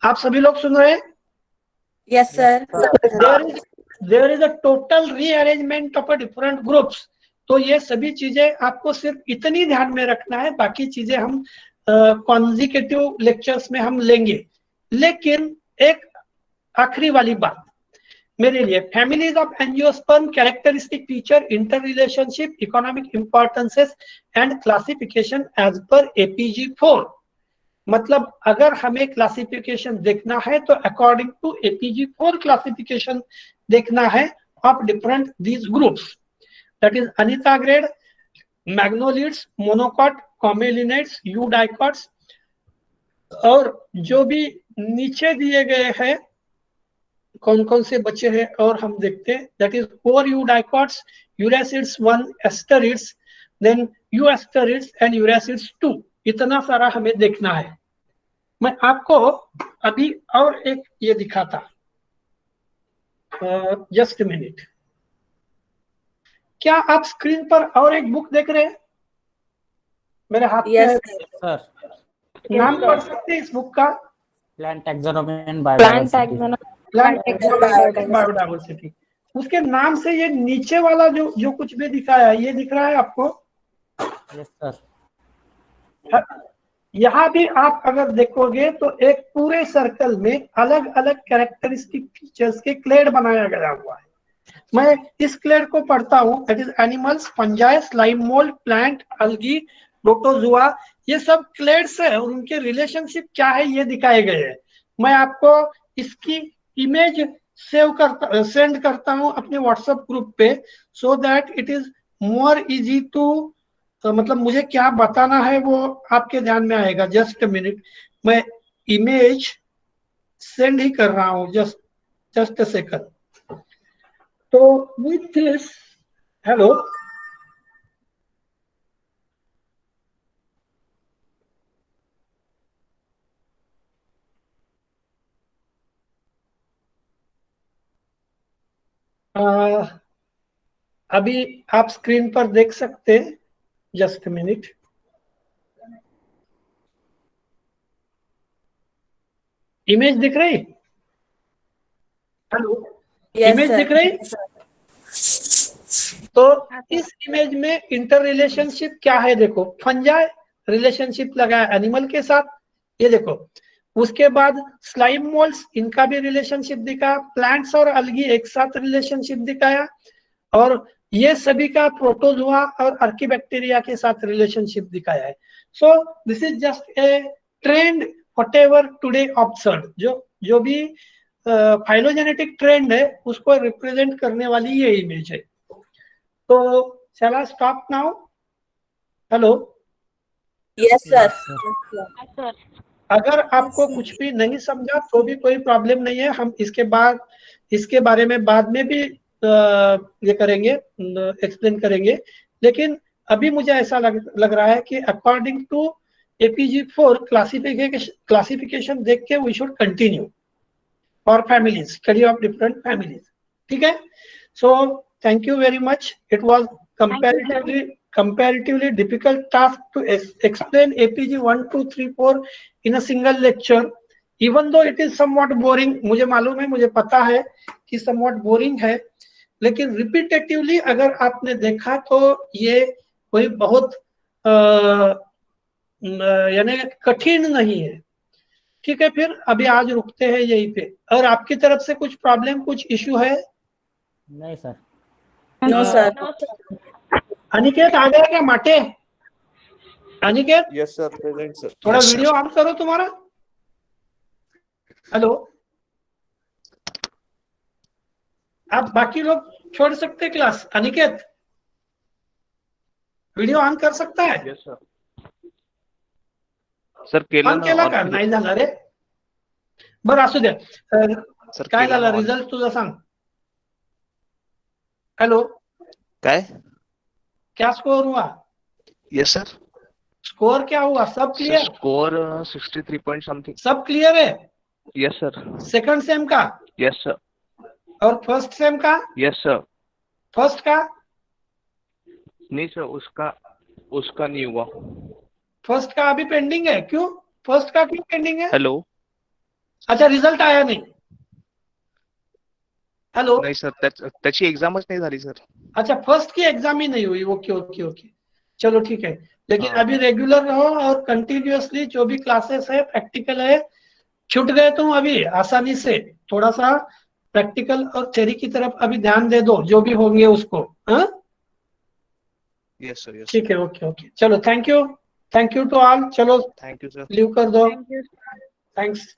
आप सभी लोग सुन रहे हैं? Yes, sir. There is a total rearrangement of a different groups. तो ये सभी चीजें आपको सिर्फ इतनी ध्यान में रखना है, बाकी चीजें हम कॉन्जिक्यूटिव लेक्चर्स में हम लेंगे. लेकिन एक आखिरी वाली बात मेरे लिए, families of angiosperm, characteristic feature, inter relationship, economic importances and classification as per APG4. मतलब अगर हमें क्लासिफिकेशन देखना है तो अकॉर्डिंग टू APG4 क्लासिफिकेशन देखना है of different these groups. That is ANITA grade, magnoliids, monocot, commelinids, eudicots, और जो भी नीचे दिए गए हैं कौन कौन से बच्चे हैं और हम देखते हैं. That is 4 eudicots, eurosids 1, asterids, then euasterids and eurosids 2. इतना सारा हमें देखना है. मैं आपको अभी और एक ये दिखाता, जस्ट मिनट. क्या आप स्क्रीन पर और एक बुक देख रहे हैं? मेरे हाथ में Yes, है. sir. Sir, नाम पढ़ सकते हैं इस बुक का? plant taxonomy and Plant biodiversity. taxonomy. Biodiversity. उसके नाम से ये नीचे वाला जो कुछ भी दिखाया है, ये दिख रहा है आपको? Yes, sir. यहाँ भी आप अगर देखोगे तो एक पूरे सर्कल में अलग अलग कैरेक्टरिस्टिक फीचर्स के क्लेड बनाया गया हुआ है. मैं इस क्लेड को पढ़ता हूँ. That is animals, fungi, slime mould, plant, algae, protozoa. ये सब क्लेड्स है और उनके रिलेशनशिप क्या है ये दिखाए गए हैं. मैं आपको इसकी इमेज सेंड करता हूँ अपने व्हाट्सएप ग्रुप पे, so that it is more easy to, मतलब मुझे क्या बताना है वो आपके ध्यान में आएगा. जस्ट मिनट, मैं इमेज सेंड ही कर रहा हूँ. Just a second. तो विथ दिस, हेलो, अभी आप स्क्रीन पर देख सकते हैं. Just minute. इमेज दिख रही? Hello, Yes, image sir. दिख रही? तो इस इमेज में इंटर रिलेशनशिप क्या है देखो. फंजाई रिलेशनशिप लगा है एनिमल के साथ, ये देखो. उसके बाद स्लाइम मोल्ड्स, इनका भी रिलेशनशिप दिखा. प्लांट्स और अलगी एक साथ रिलेशनशिप दिखाया. और ये सभी का प्रोटोजुआ और आर्कीबैक्टीरिया के साथ रिलेशनशिप दिखाया है. सो this is just a trend whatever today observed. जो भी फाइलोजेनेटिक ट्रेंड है उसको रिप्रेजेंट करने वाली ये इमेज है। तो shall I stop now? Hello, Yes, sir. अगर आपको कुछ भी नहीं समझा तो भी कोई प्रॉब्लम नहीं है, हम इसके बारे में बाद में भी ये करेंगे, एक्सप्लेन करेंगे। लेकिन अभी मुझे ऐसा लग रहा है कि अकॉर्डिंग टू APG4 क्लासिफिकेशन देख के we should continue for families, study of different families. ठीक है, so thank you very much. It was comparatively difficult task to explain APG 1, 2, 3, 4 in a single lecture, even though it is somewhat boring। मुझे मालूम है, मुझे पता है कि somewhat boring है, लेकिन रिपीटेटिवली अगर आपने देखा तो ये कोई बहुत यानी कठिन नहीं है। ठीक है, फिर अभी आज रुकते हैं यहीं पे। और आपकी तरफ से कुछ प्रॉब्लम, कुछ इश्यू है? नहीं सर। No, sir. अनिकेत आ गया क्या? माटे Aniket, yes sir, present sir. थोड़ा वीडियो ऑन करो तुम्हारा। हेलो, आप बाकी लोग छोड़ सकते क्लास। अनिकेत वीडियो ऑन कर सकता है? Yes sir. सर ऑन केला का? नाही झाला रे। बरं, असू द्या। सर काय झालं रिझल्ट तुझा सांग? हेलो, काय? क्या स्कोर हुआ? Yes sir. स्कोर क्या हुआ? सब क्लियर? Score 63 point something. सब क्लियर है? Yes sir. सेकंड सेम का? Yes sir. और फर्स्ट सेम का? Yes sir. फर्स्ट का? नहीं सर, उसका नहीं हुआ। फर्स्ट का अभी पेंडिंग है। क्यों फर्स्ट का क्यों पेंडिंग है? हेलो। अच्छा, रिझल्ट आया नाही? हेलो, नाही सर, त्याची एक्झामच नाही झाली सर। अच्छा, फर्स्ट की एग्जाम ही नहीं हुई। ओके ओके ओके, चलो ठीक है। लेकिन हाँ। अभी रेगुलर रहो और कंटिन्यूअसली जो भी क्लासेस है, प्रैक्टिकल है, छूट गए तुम अभी आसानी से, थोड़ा सा प्रैक्टिकल और थ्योरी की तरफ अभी ध्यान दे दो, जो भी होंगे उसको। हाँ, यस सर। यस। ठीक है, ओके ओके, चलो, थैंक यू टू ऑल। चलो थैंक यू सर। लीव कर दो। Thank you. थैंक्स।